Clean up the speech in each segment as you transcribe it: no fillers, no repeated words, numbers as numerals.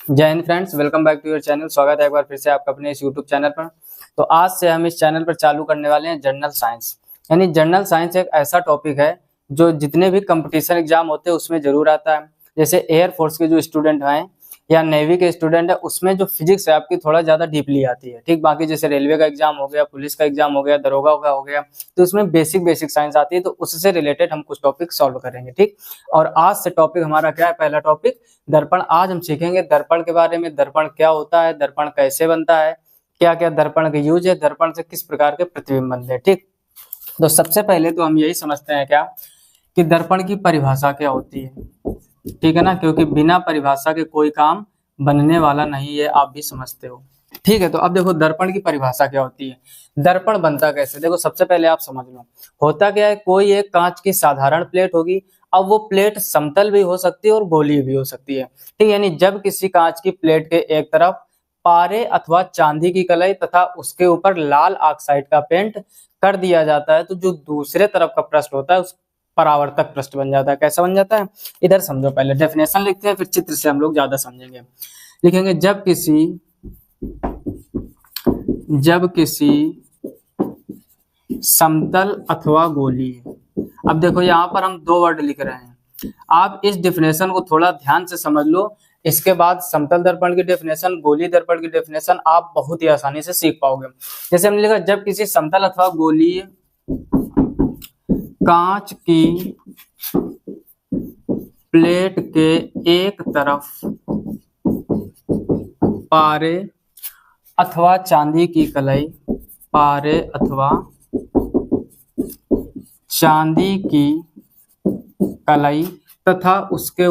जय हिंद friends, welcome back to your channel. स्वागत है एक बार फिर से आपका अपने इस यूट्यूब चैनल पर। तो आज से हम इस चैनल पर चालू करने वाले हैं जनरल साइंस। यानी जनरल साइंस एक ऐसा टॉपिक है जो जितने भी कंपटीशन एग्जाम होते हैं उसमें जरूर आता है। जैसे एयरफोर्स के जो स्टूडेंट हैं या नेवी के स्टूडेंट है, उसमें जो फिजिक्स है आपकी थोड़ा ज्यादा डीपली आती है। ठीक, बाकी जैसे रेलवे का एग्जाम हो गया, पुलिस का एग्जाम हो गया, दरोगा का हो गया, तो उसमें बेसिक साइंस आती है। तो उससे रिलेटेड हम कुछ टॉपिक सॉल्व करेंगे। ठीक, और आज से टॉपिक हमारा क्या है? पहला टॉपिक दर्पण। आज हम सीखेंगे दर्पण के बारे में। दर्पण क्या होता है, दर्पण कैसे बनता है, क्या क्या दर्पण के यूज है, दर्पण से किस प्रकार के प्रतिबिंब बनते हैं। ठीक, तो सबसे पहले तो हम यही समझते हैं क्या कि दर्पण की परिभाषा क्या होती है। ठीक है ना, क्योंकि बिना परिभाषा के कोई काम बनने वाला नहीं है, आप भी समझते हो। ठीक है, तो अब देखो दर्पण की परिभाषा क्या होती है, दर्पण बनता कैसे। देखो सबसे पहले आप समझ लो, होता क्या है, कोई एक कांच की साधारण प्लेट होगी। अब वो प्लेट समतल भी हो सकती है और गोलीय भी हो सकती है। ठीक, यानी जब किसी कांच की प्लेट के एक तरफ पारे अथवा चांदी की कलई तथा उसके ऊपर लाल ऑक्साइड का पेंट कर दिया जाता है, तो जो दूसरे तरफ का पृष्ठ होता है उस परावर्तक पृष्ठ बन जाता है। कैसा बन जाता है, इधर समझो। पहले डेफिनेशन लिखते हैं, फिर चित्र से हम लोग ज्यादा समझेंगे। लिखेंगे जब किसी समतल अथवा गोलीय। अब देखो यहाँ पर हम दो वर्ड लिख रहे हैं, आप इस डेफिनेशन को थोड़ा ध्यान से समझ लो। इसके बाद समतल दर्पण की डेफिनेशन, गोलीय दर्पण की डेफिनेशन आप बहुत ही आसानी से सीख पाओगे। जैसे हमने लिखा, जब किसी समतल अथवा गोलीय कांच की प्लेट के एक तरफ पारे अथवा चांदी की कलई, पारे अथवा चांदी की कलई तथा उसके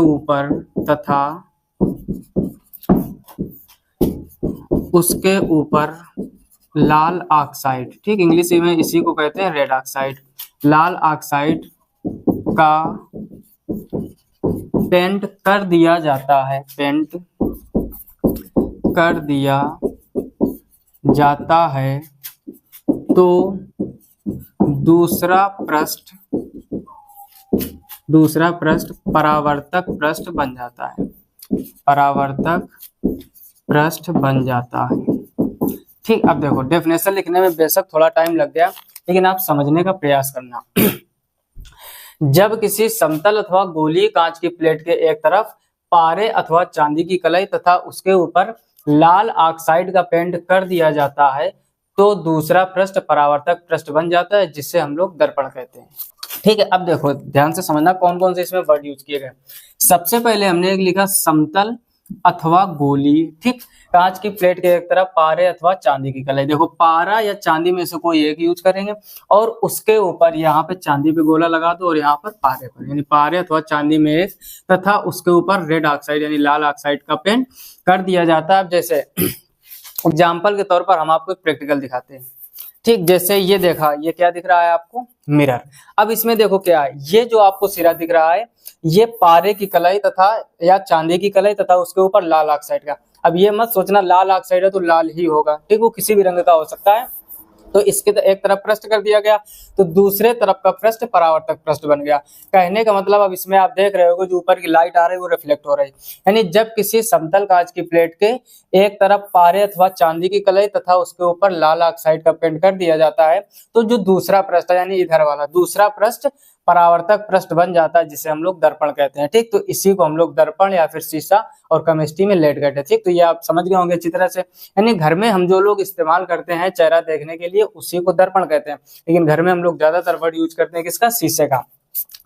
ऊपर लाल ऑक्साइड, ठीक इंग्लिश में इसी को कहते हैं रेड ऑक्साइड, लाल ऑक्साइड का पेंट कर दिया जाता है, पेंट कर दिया जाता है, तो दूसरा पृष्ठ परावर्तक पृष्ठ बन जाता है, परावर्तक पृष्ठ बन जाता है। ठीक, अब देखो डेफिनेशन लिखने में बेशक थोड़ा टाइम लग गया, लेकिन आप समझने का प्रयास करना। जब किसी समतल अथवा गोलीय कांच की प्लेट के एक तरफ पारे अथवा चांदी की कलई तथा उसके ऊपर लाल ऑक्साइड का पेंट कर दिया जाता है, तो दूसरा पृष्ठ परावर्तक पृष्ठ बन जाता है, जिसे हम लोग दर्पण कहते हैं। ठीक है, अब देखो ध्यान से समझना कौन कौन से इसमें वर्ड यूज किए गए। सबसे पहले हमने एक लिखा समतल अथवा गोली। ठीक, कांच की प्लेट के एक तरफ पारे अथवा चांदी की कलई। देखो पारा या चांदी में से कोई एक यूज करेंगे और उसके ऊपर यहाँ पे चांदी पे गोला लगा दो और यहाँ पर पारे पर, यानी पारे अथवा चांदी में एक, तथा उसके ऊपर रेड ऑक्साइड यानी लाल ऑक्साइड का पेंट कर दिया जाता है। अब जैसे एग्जाम्पल के तौर पर हम आपको प्रैक्टिकल दिखाते हैं। ठीक, जैसे ये देखा, ये क्या दिख रहा है आपको, मिरर। अब इसमें देखो क्या है, ये जो आपको सिरा दिख रहा है ये पारे की कलाई तथा या चांदी की कलाई तथा उसके ऊपर लाल ऑक्साइड का। अब ये मत सोचना लाल ऑक्साइड है तो लाल ही होगा, ठीक, वो किसी भी रंग का हो सकता है। तो इसके एक तरफ पृष्ठ कर दिया गया तो दूसरे तरफ का पृष्ठ परावर्तक पृष्ठ बन गया। कहने का मतलब, अब इसमें आप देख रहे हो जो ऊपर की लाइट आ रही है वो रिफ्लेक्ट हो रही है। यानी जब किसी समतल कांच की प्लेट के एक तरफ पारे अथवा चांदी की कलई तथा उसके ऊपर लाल ऑक्साइड का पेंट कर दिया जाता है, तो जो दूसरा पृष्ठ यानी इधर वाला दूसरा पृष्ठ परावर्तक पृष्ठ बन जाता है, जिसे हम लोग दर्पण कहते हैं। ठीक, तो इसी को हम लोग दर्पण या फिर शीशा और केमिस्ट्री में लेड कहते हैं। ठीक, तो ये आप समझ गए होंगे अच्छी तरह से। यानी घर में हम जो लोग इस्तेमाल करते हैं चेहरा देखने के लिए उसी को दर्पण कहते हैं, लेकिन घर में हम लोग ज्यादातर वर्ड यूज करते हैं किसका, शीशे का।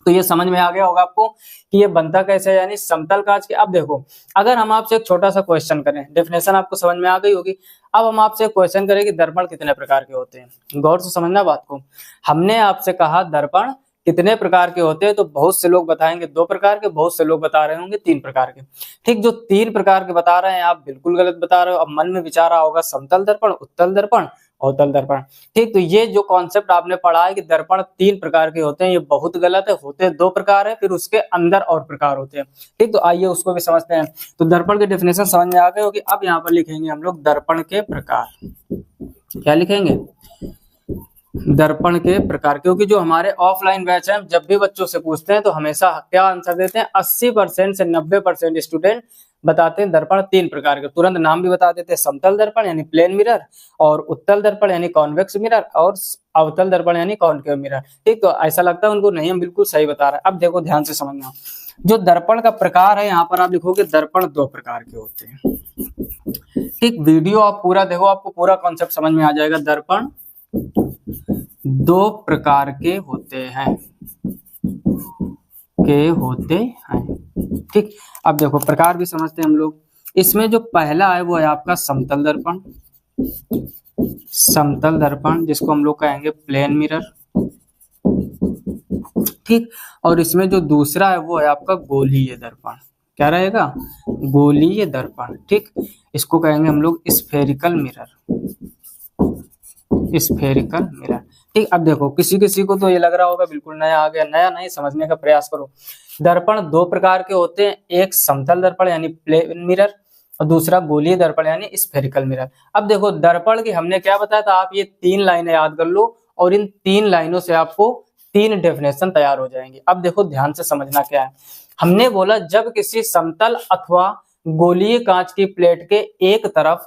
तो ये समझ में आ गया होगा आपको कि ये बनता कैसे है, यानी समतल कांच के। अब देखो अगर हम आपसे एक छोटा सा क्वेश्चन करें, डेफिनेशन आपको समझ में आ गई होगी। अब हम आपसे क्वेश्चन करें कि दर्पण कितने प्रकार के होते हैं। गौर से समझना बात को। हमने आपसे कहा दर्पण कितने प्रकार के होते हैं, तो बहुत से लोग बताएंगे 2 प्रकार के, बहुत से लोग बता रहे होंगे 3 प्रकार के। ठीक, जो 3 प्रकार के बता रहे हैं आप बिल्कुल गलत बता रहे हो। अब मन में विचार आ होगा समतल दर्पण, उत्तल दर्पण, अवतल दर्पण। ठीक, तो ये जो कॉन्सेप्ट आपने पढ़ा है कि दर्पण 3 प्रकार के होते हैं, ये बहुत गलत है। होते 2 प्रकार है, फिर उसके अंदर और प्रकार होते हैं। ठीक, तो आइए उसको भी समझते हैं। तो दर्पण के डेफिनेशन समझ में आ गए होगी। अब यहाँ पर लिखेंगे हम लोग दर्पण के प्रकार। क्या लिखेंगे, दर्पण के प्रकार। क्योंकि जो हमारे ऑफलाइन बैच है, जब भी बच्चों से पूछते हैं तो हमेशा क्या आंसर देते हैं, 80% से 90% स्टूडेंट बताते हैं दर्पण तीन प्रकार के, तुरंत नाम भी बता देते हैं, समतल दर्पण यानी प्लेन मिरर, और उत्तल दर्पण यानी कॉन्वेक्स मिरर, और अवतल दर्पण यानी कॉनकेव मिरर। ठीक, तो ऐसा लगता है उनको नहीं, हम बिल्कुल सही बता रहे हैं। अब देखो ध्यान से समझना, जो दर्पण का प्रकार है यहाँ पर आप लिखोगे दर्पण दो प्रकार के होते हैं। ठीक, वीडियो आप पूरा देखो, आपको पूरा कॉन्सेप्ट समझ में आ जाएगा। दर्पण दो प्रकार के होते हैं, ठीक। अब देखो प्रकार भी समझते हैं हम लोग। इसमें जो पहला है वो है आपका समतल दर्पण, समतल दर्पण जिसको हम लोग कहेंगे प्लेन मिरर, ठीक। और इसमें जो दूसरा है वो है आपका गोलीय दर्पण, क्या रहेगा, गोलीय दर्पण, ठीक। इसको कहेंगे हम लोग स्फेरिकल मिरर, स्फेरिकल मिरर, ठीक। अब देखो किसी किसी को तो ये लग रहा होगा बिल्कुल नया आ गया, नया नहीं, समझने का प्रयास करो। दर्पण दो प्रकार के होते हैं, एक समतल दर्पण यानी प्लेन मिरर, और दूसरा गोलीय दर्पण यानी स्फेरिकल मिरर। अब देखो दर्पण की हमने क्या बताया था, आप ये तीन लाइनें याद कर लो, और इन तीन लाइनों से आपको तीन डेफिनेशन तैयार हो जाएंगी। अब देखो ध्यान से समझना क्या है, हमने बोला जब किसी समतल अथवा गोलीय कांच की प्लेट के एक तरफ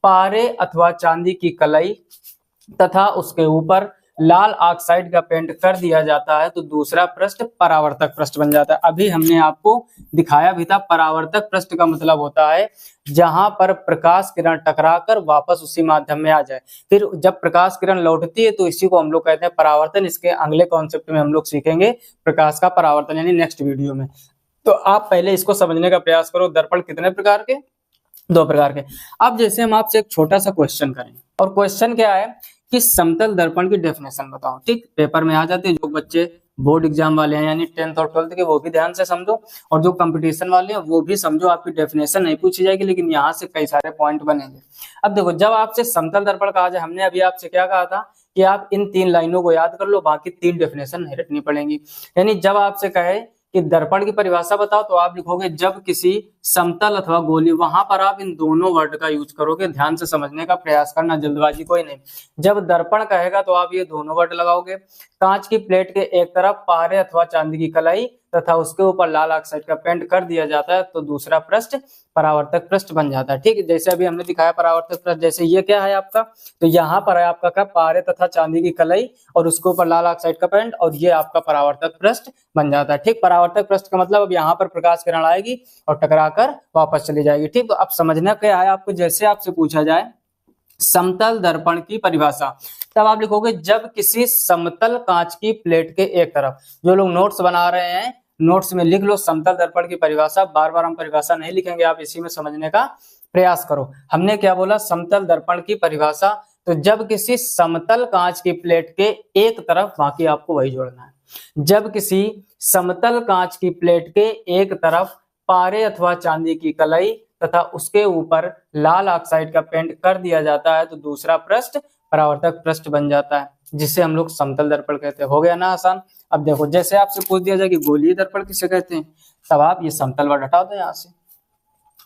पारे अथवा चांदी की कलाई तथा उसके ऊपर लाल ऑक्साइड का पेंट कर दिया जाता है तो दूसरा पृष्ठ परावर्तक पृष्ठ बन जाता है। अभी हमने आपको दिखाया भी था, परावर्तक पृष्ठ का मतलब होता है जहां पर प्रकाश किरण टकराकर वापस उसी माध्यम में आ जाए, फिर जब प्रकाश किरण लौटती है तो इसी को हम लोग कहते हैं परावर्तन। इसके अगले कॉन्सेप्ट में हम लोग सीखेंगे प्रकाश का परावर्तन, यानी नेक्स्ट वीडियो में। तो आप पहले इसको समझने का प्रयास करो, दर्पण कितने प्रकार के, दो प्रकार के। अब जैसे हम आपसे एक छोटा सा क्वेश्चन करें, और क्वेश्चन क्या है कि समतल दर्पण की डेफिनेशन बताओ, ठीक। पेपर में आ जाते हैं, जो बच्चे बोर्ड एग्जाम वाले हैं यानी 10th और 12th के, वो भी ध्यान से समझो, और जो कंपटीशन वाले हैं वो भी समझो। आपकी डेफिनेशन नहीं पूछी जाएगी लेकिन यहाँ से कई सारे पॉइंट बनेंगे। अब देखो जब आपसे समतल दर्पण कहा जाए, हमने अभी आपसे क्या कहा था कि आप इन तीन लाइनों को याद कर लो, बाकी तीन डेफिनेशन नहीं रखनी पड़ेंगी। यानी जब आपसे कहे कि दर्पण की परिभाषा बताओ तो आप लिखोगे जब किसी समतल अथवा गोली, वहां पर आप इन दोनों वर्ड का यूज करोगे, ध्यान से समझने का प्रयास करना, जल्दबाजी कोई नहीं। जब दर्पण कहेगा तो आप ये दोनों वर्ड लगाओगे, कांच की प्लेट के एक तरफ पारे अथवा चांदी की कलाई तथा उसके ऊपर लाल ऑक्साइड का पेंट कर दिया जाता है तो दूसरा पृष्ठ परावर्तक पृष्ठ बन जाता है, ठीक। जैसे अभी हमने दिखाया परावर्तक पृष्ठ, जैसे ये क्या है आपका, तो यहाँ पर है आपका क्या, पारे तथा चांदी की कलाई और उसके ऊपर लाल ऑक्साइड का पेंट, और ये आपका परावर्तक पृष्ठ बन जाता है, ठीक। परावर्तक पृष्ठ का मतलब अब यहाँ पर प्रकाश किरण आएगी और टकराकर वापस चली जाएगी, ठीक। तो अब समझना क्या है आपको, जैसे आपसे पूछा जाए समतल दर्पण की परिभाषा, तब आप लिखोगे जब किसी समतल कांच की प्लेट के एक तरफ, जो लोग नोट्स बना रहे हैं नोट्स में लिख लो समतल दर्पण की परिभाषा, बार बार हम परिभाषा नहीं लिखेंगे, आप इसी में समझने का प्रयास करो। हमने क्या बोला, समतल दर्पण की परिभाषा, तो जब किसी समतल कांच की प्लेट के एक तरफ, बाकी आपको वही जोड़ना है, जब किसी समतल कांच की प्लेट के एक तरफ पारे अथवा चांदी की कलाई तथा उसके ऊपर लाल ऑक्साइड का पेंट कर दिया जाता है तो दूसरा पृष्ठ परावर्तक पृष्ठ बन जाता है, जिसे हम लोग समतल दर्पण कहते हैं। हो गया ना आसान। अब देखो जैसे आपसे पूछ दिया जाए कि गोलीय दर्पण किसे कहते हैं, तब आप ये समतल वर्ड हटा दो यहाँ से।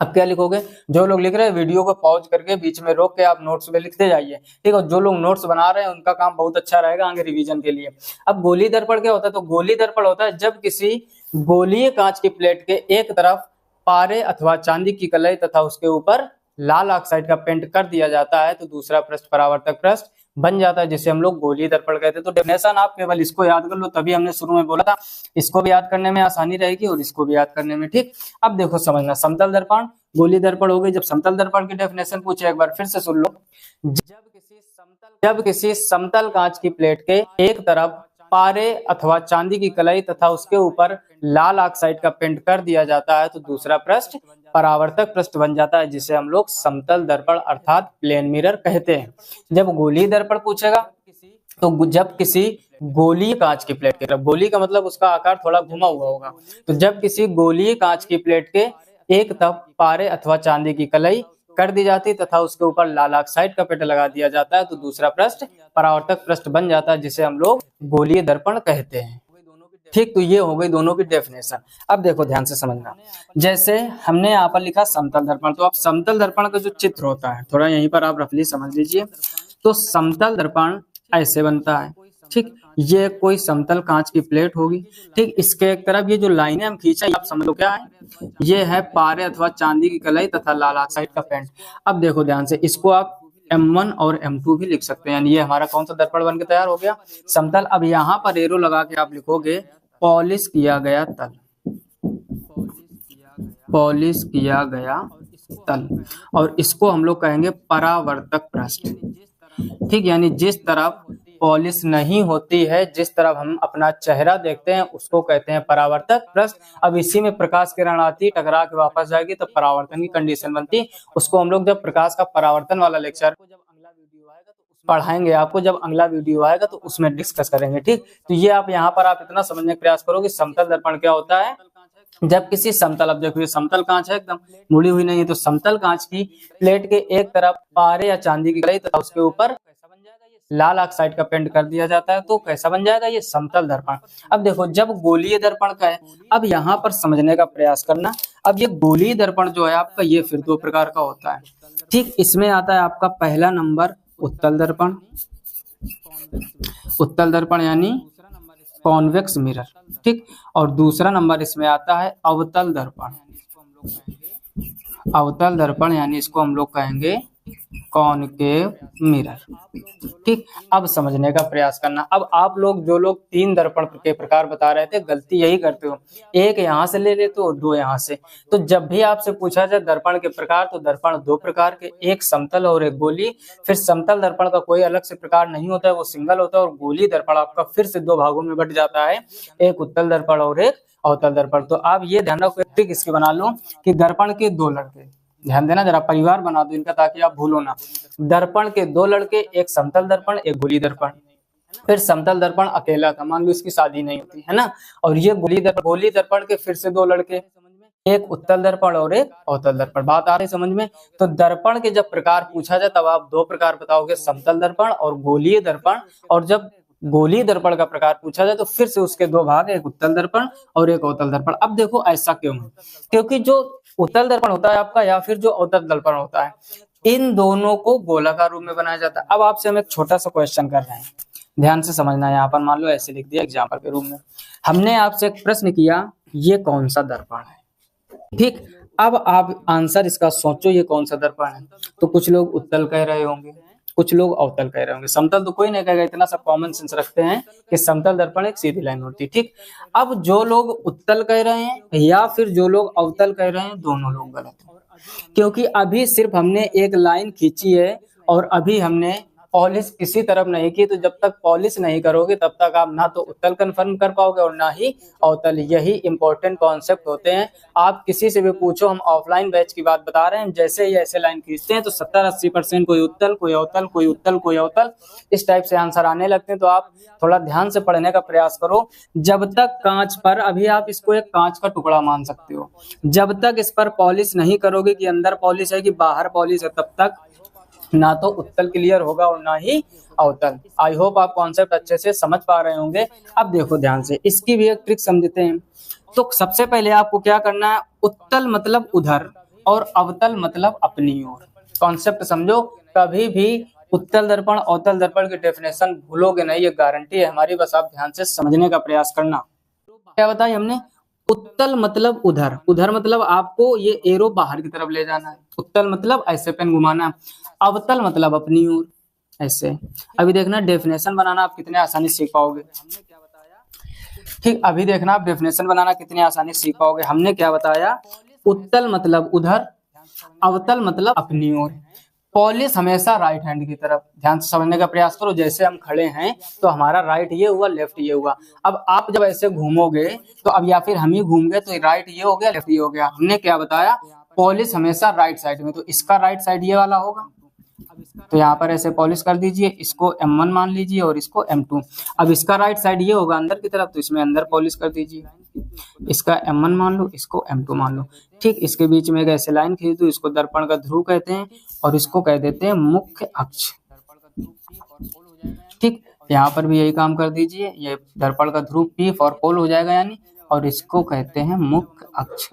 अब क्या लिखोगे, जो लोग लिख रहे हैं वीडियो को पॉज करके बीच में रोक के आप नोट्स में लिखते जाइए, ठीक है। जो लोग नोट्स बना रहे हैं उनका काम बहुत अच्छा रहेगा आगे रिवीजन के लिए। अब गोलीय दर्पण क्या होता है, तो गोलीय दर्पण होता है जब किसी गोलीय कांच की प्लेट के एक तरफ पारे अथवा चांदी की कलाई तथा उसके ऊपर लाल ऑक्साइड का पेंट कर दिया जाता है तो दूसरा पृष्ठ परावर्तक पृष्ठ बन जाता है, जिसे हम लोग गोलीय दर्पण कहते हैं। तो डेफिनेशन आप केवल इसको याद कर लो, तभी हमने शुरू में बोला था इसको भी याद करने में आसानी रहेगी और इसको भी याद करने में, ठीक। अब देखो समझना, समतल दर्पण गोलीय दर्पण हो गई। जब समतल दर्पण की डेफिनेशन पूछे एक बार फिर से सुन लो, जब किसी समतल कांच की प्लेट के एक तरफ पारे अथवा चांदी की कलाई तथा उसके ऊपर लाल ऑक्साइड का पेंट कर दिया जाता है तो दूसरा पृष्ठ परावर्तक पृष्ठ बन जाता है, जिसे हम लोग समतल दर्पण अर्थात प्लेन मिरर कहते हैं। जब गोलीय दर्पण पूछेगा तो जब किसी गोलीय कांच की प्लेट के तरफ, गोली का मतलब उसका आकार थोड़ा घुमा हुआ होगा, तो जब किसी गोलीय कांच की प्लेट के एक तरफ पारे अथवा चांदी की कलाई कर दी जाती तथा उसके ऊपर लाल ऑक्साइड का पेंट लगा दिया जाता है तो दूसरा पृष्ठ परावर्तक पृष्ठ बन जाता है, जिसे हम लोग गोलीय दर्पण कहते हैं, ठीक। तो ये हो गई दोनों की डेफिनेशन। अब देखो ध्यान से समझना, जैसे हमने यहाँ पर लिखा समतल दर्पण, तो अब समतल दर्पण का जो चित्र होता है थोड़ा यहीं पर आप रफली समझ लीजिए। तो समतल दर्पण ऐसे बनता है, ठीक, ये कोई समतल कांच की प्लेट होगी। ठीक, इसके एक तरफ ये जो लाइनें हम खींचा, आप समझ लो क्या है, ये है पारे अथवा चांदी की कलाई तथा लाल ऑक्साइड का पेंट। अब देखो ध्यान से, इसको आप M1 और M2 भी लिख सकते हैं, यानी ये हमारा कौन सा दर्पण बन के तैयार हो गया, समतल। अब यहाँ पर एरो लगा के आप लिखोगे पॉलिश किया गया तल, पॉलिश किया गया तल, और इसको हम लोग कहेंगे परावर्तक पृष्ठ। ठीक, यानी जिस तरफ पॉलिश नहीं होती है, जिस तरफ हम अपना चेहरा देखते हैं, उसको कहते हैं परावर्तक पृष्ठ। अब इसी में प्रकाश किरण आती, टकरा के वापस जाएगी तो परावर्तन की कंडीशन बनती। उसको हम लोग जब प्रकाश का परावर्तन वाला लेक्चर पढ़ाएंगे आपको, जब अगला वीडियो आएगा तो उसमें डिस्कस करेंगे। ठीक, तो ये आप यहाँ पर आप इतना समझने का प्रयास करो कि समतल दर्पण क्या होता है। जब किसी समतल, अब देखो ये समतल कांच है, एकदम मुड़ी हुई नहीं है, तो समतल कांच की प्लेट के एक तरफ पारे या चांदी की कलाई तथा उसके ऊपर लाल ऑक्साइड का पेंट कर दिया जाता है, तो कैसा बन जाएगा ये समतल दर्पण। अब देखो जब गोलीय दर्पण का है, अब यहाँ पर समझने का प्रयास करना। अब ये गोलीय दर्पण जो है आपका, ये फिर दो प्रकार का होता है। ठीक, इसमें आता है आपका पहला नंबर उत्तल दर्पण, उत्तल दर्पण यानी कॉन्वेक्स मिरर। ठीक, और दूसरा नंबर इसमें आता है अवतल दर्पण, अवतल दर्पण यानी इसको हम लोग कहेंगे कॉनकेव मिरर। ठीक, अब समझने का प्रयास करना। अब आप लोग जो लोग तीन दर्पण के प्रकार बता रहे थे, गलती यही करते हो, एक यहाँ से ले लेते हो, दो यहाँ से। तो जब भी आपसे पूछा जाए दर्पण के प्रकार, तो दर्पण दो प्रकार के, एक समतल और एक गोली। फिर समतल दर्पण का कोई अलग से प्रकार नहीं होता है, वो सिंगल होता है। और गोली दर्पण आपका फिर से दो भागों में बट जाता है, एक उत्तल दर्पण और एक अवतल दर्पण। तो आप ये ध्यान रखो, ट्रिक इसकी बना लो कि दर्पण के दो लड़के, ध्यान देना जरा, परिवार बना दो इनका ताकि आप भूलो ना। दर्पण के दो लड़के, एक समतल दर्पण एक गोली दर्पण। फिर समतल दर्पण अकेला था, मान लो इसकी शादी नहीं होती है ना, और ये गोली दर्पण के फिर से दो लड़के, एक उत्तल दर्पण और एक अवतल दर्पण। बात आ रही समझ में। तो दर्पण के जब प्रकार पूछा जाए तब आप दो प्रकार बताओगे, समतल दर्पण और गोलीय दर्पण। और जब गोलीय दर्पण का प्रकार पूछा जाए तो फिर से उसके दो भाग, एक उत्तल दर्पण और एक अवतल दर्पण। अब देखो ऐसा क्यों है, क्योंकि जो उत्तल दर्पण होता है आपका या फिर जो अवतल दर्पण होता है, इन दोनों को गोलाकार रूप में बनाया जाता है। अब आपसे हम एक छोटा सा क्वेश्चन कर रहे हैं, ध्यान से समझना। यहाँ पर मान लो ऐसे लिख दिया एग्जाम्पल के रूप में, हमने आपसे एक प्रश्न किया, ये कौन सा दर्पण है। ठीक, अब आप आंसर इसका सोचो, ये कौन सा दर्पण है। तो कुछ लोग उत्तल कह रहे होंगे, कुछ लोग अवतल कह रहे होंगे। समतल तो कोई नहीं कहेगा, इतना सब कॉमन सेंस रखते हैं कि समतल दर्पण एक सीधी लाइन होती है। ठीक, अब जो लोग उत्तल कह रहे हैं या फिर जो लोग अवतल कह रहे हैं, दोनों लोग गलत हैं, क्योंकि अभी सिर्फ हमने एक लाइन खींची है और अभी हमने पॉलिश किसी तरफ नहीं की। तो जब तक पॉलिश नहीं करोगे तब तक आप ना तो उत्तल कंफर्म कर पाओगे और ना ही अवतल। यही इंपॉर्टेंट कॉन्सेप्ट होते हैं। आप किसी से भी पूछो, हम ऑफलाइन बैच की बात बता रहे हैं, जैसे ही ऐसे लाइन खींचते हैं तो 70-80% कोई उत्तल कोई अवतल, कोई उत्तल कोई अवतल, इस टाइप से आंसर आने लगते हैं। तो आप थोड़ा ध्यान से पढ़ने का प्रयास करो। जब तक कांच पर, अभी आप इसको एक कांच का टुकड़ा मान सकते हो, जब तक इस पर पॉलिश नहीं करोगे कि अंदर पॉलिश है कि बाहर पॉलिश है, तब तक ना तो उत्तल क्लियर होगा और ना ही अवतल। आई होप आप कॉन्सेप्ट अच्छे से समझ पा रहे होंगे। अब देखो ध्यान से, इसकी भी एक ट्रिक समझते हैं। तो सबसे पहले आपको क्या करना है, उत्तल मतलब उधर और अवतल मतलब अपनी ओर। कॉन्सेप्ट समझो, कभी भी उत्तल दर्पण अवतल दर्पण की डेफिनेशन भूलोगे नहीं, ये गारंटी है हमारी। बस आप ध्यान से समझने का प्रयास करना। क्या बताया हमने, उत्तल मतलब उधर, उधर मतलब आपको ये एरो बाहर की तरफ ले जाना है, उत्तल मतलब ऐसे पेन घुमाना। अवतल मतलब अपनी ओर, ऐसे। अभी देखना डेफिनेशन बनाना आप कितने आसानी सीख पाओगे। ठीक, अभी देखना आप डेफिनेशन बनाना कितने आसानी सीख पाओगे। हमने क्या बताया, उत्तल मतलब उधर, अवतल मतलब अपनी ओर। पॉलिश हमेशा राइट हैंड की तरफ, ध्यान से समझने का प्रयास करो। जैसे हम खड़े हैं तो हमारा राइट ये हुआ, लेफ्ट ये हुआ। अब आप जब ऐसे घूमोगे तो अब या फिर हम ही घूम गए तो राइट ये हो गया, लेफ्ट ये हो गया। हमने क्या बताया, पॉलिश हमेशा राइट साइड में, तो इसका राइट साइड ये वाला होगा। तो यहाँ पर ऐसे पॉलिश कर दीजिए, इसको M1 मान लीजिए और इसको M2। अब इसका राइट साइड ये होगा अंदर की तरफ, तो इसमें अंदर पॉलिश कर दीजिए। इसका M1 मान लो, इसको M2 मान लो। ठीक, इसके बीच में एक ऐसे लाइन खींच दो, इसको दर्पण का ध्रुव कहते हैं और इसको कह देते हैं मुख्य अक्ष। ठीक, यहाँ पर भी यही काम कर दीजिए, ये दर्पण का ध्रुव P फॉर पोल हो जाएगा यानी, और इसको कहते हैं मुख्य अक्ष।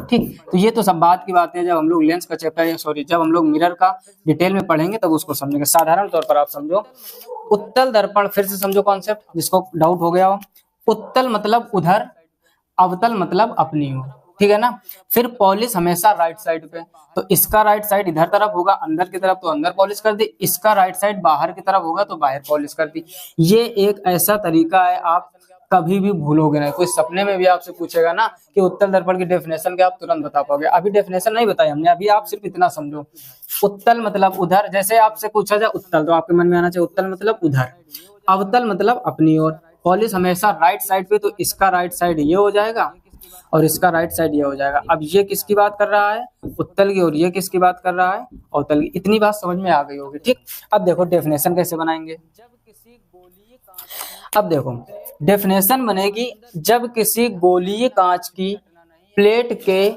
ठीक, तो ये तो सब बात की बातें हैं, जब हम लोग लेंस का चैप्टर सॉरी जब हम लोग मिरर का डिटेल में पढ़ेंगे तब उसको समझेंगे। साधारण तौर पर आप समझो, उत्तल दर्पण, फिर से समझो कॉन्सेप्ट जिसको डाउट हो गया हो। उत्तल मतलब उधर, अवतल मतलब अपनी ओर, ठीक है ना। फिर पॉलिश हमेशा राइट साइड पे, तो इसका राइट साइड इधर तरफ होगा अंदर की तरफ तो अंदर पॉलिश कर दी, इसका राइट साइड बाहर की तरफ होगा तो बाहर पॉलिश कर दी। ये एक ऐसा तरीका है, आप कभी भी भूलोगे नहीं। कोई सपने में भी आपसे पूछेगा ना कि उत्तल दर्पण की डेफिनेशन क्या, आप तुरंत बता पाओगे। अभी डेफिनेशन नहीं बताई हमने, अभी आप सिर्फ इतना समझो, उत्तल मतलब उधर। जैसे आपसे पूछा जाए उत्तल, तो आपके मन में आना चाहिए उत्तल मतलब उधर, अवतल मतलब अपनी ओर, पॉलिश हमेशा राइट साइड पे, तो इसका राइट साइड ये हो जाएगा और इसका राइट साइड ये हो जाएगा। अब ये किसकी बात कर रहा है, उत्तल की, और ये किसकी बात कर रहा है, अवतल की। इतनी बात समझ में आ गई होगी, ठीक। अब देखो डेफिनेशन कैसे बनाएंगे। अब देखो डेफिनेशन बनेगी, जब किसी गोलीय कांच की प्लेट के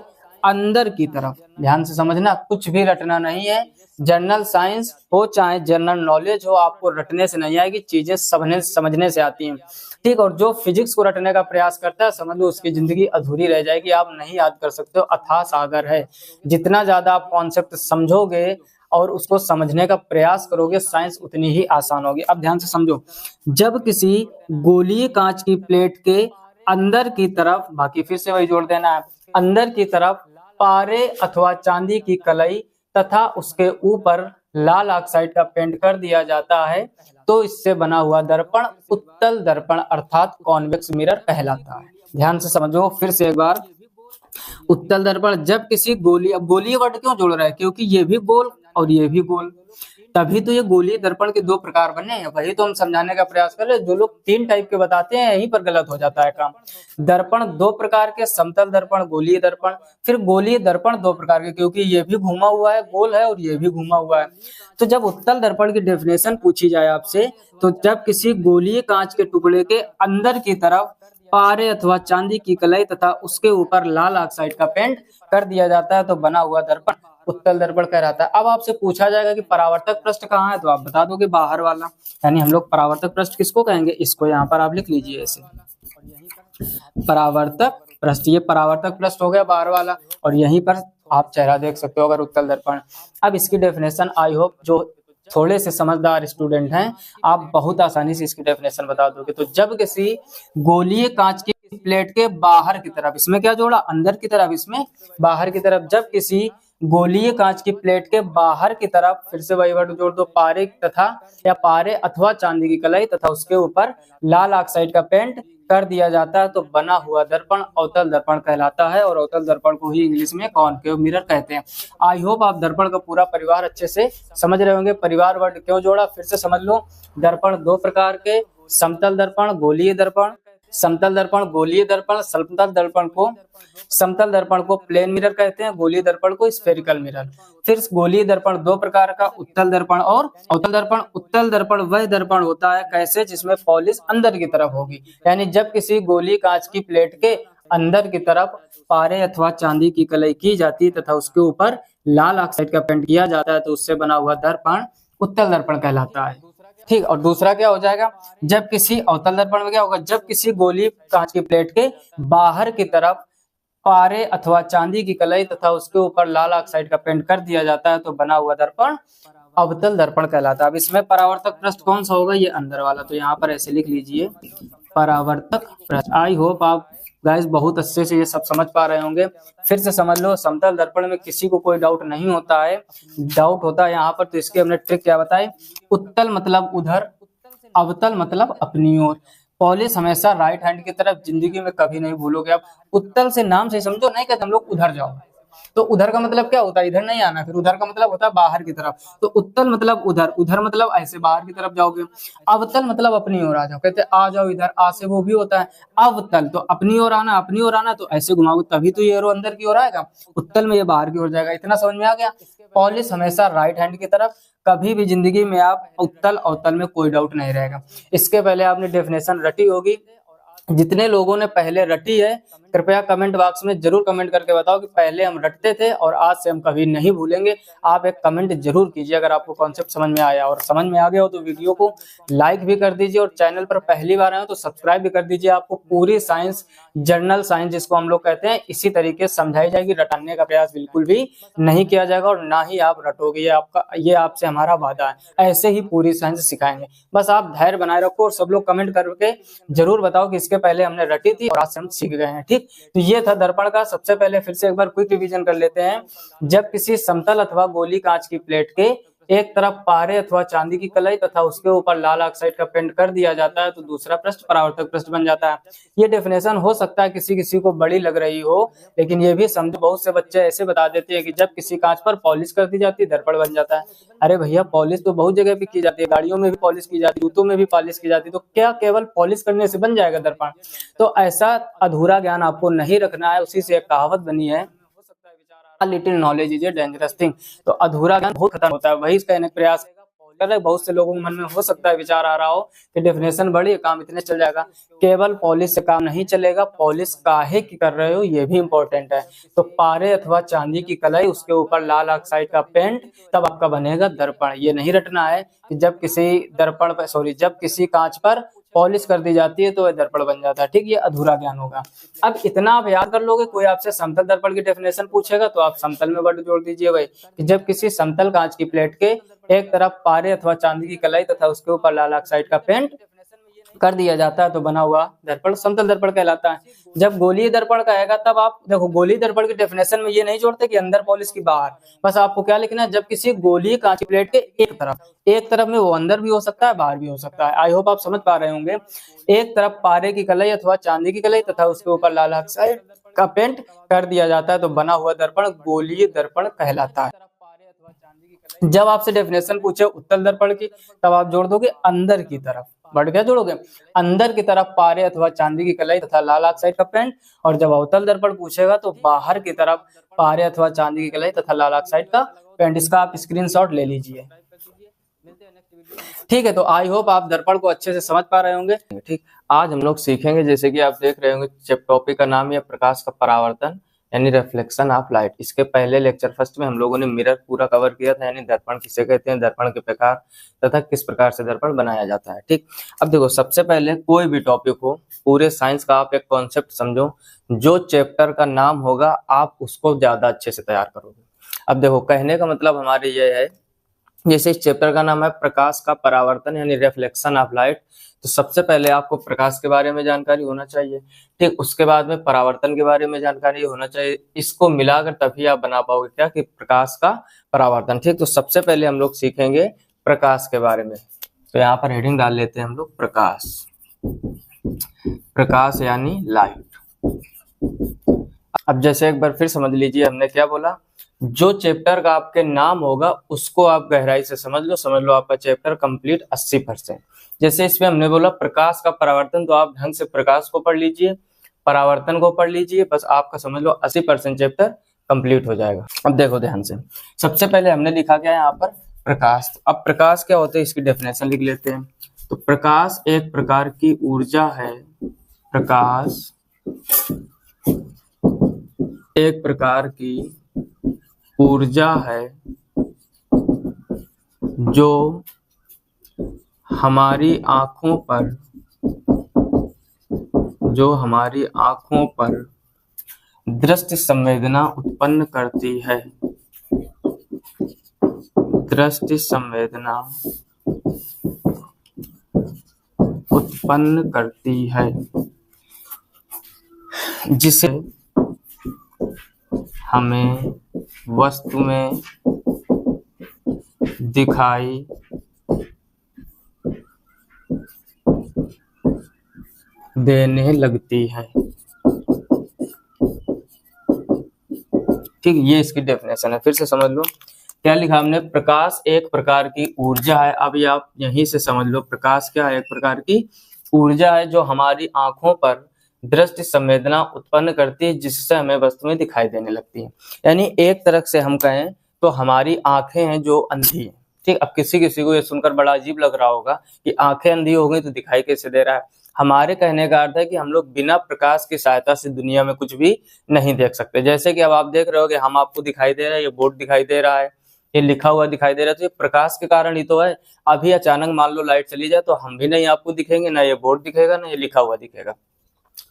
अंदर की तरफ, ध्यान से समझना, कुछ भी रटना नहीं है। जनरल साइंस हो चाहे जनरल नॉलेज हो, आपको रटने से नहीं आएगी, चीजें समझने से आती हैं, ठीक। और जो फिजिक्स को रटने का प्रयास करता है, समझ लो उसकी जिंदगी अधूरी रह जाएगी, आप नहीं याद कर सकते हो। अथाह सागर है, जितना ज्यादा आप कॉन्सेप्ट समझोगे और उसको समझने का प्रयास करोगे, साइंस उतनी ही आसान होगी। अब ध्यान से समझो, जब किसी गोलीय कांच की प्लेट के अंदर की तरफ, बाकी फिर से वही जोड़ देना है, अंदर की तरफ पारे अथवा चांदी की कलई तथा उसके ऊपर लाल ऑक्साइड का पेंट कर दिया जाता है, तो इससे बना हुआ दर्पण उत्तल दर्पण अर्थात कॉन्वेक्स मिरर कहलाता है। ध्यान से समझो फिर से एक बार, उत्तल दर्पण जब किसी गोली, अब गोलीय वर्ड क्यों जोड़ रहा है, क्योंकि ये भी गोल और ये भी गोल, तभी तो ये गोलीय दर्पण के दो प्रकार बने हैं। वही तो हम समझाने का प्रयास कर रहे हैं। जो लोग तीन टाइप के बताते हैं, यहीं पर गलत हो जाता है काम। दर्पण दो प्रकार के, समतल दर्पण, गोलीय दर्पण। फिर गोलीय दर्पण दो प्रकार के, क्योंकि ये भी घुमा हुआ है, गोल है, और ये भी घुमा हुआ है। तो जब उत्तल दर्पण की डेफिनेशन पूछी जाए आपसे, तो जब किसी गोलीय कांच के टुकड़े के अंदर की तरफ पारे अथवा चांदी की कलाई तथा उसके ऊपर लाल ऑक्साइड का पेंट कर दिया जाता है, तो बना हुआ दर्पण उत्तल दर्पण कहलाता है। अब आपसे पूछा जाएगा कि परावर्तक पृष्ठ कहाँ है, तो आप बता दोगे बाहर वाला, यानी हम लोग परावर्तक पृष्ठ किसको कहेंगे, इसको यहाँ पर आप लिख लीजिए ऐसे, परावर्तक पृष्ठ। ये परावर्तक पृष्ठ हो गया बाहर वाला, और यहीं पर आप चेहरा देख सकते हो अगर उत्तल दर्पण। अब इसकी डेफिनेशन आई होप जो थोड़े से समझदार स्टूडेंट हैं, आप बहुत आसानी से इसकी डेफिनेशन बता दोगे। तो जब किसी गोलीय कांच की प्लेट के बाहर की तरफ, इसमें क्या जोड़ा, अंदर की तरफ, इसमें बाहर की तरफ, जब किसी गोलीय कांच की प्लेट के बाहर की तरफ, फिर से वही वर्ड जोड़ दो, पारे तथा या पारे अथवा चांदी की कलाई तथा उसके ऊपर लाल ऑक्साइड का पेंट कर दिया जाता है, तो बना हुआ दर्पण अवतल दर्पण कहलाता है। और अवतल दर्पण को ही इंग्लिश में कॉनकेव मिरर कहते हैं। आई होप आप दर्पण का पूरा परिवार अच्छे से समझ रहे होंगे। परिवार वर्ड क्यों जोड़ा, फिर से समझ लो। दर्पण दो प्रकार के, समतल दर्पण, गोलीय दर्पण। समतल दर्पण, गोलीय दर्पण, समतल दर्पण को प्लेन मिरर कहते हैं, गोलीय दर्पण को स्फेरिकल मिरर। फिर गोलीय दर्पण दो प्रकार का, उत्तल दर्पण और अवतल दर्पण। उत्तल दर्पण वह दर्पण होता है कैसे, जिसमें पॉलिश अंदर की तरफ होगी, यानी जब किसी गोलीय कांच की प्लेट के अंदर की तरफ पारे अथवा चांदी की कलई की जाती तथा उसके ऊपर लाल ऑक्साइड का पेंट किया जाता है, तो उससे बना हुआ दर्पण उत्तल दर्पण कहलाता है, ठीक। और दूसरा क्या हो जाएगा, जब किसी अवतल दर्पण में क्या होगा, जब किसी गोली कांच की प्लेट के बाहर की तरफ पारे अथवा चांदी की कलई तथा उसके ऊपर लाल ऑक्साइड का पेंट कर दिया जाता है, तो बना हुआ दर्पण अवतल दर्पण कहलाता है। अब इसमें परावर्तक पृष्ठ कौन सा होगा, ये अंदर वाला, तो यहाँ पर ऐसे लिख लीजिए परावर्तक पृष्ठ। आई होप आप गाइस बहुत अच्छे से ये सब समझ पा रहे होंगे। फिर से समझ लो, समतल दर्पण में किसी को कोई डाउट नहीं होता है, डाउट होता है यहाँ पर, तो इसके हमने ट्रिक क्या बताई। उत्तल मतलब उधर, अवतल मतलब अपनी ओर, पॉलिश हमेशा राइट हैंड की तरफ, जिंदगी में कभी नहीं भूलोगे आप। उत्तल से नाम से समझो, नहीं कहते हम लोग उधर जाओ, तो उधर का मतलब क्या होता है, इधर नहीं आना, फिर उधर का मतलब होता है बाहर की तरफ। तो उत्तल मतलब उधर, उधर मतलब ऐसे बाहर की तरफ जाओगे। अवतल मतलब अपनी ओर आ जाओ, कहते आ जाओ इधर, आ से वो भी होता है। अवतल तो अपनी ओर आना, अपनी ओर आना, तो ऐसे घुमाओगे तभी तो ये एरो अंदर की ओर आएगा, उत्तल में ये बाहर की ओर जाएगा। इतना समझ में आ गया। पॉलिश हमेशा राइट हैंड की तरफ, कभी भी जिंदगी में आप उत्तल अवतल में कोई डाउट नहीं रहेगा। इसके पहले आपने डेफिनेशन रटी होगी, जितने लोगों ने पहले रटी है कृपया कमेंट बॉक्स में जरूर कमेंट करके बताओ कि पहले हम रटते थे और आज से हम कभी नहीं भूलेंगे। आप एक कमेंट जरूर कीजिए अगर आपको कॉन्सेप्ट समझ में आया, और समझ में आ गया हो तो वीडियो को लाइक भी कर दीजिए और चैनल पर पहली बार आए हो तो सब्सक्राइब भी कर दीजिए। आपको पूरी साइंस, जर्नल साइंस जिसको हम लोग कहते हैं, इसी तरीके से समझाई जाएगी। रटाने का प्रयास बिल्कुल भी नहीं किया जाएगा और ना ही आप रटोगे, ये आपसे हमारा वादा है। ऐसे ही पूरी साइंस सिखाएंगे, बस आप धैर्य बनाए रखो और सब लोग कमेंट करके जरूर बताओ कि इसके पहले हमने रटी थी और आज से हम सीख गए हैं। ठीक, तो ये था दर्पण का। सबसे पहले फिर से एक बार क्विक रिवीजन कर लेते हैं। जब किसी समतल अथवा गोली कांच की प्लेट के एक तरफ पारे अथवा चांदी की कलाई तथा उसके ऊपर लाल ऑक्साइड का पेंट कर दिया जाता है तो दूसरा पृष्ठ परावर्तक पृष्ठ बन जाता है। ये डेफिनेशन हो सकता है किसी किसी को बड़ी लग रही हो, लेकिन ये भी समझो, बहुत से बच्चे ऐसे बता देते हैं कि जब किसी कांच पर पॉलिश कर दी जाती है दर्पण बन जाता है। अरे भैया, पॉलिश तो बहुत जगह पे की जाती है, गाड़ियों में भी पॉलिश की जाती है, जूतों में भी पॉलिश की जाती है, तो क्या केवल पॉलिश करने से बन जाएगा दर्पण? तो ऐसा अधूरा ज्ञान आपको नहीं रखना है। उसी से एक कहावत बनी है, little knowledge is a dangerous thing. तो अधूरा ज्ञान बहुत खत्म होता है, वही कहने का प्रयास कर रहे। बहुत से लोगों के मन में हो सकता है विचार आ रहा हो कि डेफिनेशन बड़ी है, काम इतने चल जाएगा। केवल पॉलिश से काम नहीं चलेगा, पॉलिश काहे की कर रहे हो ये भी इंपॉर्टेंट है। तो पारे अथवा चांदी की कलाई, उसके ऊपर लाल ऑक्साइड का पेंट, तब आपका बनेगा दर्पण। ये नहीं रटना है कि जब किसी कांच पर पॉलिश कर दी जाती है तो वह दर्पण बन जाता है। ठीक, ये अधूरा ज्ञान होगा। अब इतना आप याद कर लोगे, कोई आपसे समतल दर्पण की डेफिनेशन पूछेगा तो आप समतल में वर्ड जोड़ दीजिए भाई, कि जब किसी समतल कांच की प्लेट के एक तरफ पारे अथवा चांदी की कलाई तथा उसके ऊपर लाल ऑक्साइड का पेंट कर दिया जाता है तो बना हुआ दर्पण समतल दर्पण कहलाता है। जब गोलीय दर्पण कहेगा तब आप देखो, गोलीय दर्पण की डेफिनेशन में ये नहीं जोड़ते कि अंदर पॉलिश की बाहर, बस आपको क्या लिखना है, जब किसी गोलीय कांच की प्लेट के एक तरफ में, वो अंदर भी हो सकता है बाहर भी हो सकता है। आई होप आप समझ पा रहे होंगे। एक तरफ पारे की कलाई अथवा चांदी की कलाई तथा उसके ऊपर लाल ऑक्साइड का पेंट कर दिया जाता है तो बना हुआ दर्पण गोलीय दर्पण कहलाता है। जब आपसे डेफिनेशन पूछे उत्तल दर्पण की, तब आप जोड़ दोगे अंदर की तरफ। वर्ड क्या जोड़ोगे? अंदर की तरफ पारे अथवा चांदी की कलाई तथा लाल ऑक्साइड का पेंट। और जब अवतल दर्पण पूछेगा तो बाहर की तरफ पारे अथवा चांदी की कलाई तथा लाल ऑक्साइड का पेंट। इसका आप स्क्रीनशॉट ले लीजिए। ठीक है, तो आई होप आप दर्पण को अच्छे से समझ पा रहे होंगे। ठीक, आज हम लोग सीखेंगे, जैसे कि आप देख रहे होंगे, टॉपिक का नाम है प्रकाश का परावर्तन यानी रिफ्लेक्शन ऑफ लाइट। इसके पहले लेक्चर फर्स्ट में हम लोगों ने मिरर पूरा कवर किया था, यानी दर्पण किसे कहते हैं, दर्पण के प्रकार तथा किस प्रकार से दर्पण बनाया जाता है। ठीक, अब देखो, सबसे पहले कोई भी टॉपिक हो, पूरे साइंस का आप एक कॉन्सेप्ट समझो, जो चैप्टर का नाम होगा आप उसको ज्यादा अच्छे से तैयार करोगे। अब देखो, कहने का मतलब हमारे ये है, जैसे इस चैप्टर का नाम है प्रकाश का परावर्तन यानी रिफ्लेक्शन ऑफ लाइट, तो सबसे पहले आपको प्रकाश के बारे में जानकारी होना चाहिए। ठीक, उसके बाद में परावर्तन के बारे में जानकारी होना चाहिए। इसको मिलाकर तभी आप बना पाओगे क्या, कि प्रकाश का परावर्तन। ठीक, तो सबसे पहले हम लोग सीखेंगे प्रकाश के बारे में। तो यहाँ पर हेडिंग डाल लेते हैं हम लोग, प्रकाश। प्रकाश यानी लाइट। अब जैसे एक बार फिर समझ लीजिए, हमने क्या बोला, जो चैप्टर का आपके नाम होगा उसको आप गहराई से समझ लो आपका चैप्टर कंप्लीट 80%। जैसे इसमें हमने बोला प्रकाश का परावर्तन, तो आप ढंग से प्रकाश को पढ़ लीजिए, परावर्तन को पढ़ लीजिए, बस आपका समझ लो 80% चैप्टर कंप्लीट हो जाएगा। अब देखो ध्यान से, सबसे पहले हमने लिखा क्या यहाँ पर, प्रकाश। अब प्रकाश क्या होता है इसकी डेफिनेशन लिख लेते हैं। तो प्रकाश एक प्रकार की ऊर्जा है, प्रकाश एक प्रकार की ऊर्जा है जो हमारी आंखों पर दृष्टि संवेदना उत्पन्न करती है। दृष्टि संवेदना उत्पन्न करती है, जिसे हमें वस्तु में दिखाई देने लगती है। ठीक, ये इसकी डेफिनेशन है। फिर से समझ लो क्या लिखा हमने, प्रकाश एक प्रकार की ऊर्जा है। अभी आप यहीं से समझ लो, प्रकाश क्या है, एक प्रकार की ऊर्जा है जो हमारी आंखों पर दृष्टि संवेदना उत्पन्न करती है, जिससे हमें वस्तुएं दिखाई देने लगती हैं। यानी एक तरह से हम कहें तो हमारी आंखें हैं जो अंधी हैं। ठीक, अब किसी किसी को ये सुनकर बड़ा अजीब लग रहा होगा कि आंखें अंधी हो गई तो दिखाई कैसे दे रहा है। हमारे कहने का अर्थ है कि हम लोग बिना प्रकाश की सहायता से दुनिया में कुछ भी नहीं देख सकते। जैसे कि अब आप देख रहे हो कि हम आपको दिखाई दे रहा है, ये बोर्ड दिखाई दे रहा है, ये लिखा हुआ दिखाई दे रहा है, तो ये प्रकाश के कारण ही तो है। अभी अचानक मान लो लाइट चली जाए तो हम भी नहीं आपको दिखेंगे, ना ये बोर्ड दिखेगा, ना ये लिखा हुआ दिखेगा।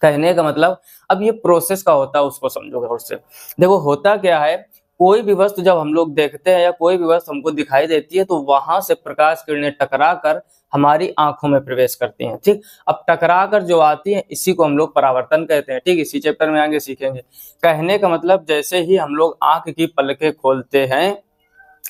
कहने का मतलब अब ये प्रोसेस का होता है, उसको समझो गौर से। देखो होता क्या है, कोई भी वस्तु जब हम लोग देखते हैं या कोई भी वस्तु हमको दिखाई देती है तो वहां से प्रकाश किरणें टकरा कर हमारी आंखों में प्रवेश करती हैं। ठीक, अब टकरा कर जो आती है इसी को हम लोग परावर्तन कहते हैं। ठीक, इसी चैप्टर में आगे सीखेंगे। कहने का मतलब जैसे ही हम लोग आंख की पलकें खोलते हैं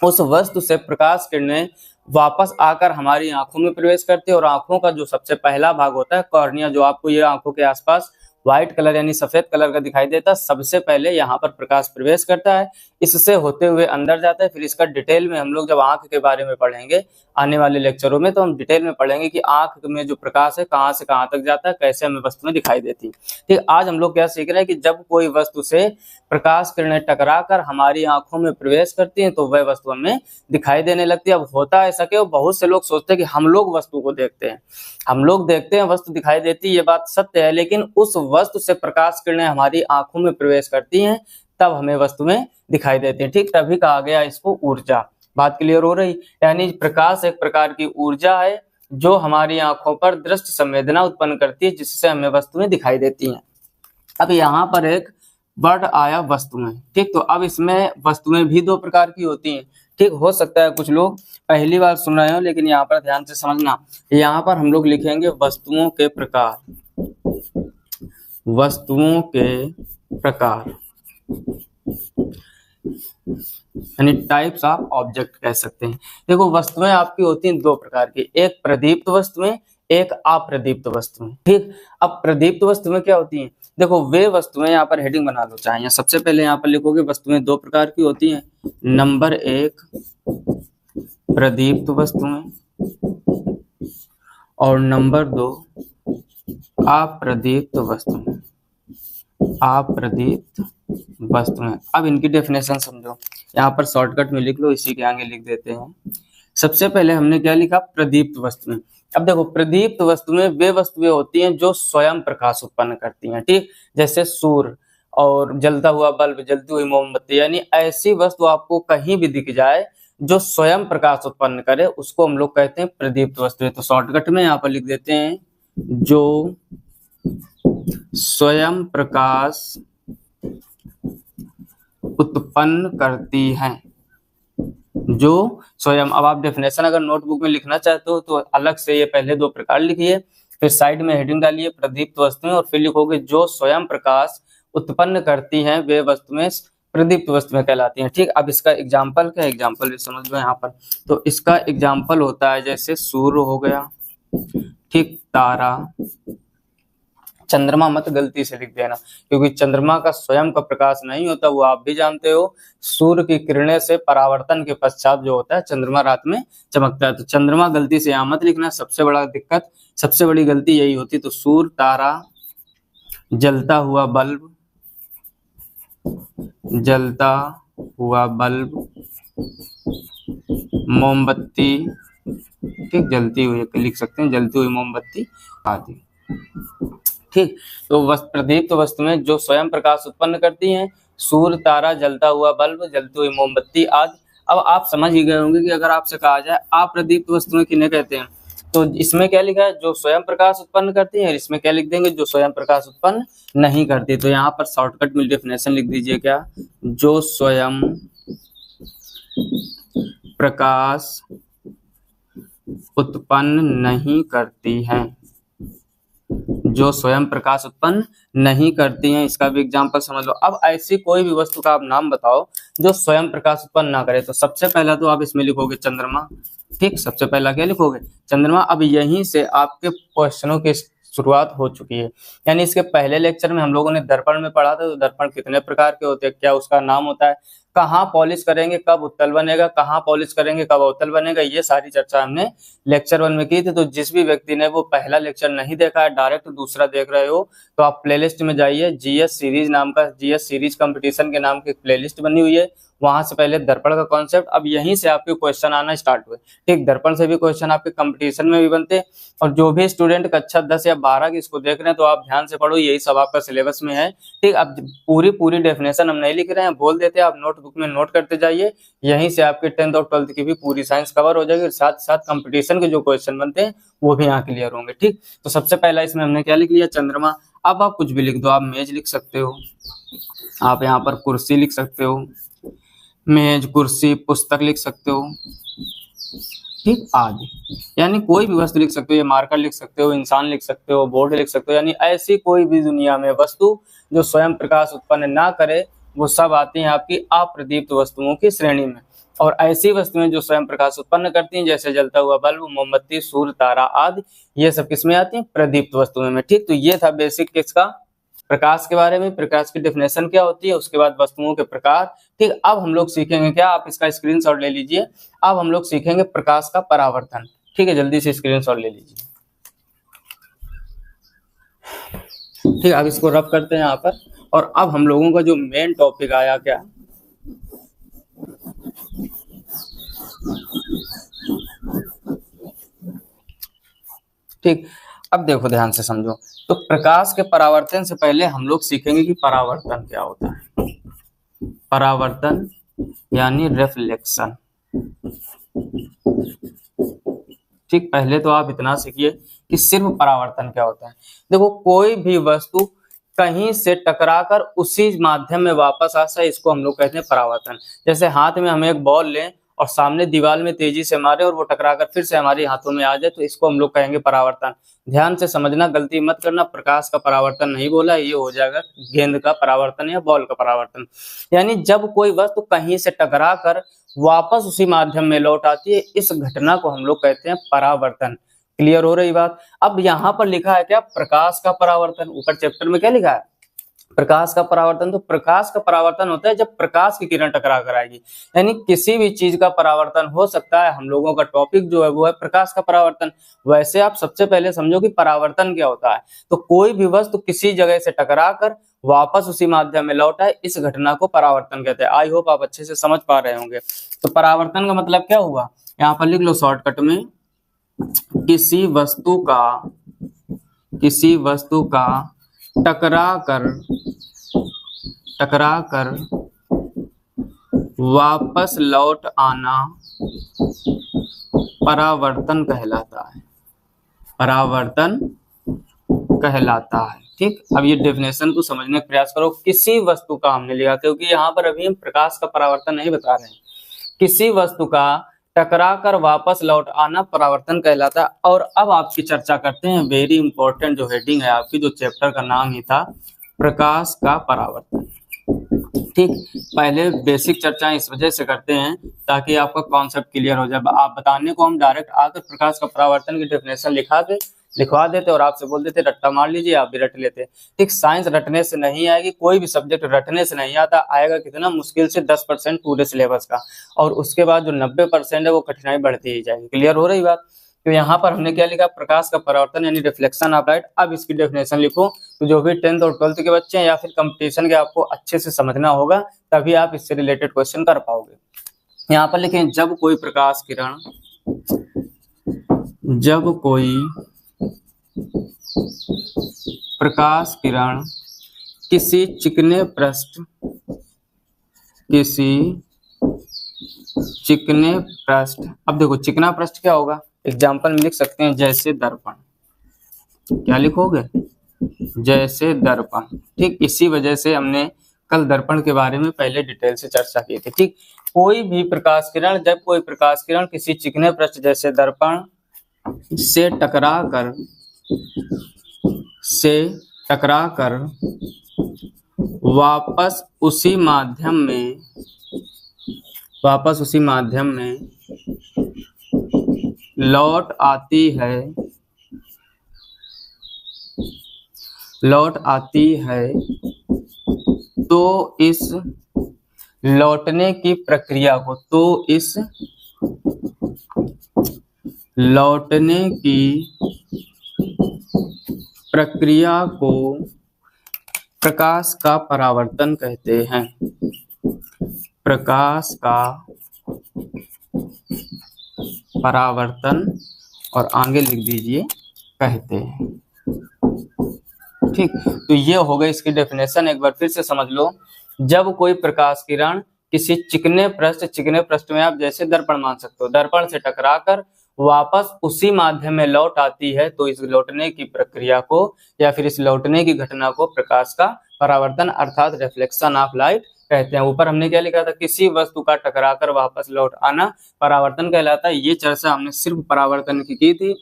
उस वस्तु से प्रकाश किरणें वापस आकर हमारी आंखों में प्रवेश करती है, और आंखों का जो सबसे पहला भाग होता है कॉर्निया, जो आपको ये आंखों के आसपास व्हाइट कलर यानी सफेद कलर का दिखाई देता है, सबसे पहले यहाँ पर प्रकाश प्रवेश करता है, इससे होते हुए अंदर जाता है। फिर इसका डिटेल में हम लोग जब आंख के बारे में पढ़ेंगे आने वाले लेक्चरों में, तो हम डिटेल में पढ़ेंगे कि आंख में जो प्रकाश है कहाँ से कहाँ तक जाता है, कैसे हमें वस्तुएं दिखाई देती। ठीक, आज हम लोग क्या सीख रहे हैं कि जब कोई वस्तु से प्रकाश किरणें टकरा कर हमारी आंखों में प्रवेश करती हैं तो वह वस्तु हमें दिखाई देने लगती है। अब होता है ऐसा कि बहुत से लोग सोचते हैं कि हम लोग वस्तु को देखते हैं, हम लोग देखते हैं वस्तु दिखाई देती है, ये बात सत्य है, लेकिन उस वस्तु से प्रकाश किरणें हमारी आंखों में प्रवेश करती हैं तब हमें वस्तुएं दिखाई देती हैं। ठीक, तभी कहा गया इसको ऊर्जा। बात क्लियर हो रही? यानी प्रकाश एक प्रकार की ऊर्जा है जो हमारी आंखों पर दृष्टि संवेदना उत्पन्न करती है, जिससे हमें वस्तुएं दिखाई देती हैं। अब यहाँ पर एक वर्ड आया वस्तुएं। ठीक, तो अब इसमें वस्तुएं भी दो प्रकार की होती हैं। ठीक, हो सकता है कुछ लोग पहली बार सुन रहे हो, लेकिन यहाँ पर ध्यान से समझना। यहाँ पर हम लोग लिखेंगे वस्तुओं के प्रकार, वस्तुओं के प्रकार यानी टाइप्स ऑफ ऑब्जेक्ट कह सकते हैं। देखो वस्तुएं आपकी होती हैं दो प्रकार की, एक प्रदीप्त वस्तुएं, एक अप्रदीप्त वस्तुएं। ठीक, अब प्रदीप्त वस्तुएं क्या होती हैं? देखो वे वस्तुएं, यहाँ पर हेडिंग बना लो चाहे, सबसे पहले यहाँ पर लिखोगे वस्तुएं दो प्रकार की होती हैं। नंबर एक प्रदीप्त वस्तुएं और नंबर दो अप्रदीप्त वस्तुएं, अप्रदीप्त वस्तुएं। अब इनकी डेफिनेशन समझो, यहाँ पर शॉर्टकट में लिख लो, इसी के आगे लिख देते हैं। सबसे पहले हमने क्या लिखा? प्रदीप्त वस्तुएं। अब देखो प्रदीप्त वस्तुएं वे वस्तुएं होती हैं जो स्वयं प्रकाश उत्पन्न करती हैं। ठीक, जैसे सूर्य और जलता हुआ बल्ब, जलती हुई मोमबत्ती, यानी ऐसी वस्तु आपको कहीं भी दिख जाए जो स्वयं प्रकाश उत्पन्न करे उसको हम लोग कहते हैं प्रदीप्त वस्तुएं। तो शॉर्टकट में यहाँ पर लिख देते हैं जो स्वयं प्रकाश उत्पन्न करती हैं, जो स्वयं। अब आप डेफिनेशन अगर नोटबुक में लिखना चाहते हो तो अलग से ये पहले दो प्रकार लिखिए, फिर साइड में हेडिंग डालिए प्रदीप्त वस्तुएं, और फिर लिखोगे जो स्वयं प्रकाश उत्पन्न करती हैं वे वस्तुएं प्रदीप्त वस्तुएं कहलाती हैं। ठीक, अब इसका एग्जाम्पल क्या है? एग्जाम्पल समझ लो यहाँ पर। तो इसका एग्जाम्पल होता है जैसे सूर्य हो गया, ठीक, तारा, चंद्रमा मत गलती से लिख देना क्योंकि चंद्रमा का स्वयं का प्रकाश नहीं होता, वो आप भी जानते हो। सूर्य की किरणें से परावर्तन के पश्चात जो होता है चंद्रमा रात में चमकता है, तो चंद्रमा गलती से यहाँ मत लिखना, सबसे बड़ा दिक्कत, सबसे बड़ी गलती यही होती। तो सूर्य, तारा, जलता हुआ बल्ब, जलता हुआ बल्ब, मोमबत्ती, ठीक, जलती हुई लिख सकते हैं, जलती हुई मोमबत्ती आदि। ठीक, तो प्रदीप्त वस्तुएं जो स्वयं प्रकाश उत्पन्न करती हैं, सूर्य, तारा, जलता हुआ बल्ब, जलती हुई मोमबत्ती आदि। अब आप समझ ही गए होंगे कि अगर आपसे कहा जाए अप्रदीप्त वस्तुएं किन्हें कहते हैं, तो इसमें क्या लिखा है? जो स्वयं प्रकाश उत्पन्न करती है। इसमें क्या लिख देंगे? जो स्वयं प्रकाश उत्पन्न नहीं करती। तो यहाँ पर शॉर्टकट में डेफिनेशन लिख दीजिए क्या? जो स्वयं प्रकाश उत्पन्न नहीं करती हैं, जो स्वयं प्रकाश उत्पन्न नहीं करती हैं, इसका भी एग्जांपल समझ लो। अब ऐसी कोई भी वस्तु का आप नाम बताओ जो स्वयं प्रकाश उत्पन्न ना करे। तो सबसे पहला तो आप इसमें लिखोगे चंद्रमा। ठीक, सबसे पहला क्या लिखोगे? चंद्रमा। अब यहीं से आपके क्वेश्चनों की शुरुआत हो चुकी है। यानी इसके पहले लेक्चर में हम लोगों ने दर्पण में पढ़ा था, तो दर्पण कितने प्रकार के होते हैं, क्या उसका नाम होता है, कहाँ पॉलिश करेंगे कब उत्तल बनेगा, कहाँ पॉलिश करेंगे कब अवतल बनेगा, ये सारी चर्चा हमने लेक्चर 1 में की थी। तो जिस भी व्यक्ति ने वो पहला लेक्चर नहीं देखा है, डायरेक्ट दूसरा देख रहे हो, तो आप प्लेलिस्ट में जाइए, जीएस सीरीज नाम का, जीएस सीरीज कंपटीशन के नाम की प्लेलिस्ट बनी हुई है, वहां से पहले दर्पण का कॉन्सेप्ट, अब यहीं से आपके क्वेश्चन आना स्टार्ट हुए। ठीक, दर्पण से भी क्वेश्चन आपके कंपटीशन में भी बनते। और जो भी स्टूडेंट कक्षा 10 या 12 की इसको देख रहे हैं तो आप ध्यान से पढ़ो, यही सब आपका सिलेबस में है। ठीक, अब पूरी डेफिनेशन हम नहीं लिख रहे हैं, बोल देते हैं, आप नोटबुक में नोट करते जाइए। यहीं से आपके 10th और 12th की भी पूरी साइंस कवर हो जाएगी, साथ साथ कंपटीशन के जो क्वेश्चन बनते हैं वो भी यहाँ क्लियर होंगे। ठीक, तो सबसे पहला इसमें हमने क्या लिख लिया, चंद्रमा। अब आप कुछ भी लिख दो, आप मेज लिख सकते हो, आप यहाँ पर कुर्सी लिख सकते हो, मेज, कुर्सी, पुस्तक लिख सकते हो, ठीक, आदि। यानी कोई भी वस्तु लिख सकते हो, ये मार्कर लिख सकते हो, इंसान लिख सकते हो, बोर्ड लिख सकते हो, यानी ऐसी कोई भी दुनिया में वस्तु जो स्वयं प्रकाश उत्पन्न ना करे वो सब आती हैं आपकी अप्रदीप्त वस्तुओं की श्रेणी में। और ऐसी वस्तुएं जो स्वयं प्रकाश उत्पन्न करती हैं जैसे जलता हुआ बल्ब, मोमबत्ती, सूर्य, तारा आदि, ये सब किसमें आती हैं, प्रदीप्त वस्तुओं में। ठीक, तो ये था बेसिक किसका, प्रकाश के बारे में, प्रकाश की डेफिनेशन क्या होती है, उसके बाद वस्तुओं के प्रकार। ठीक, अब हम लोग सीखेंगे क्या, आप इसका स्क्रीनशॉट ले लीजिए। अब हम लोग सीखेंगे प्रकाश का परावर्तन। ठीक है, जल्दी से स्क्रीनशॉट ले लीजिए। ठीक, अब इसको रब करते हैं यहाँ पर। और अब हम लोगों का जो मेन टॉपिक आया क्या, ठीक, अब देखो ध्यान से समझो। तो प्रकाश के परावर्तन से पहले हम लोग सीखेंगे कि परावर्तन क्या होता है। परावर्तन यानी रिफ्लेक्शन। ठीक, पहले तो आप इतना सीखिए कि सिर्फ परावर्तन क्या होता है। देखो, कोई भी वस्तु कहीं से टकराकर उसी माध्यम में वापस आ जाए, इसको हम लोग कहते हैं परावर्तन। जैसे हाथ में हम एक बॉल लें और सामने दीवार में तेजी से मारे और वो टकराकर फिर से हमारे हाथों में आ जाए, तो इसको हम लोग कहेंगे परावर्तन। ध्यान से समझना, गलती मत करना, प्रकाश का परावर्तन नहीं बोला, ये हो जाएगा गेंद का परावर्तन या बॉल का परावर्तन। यानी जब कोई वस्तु कहीं से टकराकर वापस उसी माध्यम में लौट आती है, इस घटना को हम लोग कहते हैं परावर्तन। क्लियर हो रही बात। अब यहाँ पर लिखा है क्या, प्रकाश का परावर्तन। ऊपर चैप्टर में क्या लिखा है, प्रकाश का परावर्तन। तो प्रकाश का परावर्तन होता है जब प्रकाश की किरण टकरा कर आएगी, यानी किसी भी चीज का परावर्तन हो सकता है। हम लोगों का टॉपिक जो है वो है प्रकाश का परावर्तन। वैसे आप सबसे पहले समझो कि परावर्तन क्या होता है। तो कोई भी वस्तु किसी जगह से टकरा कर वापस उसी माध्यम में लौट आए, इस घटना को परावर्तन कहते हैं। आई होप आप अच्छे से समझ पा रहे होंगे। तो परावर्तन का मतलब क्या हुआ, यहाँ पर लिख लो शॉर्टकट में, किसी वस्तु का टकरा कर वापस लौट आना परावर्तन कहलाता है। परावर्तन कहलाता है। ठीक, अब ये डेफिनेशन को समझने का प्रयास करो। किसी वस्तु का हमने लिखा, क्योंकि यहाँ पर अभी हम प्रकाश का परावर्तन नहीं बता रहे हैं। किसी वस्तु का टकरा कर वापस लौट आना परावर्तन कहलाता है। और अब आपकी चर्चा करते हैं, वेरी इंपॉर्टेंट जो हेडिंग है आपकी, जो चैप्टर का नाम ही था प्रकाश का परावर्तन। ठीक, पहले बेसिक चर्चा इस वजह से करते हैं ताकि आपका कॉन्सेप्ट क्लियर हो जाए। आप बताने को हम डायरेक्ट आकर प्रकाश का परावर्तन की डेफिनेशन लिखवा देते और आपसे बोल देते रट्टा मार लीजिए, आप भी रट लेते। ठीक, साइंस रटने से नहीं आएगी, कोई भी सब्जेक्ट रटने से नहीं आता। आएगा कितना, मुश्किल से 10% पूरे सिलेबस का, और उसके बाद जो 90% है वो कठिनाई बढ़ती ही जाएगी। क्लियर हो रही बात। तो यहाँ पर हमने क्या लिखा, प्रकाश का परावर्तन यानी रिफ्लेक्शन ऑफ लाइट। अब इसकी डेफिनेशन लिखो। तो जो भी 10th और 12th के बच्चे हैं या फिर कंपटीशन के, आपको अच्छे से समझना होगा, तभी आप इससे रिलेटेड क्वेश्चन कर पाओगे। यहाँ पर लिखें, जब कोई प्रकाश किरण किसी चिकने पृष्ठ, अब देखो चिकना पृष्ठ क्या होगा, एग्जाम्पल में लिख सकते हैं जैसे दर्पण। क्या लिखोगे, जैसे दर्पण। ठीक, इसी वजह से हमने कल दर्पण के बारे में पहले डिटेल से चर्चा की थी। ठीक, कोई भी प्रकाश किरण, जब कोई प्रकाश किरण किसी चिकने पृष्ठ जैसे दर्पण से टकरा कर वापस उसी माध्यम में लौट आती है तो इस लौटने की प्रक्रिया को प्रकाश का परावर्तन कहते हैं। प्रकाश का परावर्तन, और आगे लिख दीजिए, कहते हैं। ठीक, तो ये हो गई इसकी डेफिनेशन। एक बार फिर से समझ लो। जब कोई प्रकाश किरण किसी चिकने पृष्ठ में आप जैसे दर्पण मान सकते हो, दर्पण से टकराकर वापस उसी माध्यम में लौट आती है, तो इस लौटने की प्रक्रिया को या फिर इस लौटने की घटना को प्रकाश का परावर्तन अर्थात रिफ्लेक्शन ऑफ लाइट कहते हैं। ऊपर हमने क्या लिखा था, किसी वस्तु का टकराकर वापस लौट आना परावर्तन कहलाता है। ये चर्चा हमने सिर्फ परावर्तन की थी,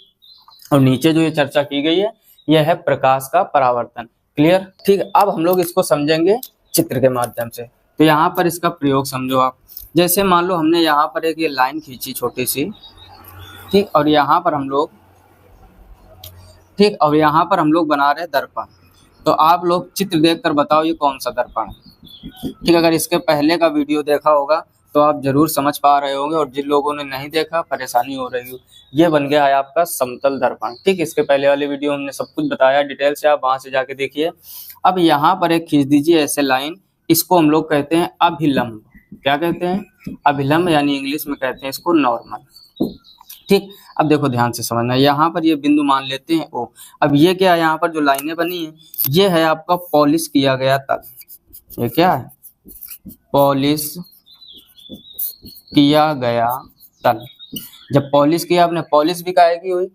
और नीचे जो ये चर्चा की गई है यह है प्रकाश का परावर्तन। क्लियर? ठीक, अब हम लोग इसको समझेंगे चित्र के माध्यम से। तो यहाँ पर इसका प्रयोग समझो आप। जैसे मान लो हमने यहाँ पर एक ये लाइन खींची छोटी सी, ठीक, और यहाँ पर हम लोग बना रहे दर्पण। तो आप लोग चित्र देखकर बताओ ये कौन सा दर्पण है। ठीक, अगर इसके पहले का वीडियो देखा होगा तो आप जरूर समझ पा रहे होंगे, और जिन लोगों ने नहीं देखा परेशानी हो रही हो, ये बन गया है आपका समतल दर्पण। ठीक, इसके पहले वाले वीडियो हमने सब कुछ बताया डिटेल से, आप वहां से जाके देखिए। अब यहाँ पर एक खींच दीजिए ऐसे लाइन, इसको हम लोग कहते हैं अभिलंब। क्या कहते हैं? अभिलंब, यानी इंग्लिश में कहते हैं इसको नॉर्मल। ठीक, अब देखो ध्यान से समझना, यहाँ पर ये बिंदु मान लेते हैं ओ। अब ये क्या है, यहाँ पर जो लाइनें बनी है ये है आपका पॉलिश किया गया तल। ये क्या है? पॉलिश किया गया तल। जब पॉलिश किया आपने, पॉलिश भी काहे की हुई?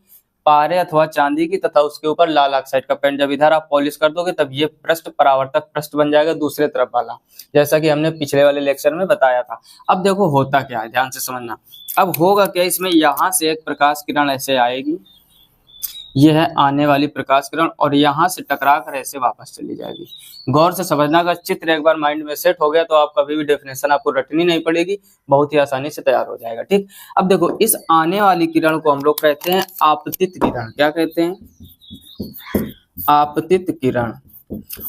पारे अथवा चांदी की, तथा उसके ऊपर लाल ऑक्साइड का पेंट। जब इधर आप पॉलिश कर दोगे तब ये पृष्ठ परावर्तक पृष्ठ बन जाएगा दूसरे तरफ वाला, जैसा कि हमने पिछले वाले लेक्चर में बताया था। अब देखो होता क्या है, ध्यान से समझना। अब होगा क्या, इसमें यहाँ से एक प्रकाश किरण ऐसे आएगी, ये है आने वाली प्रकाश किरण, और यहाँ से टकरा कर ऐसे वापस चली जाएगी। गौर से समझना, अगर चित्र एक बार माइंड में सेट हो गया तो आप कभी भी डेफिनेशन आपको रटनी नहीं पड़ेगी, बहुत ही आसानी से तैयार हो जाएगा। ठीक, अब देखो इस आने वाली किरण को हम लोग कहते हैं आपतित किरण। क्या कहते हैं? आपतित किरण।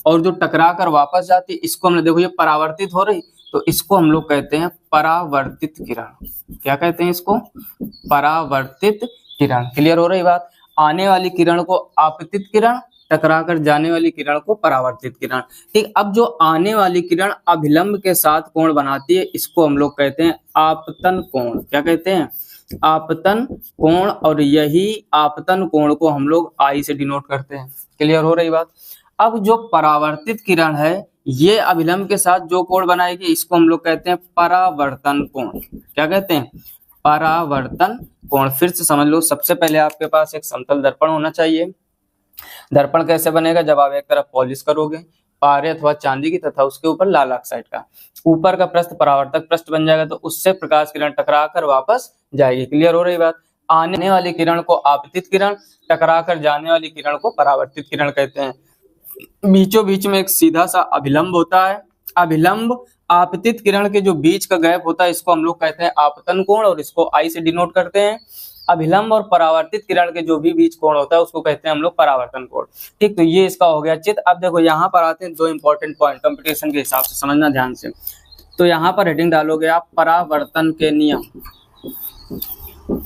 और जो टकरा कर वापस जाती है इसको हमने, देखो ये परावर्तित हो रही, तो इसको हम लोग कहते हैं परावर्तित किरण। क्या कहते हैं इसको? परावर्तित किरण। क्लियर हो रही बात? आने वाली किरण को आपतित किरण, टकरा कर जाने वाली किरण को परावर्तित किरण। ठीक, अब जो आने वाली किरण अभिलंब के साथ कोण बनाती है इसको हम लोग कहते हैं आपतन कोण। क्या कहते हैं? आपतन कोण। और यही आपतन कोण को हम लोग आई से डिनोट करते हैं। क्लियर हो रही बात? अब जो परावर्तित किरण है ये अभिलंब के साथ जो कोण बनाएगी इसको हम लोग कहते हैं परावर्तन कोण। क्या कहते हैं? परावर्तन कोण। फिर से समझ लो, सबसे पहले आपके पास एक समतल दर्पण होना चाहिए। दर्पण कैसे बनेगा? जब आप एक तरफ पॉलिश करोगे पारे अथवा चांदी की, तथा उसके ऊपर लाल ऑक्साइड का, ऊपर का पृष्ठ परावर्तक पृष्ठ बन जाएगा, तो उससे प्रकाश किरण टकरा कर वापस जाएगी। क्लियर हो रही बात? आने वाली किरण को आपतित किरण, टकरा कर जाने वाली किरण को परावर्तित किरण कहते हैं। बीचों बीच में एक सीधा सा अभिलंब होता है। अभिलंब आपतित किरण के जो बीच का गैप होता है इसको हम लोग कहते हैं आपतन कोण, और इसको आई से डिनोट करते हैं। अभिलंब और परावर्तित किरण के जो भी बीच कोण होता है उसको कहते हैं हम लोग परावर्तन कोण। ठीक, तो ये इसका हो गया चित्र। अब देखो यहाँ पर आते हैं दो इंपॉर्टेंट पॉइंट, कंपटीशन के हिसाब से समझना ध्यान से। तो यहाँ पर हेडिंग डालोगे आप परावर्तन के नियम।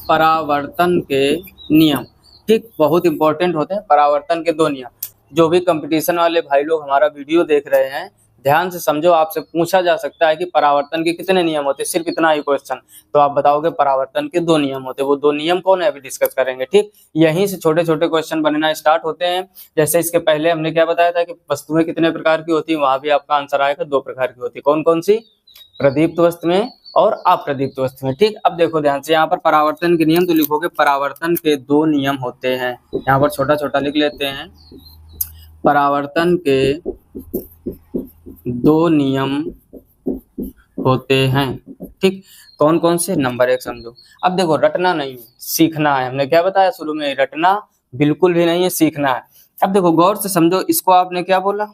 परावर्तन के नियम, ठीक, बहुत इंपॉर्टेंट होते हैं परावर्तन के दो नियम। जो भी कंपटीशन वाले भाई लोग हमारा वीडियो देख रहे हैं ध्यान से समझो, आपसे पूछा जा सकता है कि परावर्तन के कितने नियम होते हैं, सिर्फ इतना ही क्वेश्चन, तो आप बताओगे परावर्तन के दो नियम होते हैं। वो दो नियम कौन है अभी डिस्कस करेंगे। ठीक, यहीं से छोटे छोटे क्वेश्चन बनना स्टार्ट होते हैं। जैसे इसके पहले हमने क्या बताया था कि वस्तुएं कितने प्रकार की होती है, वहां भी आपका आंसर आएगा दो प्रकार की होती है। कौन कौन सी? प्रदीप्त वस्तु में और अप्रदीप्त वस्तु में। ठीक, अब देखो ध्यान से, यहाँ पर परावर्तन के नियम तो लिखोगे परावर्तन के दो नियम होते हैं। यहाँ पर छोटा छोटा लिख लेते हैं, परावर्तन के दो नियम होते हैं। ठीक, कौन कौन से? नंबर एक समझो। अब देखो रटना नहीं है, सीखना है। हमने क्या बताया शुरू में, रटना बिल्कुल भी नहीं है, सीखना है। अब देखो गौर से समझो, इसको आपने क्या बोला?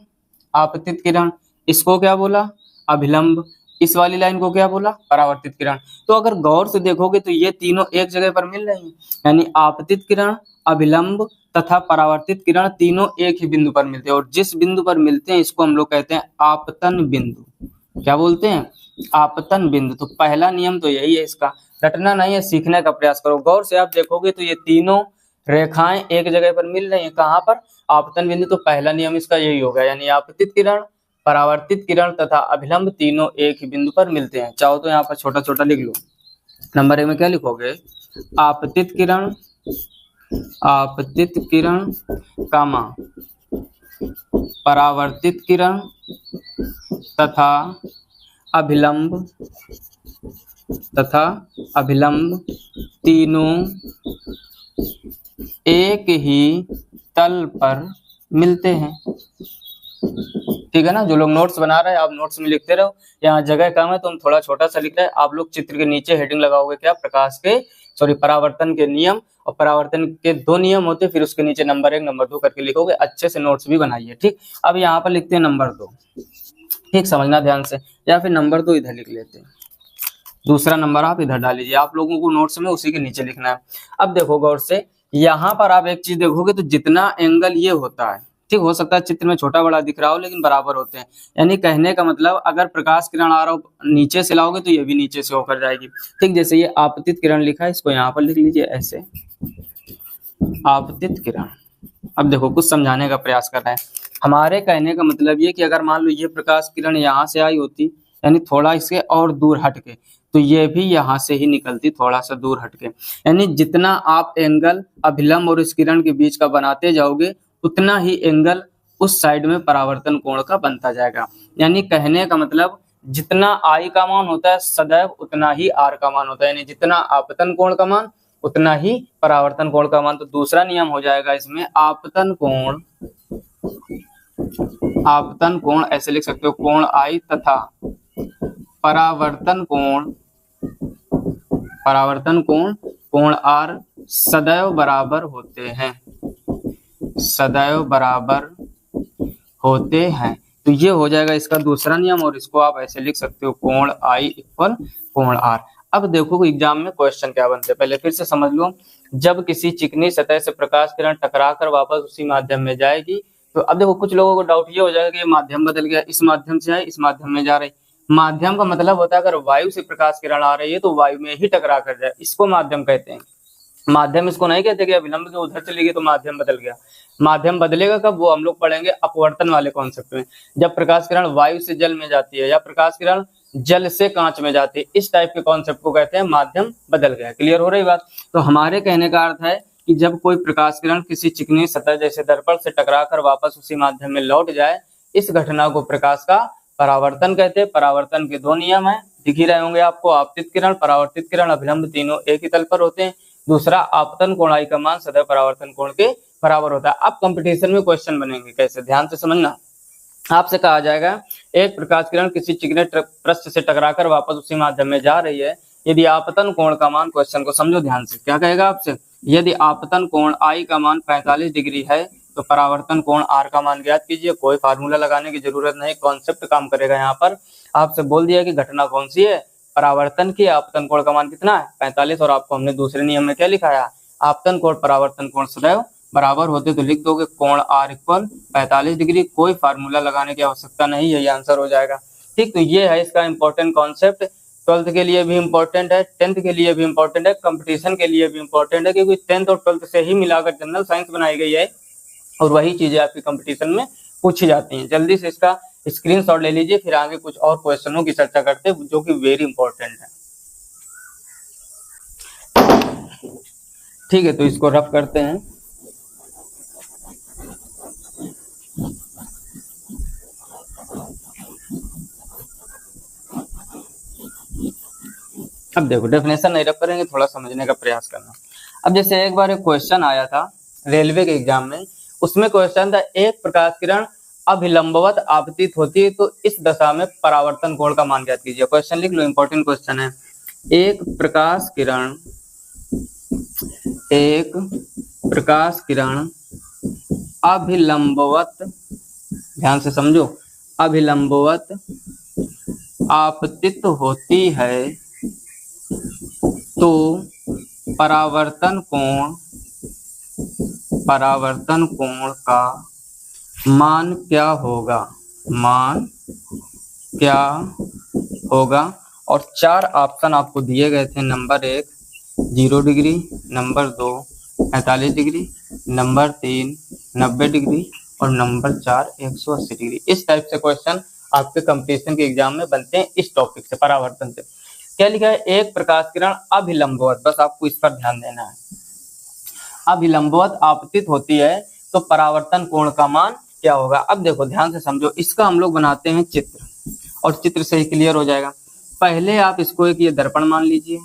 आपतित किरण। इसको क्या बोला? अभिलंब। इस वाली लाइन को क्या बोला? परावर्तित किरण। तो अगर गौर से देखोगे तो ये तीनों एक जगह पर मिल रही हैं, यानी आपतित किरण, अभिलंब तथा परावर्तित किरण तीनों एक ही बिंदु पर मिलते हैं, और जिस बिंदु पर मिलते हैं इसको हम लोग कहते हैं आपतन बिंदु। क्या बोलते हैं? आपतन बिंदु। तो पहला नियम तो यही है, इसका रटना नहीं है, सीखने का प्रयास करो। गौर से आप देखोगे तो ये तीनों रेखाएं एक जगह पर मिल रही हैं। कहाँ पर? आपतन बिंदु। तो पहला नियम इसका यही होगा, यानी आपतित किरण, परावर्तित किरण तथा अभिलंब तीनों एक ही बिंदु पर मिलते हैं। चाहो तो यहाँ पर छोटा छोटा लिख लो। नंबर 1 में क्या लिखोगे? आपतित किरण कामा परावर्तित किरण तथा अभिलंब तीनों एक ही तल पर मिलते हैं। ठीक है ना? जो लोग नोट्स बना रहे हैं आप नोट्स में लिखते रहो, यहाँ जगह कम है तो हम थोड़ा छोटा सा लिख रहे हैं। आप लोग चित्र के नीचे हेडिंग लगाओगे क्या? परावर्तन के नियम, और परावर्तन के 2 नियम होते हैं, फिर उसके नीचे नंबर 1 नंबर 2 करके लिखोगे। अच्छे से नोट्स भी बनाइए। ठीक, अब यहाँ पर लिखते हैं नंबर 2। ठीक, समझना ध्यान से, या फिर नंबर 2 इधर लिख लेते हैं, दूसरा नंबर आप इधर डाल लीजिए। आप लोगों को नोट्स में उसी के नीचे लिखना है। अब देखो गौर से, यहाँ पर आप एक चीज देखोगे तो जितना एंगल ये होता है, ठीक, हो सकता है चित्र में छोटा बड़ा दिख रहा हो लेकिन बराबर होते हैं। यानी कहने का मतलब अगर प्रकाश किरण आ रहा हो नीचे से लाओगे तो ये भी नीचे से होकर जाएगी। ठीक, जैसे ये आपतित किरण लिखा है, इसको यहाँ पर लिख लीजिए ऐसे, आपतित किरण। अब देखो कुछ समझाने का प्रयास कर रहे हैं। हमारे कहने का मतलब ये कि अगर मान लो ये प्रकाश किरण यहाँ से आई होती, यानी थोड़ा इसके और दूर हटके, तो ये भी यहाँ से ही निकलती थोड़ा सा दूर हटके। यानी जितना आप एंगल अभिलंब और इस किरण के बीच का बनाते जाओगे उतना ही एंगल उस साइड में परावर्तन कोण का बनता जाएगा। यानी कहने का मतलब जितना आई का मान होता है सदैव उतना ही आर का मान होता है। यानी जितना आपतन कोण का मान उतना ही परावर्तन कोण का मान। तो दूसरा नियम हो जाएगा इसमें, आपतन कोण ऐसे लिख सकते हो, कोण आई तथा परावर्तन कोण आर सदैव बराबर होते हैं। तो ये हो जाएगा इसका दूसरा नियम, और इसको आप ऐसे लिख सकते हो, कोण आई इक्वल कोण आर। अब देखो एग्जाम में क्वेश्चन क्या बनते हैं, पहले फिर से समझ लो। जब किसी चिकनी सतह से प्रकाश किरण टकराकर वापस उसी माध्यम में जाएगी, तो अब देखो कुछ लोगों को डाउट ये हो जाएगा कि ये माध्यम बदल गया, इस माध्यम से आई इस माध्यम में जा रही। माध्यम का मतलब होता है अगर वायु से प्रकाश किरण आ रही है तो वायु में ही टकरा कर जाए, इसको माध्यम कहते हैं। माध्यम इसको नहीं कहते कि अभिलंब के उधर चली गई तो माध्यम बदल गया। माध्यम बदलेगा कब, वो हम लोग पढ़ेंगे अपवर्तन वाले कॉन्सेप्ट में। जब प्रकाश किरण वायु से जल में जाती है या प्रकाश किरण जल से कांच में जाती है, इस टाइप के कॉन्सेप्ट को कहते हैं माध्यम बदल गया। क्लियर हो रही बात? तो हमारे कहने का अर्थ है कि जब कोई प्रकाश किरण किसी चिकनी सतह जैसे दर्पण से टकराकर वापस उसी माध्यम में लौट जाए, इस घटना को प्रकाश का परावर्तन कहते हैं। परावर्तन के 2 नियम हैं, दिख ही रहे होंगे आपको, आपतित किरण, परावर्तित किरण, अभिलंब तीनों एक ही तल पर होते हैं। दूसरा, आपतन कोण आई का मान सदैव परावर्तन कोण के बराबर होता है। अब कंपटीशन में क्वेश्चन बनेंगे कैसे, ध्यान से समझना। आपसे कहा जाएगा एक प्रकाश किरण किसी चिकने पृष्ठ से टकराकर वापस उसी माध्यम में जा रही है, यदि आपतन कोण का मान, क्वेश्चन को समझो ध्यान से, क्या कहेगा आपसे, यदि आपतन कोण आई का मान 45 डिग्री है तो परावर्तन कोण आर का मान ज्ञात कीजिए। कोई फार्मूला लगाने की जरूरत नहीं, कॉन्सेप्ट काम करेगा। यहाँ पर आपसे बोल दिया कि घटना कौन सी है, परावर्तन की। आपतन कोण का मान कितना है, 45, और आपको हमने दूसरे नियम में क्या लिखाया, आपतन कोण परावर्तन कोण सदैव बराबर होते, तो लिख दोगे कोण आर इक्वल 45 डिग्री। कोई फार्मूला लगाने की आवश्यकता नहीं, यही आंसर हो जाएगा। ठीक, तो ये है इसका इंपॉर्टेंट कॉन्सेप्ट। 12th के लिए भी इंपॉर्टेंट है, 10th के लिए भी इंपॉर्टेंट है, कंपटीशन के लिए भी इंपॉर्टेंट है, क्योंकि 10th और 12th से ही मिलाकर जनरल साइंस बनाई गई है और वही चीजें आपकी कंपटीशन में पूछी जाती हैं। जल्दी से इसका स्क्रीनशॉट ले लीजिए, फिर आगे कुछ और क्वेश्चनों की चर्चा करते हैं जो कि वेरी इंपॉर्टेंट है। ठीक है, तो इसको रफ करते हैं। अब देखो डेफिनेशन नहीं रख करेंगे, थोड़ा समझने का प्रयास करना। अब जैसे एक बार एक क्वेश्चन आया था रेलवे के एग्जाम में, उसमें क्वेश्चन था एक प्रकाश किरण अभिलंबवत आपतित होती है तो इस दशा में परावर्तन कोण का मान ज्ञात कीजिए। क्वेश्चन लिख लो, इंपॉर्टेंट क्वेश्चन है। एक प्रकाश किरण अभिलंबवत, ध्यान से समझो, अभिलंबवत आपतित होती है तो परावर्तन कोण का मान क्या होगा, और 4 ऑप्शन आपको दिए गए थे। Number 1 0 degree, number 2 45 degree, number 3 90 degree और नंबर 4 180 डिग्री। इस टाइप से क्वेश्चन आपके कंपटीशन के एग्जाम में बनते हैं इस टॉपिक से, परावर्तन से। क्या लिखा है, एक प्रकाश किरण अभिलंबवत, बस आपको इस पर ध्यान देना है, अभिलंबवत आपतित होती है तो परावर्तन कोण का मान क्या होगा। अब देखो ध्यान से समझो, इसका हम लोग बनाते हैं चित्र, और चित्र से ही क्लियर हो जाएगा। पहले आप इसको एक ये दर्पण मान लीजिए,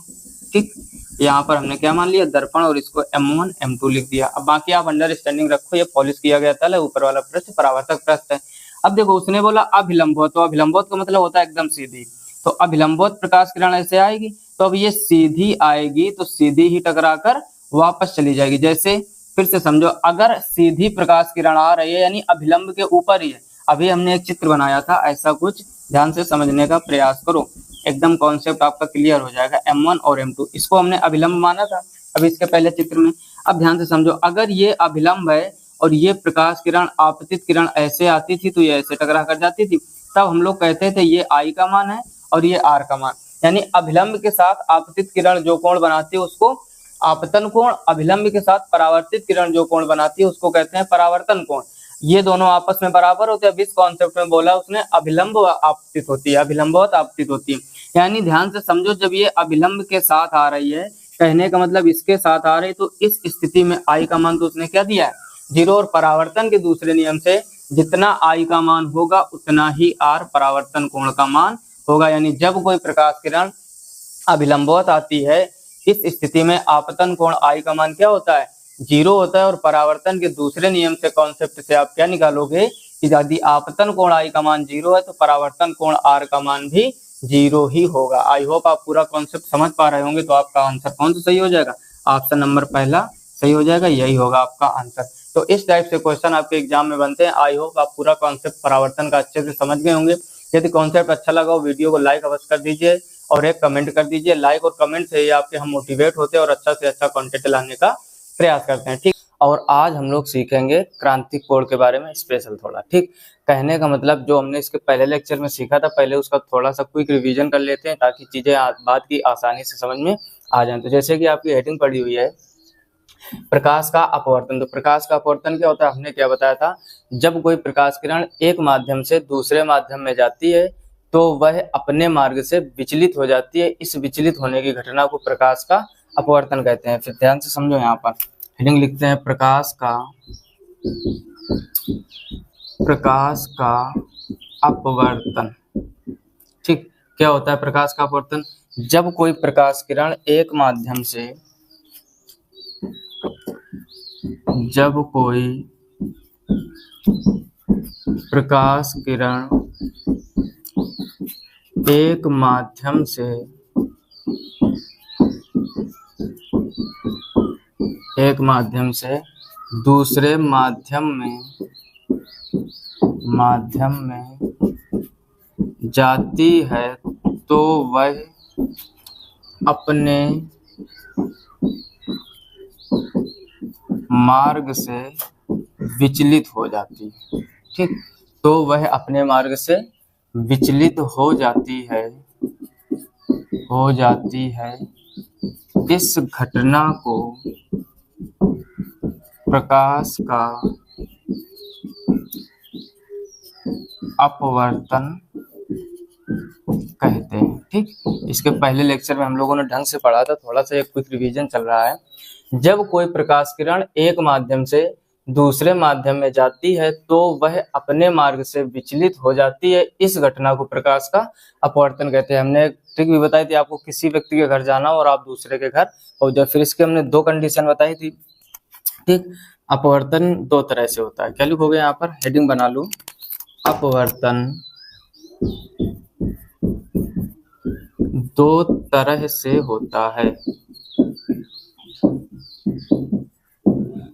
ठीक, यहाँ पर हमने क्या मान लिया, दर्पण, और इसको M1 M2 लिख दिया। अब बाकी आप अंडरस्टैंडिंग रखो, ये पॉलिश किया गया तल है, ऊपर वाला पृष्ठ परावर्तक पृष्ठ है। अब देखो उसने बोला अभिलंबवत, तो अभिलंबवत का मतलब होता है एकदम सीधी, तो अभिलंबवत प्रकाश किरण ऐसे आएगी, तो अब ये सीधी आएगी तो सीधी ही टकराकर वापस चली जाएगी। जैसे फिर से समझो, अगर सीधी प्रकाश किरण आ रही है यानी अभिलंब के ऊपर ही है, अभी हमने एक चित्र बनाया था ऐसा कुछ, ध्यान से समझने का प्रयास करो, एकदम कॉन्सेप्ट आपका क्लियर हो जाएगा। M1 और M2 इसको हमने अभिलंब माना था अभी इसके पहले चित्र में। अब ध्यान से समझो, अगर ये अभिलंब है और ये प्रकाश किरण आपतित किरण ऐसे आती थी तो ये ऐसे टकरा कर जाती थी, तब हम लोग कहते थे ये I का मान है और ये R का मान, यानी अभिलंब के साथ आपतित किरण जो कोण बनाती है उसको आपतन कोण, अभिलंब के साथ परावर्तित किरण जो कोण बनाती है उसको कहते हैं परावर्तन कोण। ये दोनों आपस में बराबर होते हैं। अब इस कॉन्सेप्ट में बोला उसने अभिलंब आपतित होती है, अभिलंबवत आपतित होती है, यानी ध्यान से समझो, जब ये अभिलंब के साथ आ रही है, कहने का मतलब इसके साथ आ रही, तो इस स्थिति में I का मान तो उसने क्या दिया है, 0, और परावर्तन के दूसरे नियम से जितना I का मान होगा उतना ही R परावर्तन कोण का मान होगा। यानी जब कोई प्रकाश किरण अभिलंबवत आती है, इस स्थिति में आपतन कोण I का मान क्या होता है, 0 होता है, और परावर्तन के दूसरे नियम से कॉन्सेप्ट से आप क्या निकालोगे कि यदि आपतन कोण I का मान 0 है तो परावर्तन कोण R का मान भी 0 ही होगा। आई होप आप पूरा कॉन्सेप्ट समझ पा रहे होंगे। तो आपका आंसर कौन सा सही हो जाएगा, ऑप्शन नंबर पहला सही हो जाएगा, यही होगा आपका आंसर। तो इस टाइप से क्वेश्चन आपके एग्जाम में बनते हैं। आई होप आप पूरा कॉन्सेप्ट परावर्तन का अच्छे से समझ गए होंगे। यदि कॉन्सेप्ट अच्छा लगा हो वीडियो को लाइक अवश्य कर दीजिए और एक कमेंट कर दीजिए। लाइक और कमेंट से ही आपके हम मोटिवेट होते हैं और अच्छा से अच्छा कंटेंट लाने का प्रयास करते हैं, ठीक। और आज हम लोग सीखेंगे क्रांतिक कोण के बारे में स्पेशल थोड़ा, ठीक। कहने का मतलब जो हमने इसके पहले लेक्चर में सीखा था, पहले उसका थोड़ा सा क्विक रिवीजन कर लेते हैं ताकि चीजें बात की आसानी से समझ में आ जाए। तो जैसे कि आपकी हेडिंग पड़ी हुई है प्रकाश का अपवर्तन, तो प्रकाश का अपवर्तन क्या होता है, हमने क्या बताया था, जब कोई प्रकाश किरण एक माध्यम से दूसरे माध्यम में जाती है तो वह अपने मार्ग से विचलित हो जाती है। इस विचलित होने की घटना को प्रकाश का अपवर्तन कहते हैं। फिर ध्यान से समझो, यहाँ पर हेडिंग लिखते हैं प्रकाश का अपवर्तन, ठीक। क्या होता है प्रकाश का अपवर्तन, जब कोई प्रकाश किरण एक माध्यम से एक माध्यम से दूसरे माध्यम में जाती है तो वह अपने मार्ग से विचलित हो जाती है, ठीक। तो वह अपने मार्ग से विचलित हो जाती है। इस घटना को प्रकाश का अपवर्तन कहते हैं, ठीक। इसके पहले लेक्चर में हम लोगों ने ढंग से पढ़ा था, थोड़ा सा एक क्विक रिवीजन चल रहा है। जब कोई प्रकाश किरण एक माध्यम से दूसरे माध्यम में जाती है तो वह अपने मार्ग से विचलित हो जाती है। इस घटना को प्रकाश का अपवर्तन कहते हैं। हमने एक ट्रिक भी बताई थी आपको, किसी व्यक्ति के घर जाना और आप दूसरे के घर पहुंच जाओ। फिर इसके हमने 2 कंडीशन बताई थी, ठीक। अपवर्तन 2 तरह से होता है। क्या लिखोगे यहाँ पर, हेडिंग बना लो, अपवर्तन 2 तरह से होता है।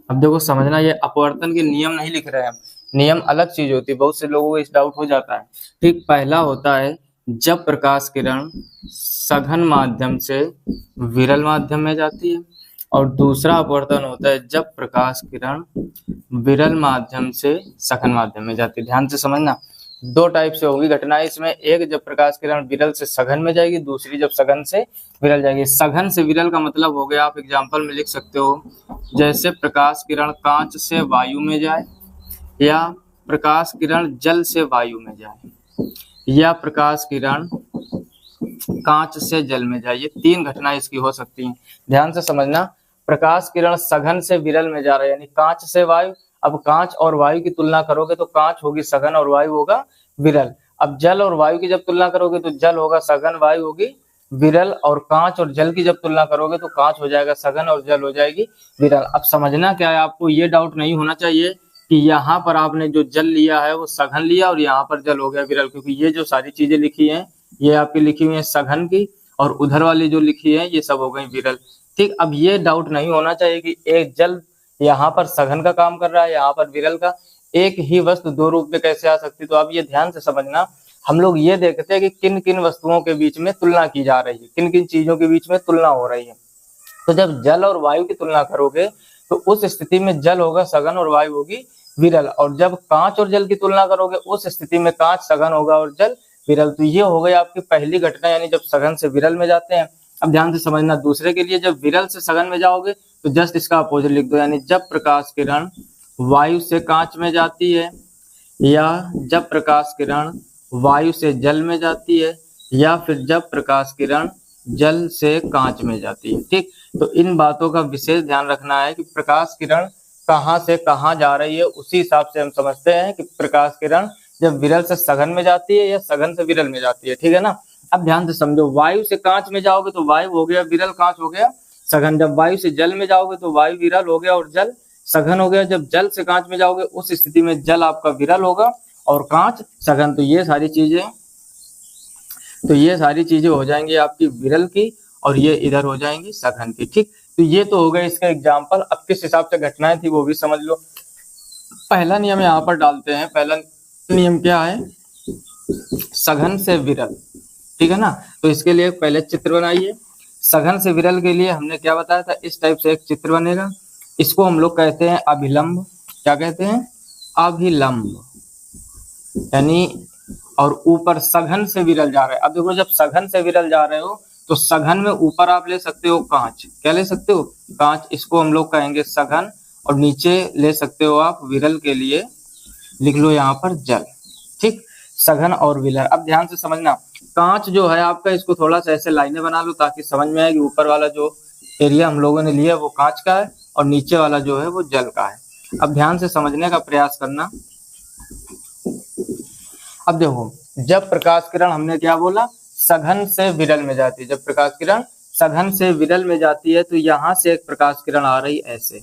अब देखो समझना, ये अपवर्तन के नियम नहीं लिख रहे हैं, नियम अलग चीज होती है, बहुत से लोगों को इस डाउट हो जाता है, ठीक। पहला होता है जब प्रकाश किरण सघन माध्यम से विरल माध्यम में जाती है, और दूसरा अपवर्तन होता है जब प्रकाश किरण विरल माध्यम से सघन माध्यम में जाती है। ध्यान से समझना, 2 टाइप से होगी घटनाएं इसमें, एक जब प्रकाश किरण विरल से सघन में जाएगी, दूसरी जब सघन से विरल जाएगी। सघन से विरल का मतलब हो गया, आप एग्जांपल में लिख सकते हो, जैसे प्रकाश किरण कांच से वायु में जाए, या प्रकाश किरण जल से वायु में जाए, या प्रकाश किरण कांच से जल में जाए। ये 3 घटनाएं इसकी हो सकती हैं। ध्यान से समझना, प्रकाश किरण सघन से विरल में जा रहा है, यानी कांच से वायु। अब कांच और वायु की तुलना करोगे तो कांच होगी सघन और वायु होगा विरल। अब जल और वायु की जब तुलना करोगे तो जल होगा सघन, वायु होगी विरल। और कांच और जल की जब तुलना करोगे तो कांच हो जाएगा सघन और जल हो जाएगी विरल। अब समझना क्या है, आपको ये डाउट नहीं होना चाहिए कि यहाँ पर आपने जो जल लिया है वो सघन लिया और यहाँ पर जल हो गया विरल, क्योंकि ये जो सारी चीजें लिखी हैं ये आपकी लिखी हुई है सघन की, और उधर वाली जो लिखी है ये सब हो गई विरल। ठीक, अब ये डाउट नहीं होना चाहिए कि एक जल यहाँ पर सघन का काम कर रहा है, यहाँ पर विरल का। एक ही वस्तु 2 रूप में कैसे आ सकती? तो अब ये ध्यान से समझना, हम लोग ये देखते हैं कि किन किन वस्तुओं के बीच में तुलना की जा रही है, किन किन चीजों के बीच में तुलना हो रही है। तो जब जल और वायु की तुलना करोगे तो उस स्थिति में जल होगा सघन और वायु होगी विरल, और जब कांच और जल की तुलना करोगे उस स्थिति में कांच सघन होगा और जल विरल। तो ये हो गई आपकी पहली घटना, यानी जब सघन से विरल में जाते हैं। अब ध्यान से समझना, दूसरे के लिए जब विरल से सघन में जाओगे तो जस्ट इसका अपोजिट लिख दो, यानी जब प्रकाश किरण वायु से कांच में जाती है, या जब प्रकाश किरण वायु से जल में जाती है, या फिर जब प्रकाश किरण जल से कांच में जाती है। ठीक, तो इन बातों का विशेष ध्यान रखना है कि प्रकाश किरण कहाँ से कहाँ जा रही है, उसी हिसाब से हम समझते हैं कि प्रकाश किरण जब विरल से सघन में जाती है या सघन से विरल में जाती है। ठीक है ना। अब ध्यान से समझो, वायु से कांच में जाओगे तो वायु हो गया विरल, कांच हो गया सघन। जब वायु से जल में जाओगे तो वायु विरल हो गया और जल सघन हो गया। जब जल से कांच में जाओगे उस स्थिति में जल आपका विरल होगा और कांच सघन। तो ये सारी चीजें हो जाएंगी आपकी विरल की, और ये इधर हो जाएंगी सघन की। ठीक, तो ये तो हो गए इसका एग्जाम्पल। अब किस हिसाब से घटनाएं थी वो भी समझ लो। पहला नियम यहाँ पर डालते हैं। पहला नियम क्या है? सघन से विरल। ठीक है ना। तो इसके लिए पहले चित्र बनाइए। सघन से विरल के लिए हमने क्या बताया था, इस टाइप से एक चित्र बनेगा। इसको हम लोग कहते हैं अभिलंब। क्या कहते हैं? अभिलंब। यानी और ऊपर सघन से विरल जा रहे हैं। अब देखो, जब सघन से विरल जा रहे हो तो सघन में ऊपर आप ले सकते हो कांच। क्या ले सकते हो? कांच। इसको हम लोग कहेंगे सघन, और नीचे ले सकते हो आप विरल के लिए लिख लो यहाँ पर जल। ठीक, सघन और विरल। अब ध्यान से समझना, कांच जो है आपका, इसको थोड़ा सा ऐसे लाइनें बना लो ताकि समझ में आए कि ऊपर वाला जो एरिया हम लोगों ने लिया वो कांच का है और नीचे वाला जो है वो जल का है। अब ध्यान से समझने का प्रयास करना। अब देखो, जब प्रकाश किरण हमने क्या बोला, सघन से विरल में जाती है। जब प्रकाश किरण सघन से विरल में जाती है तो यहाँ से एक प्रकाश किरण आ रही ऐसे।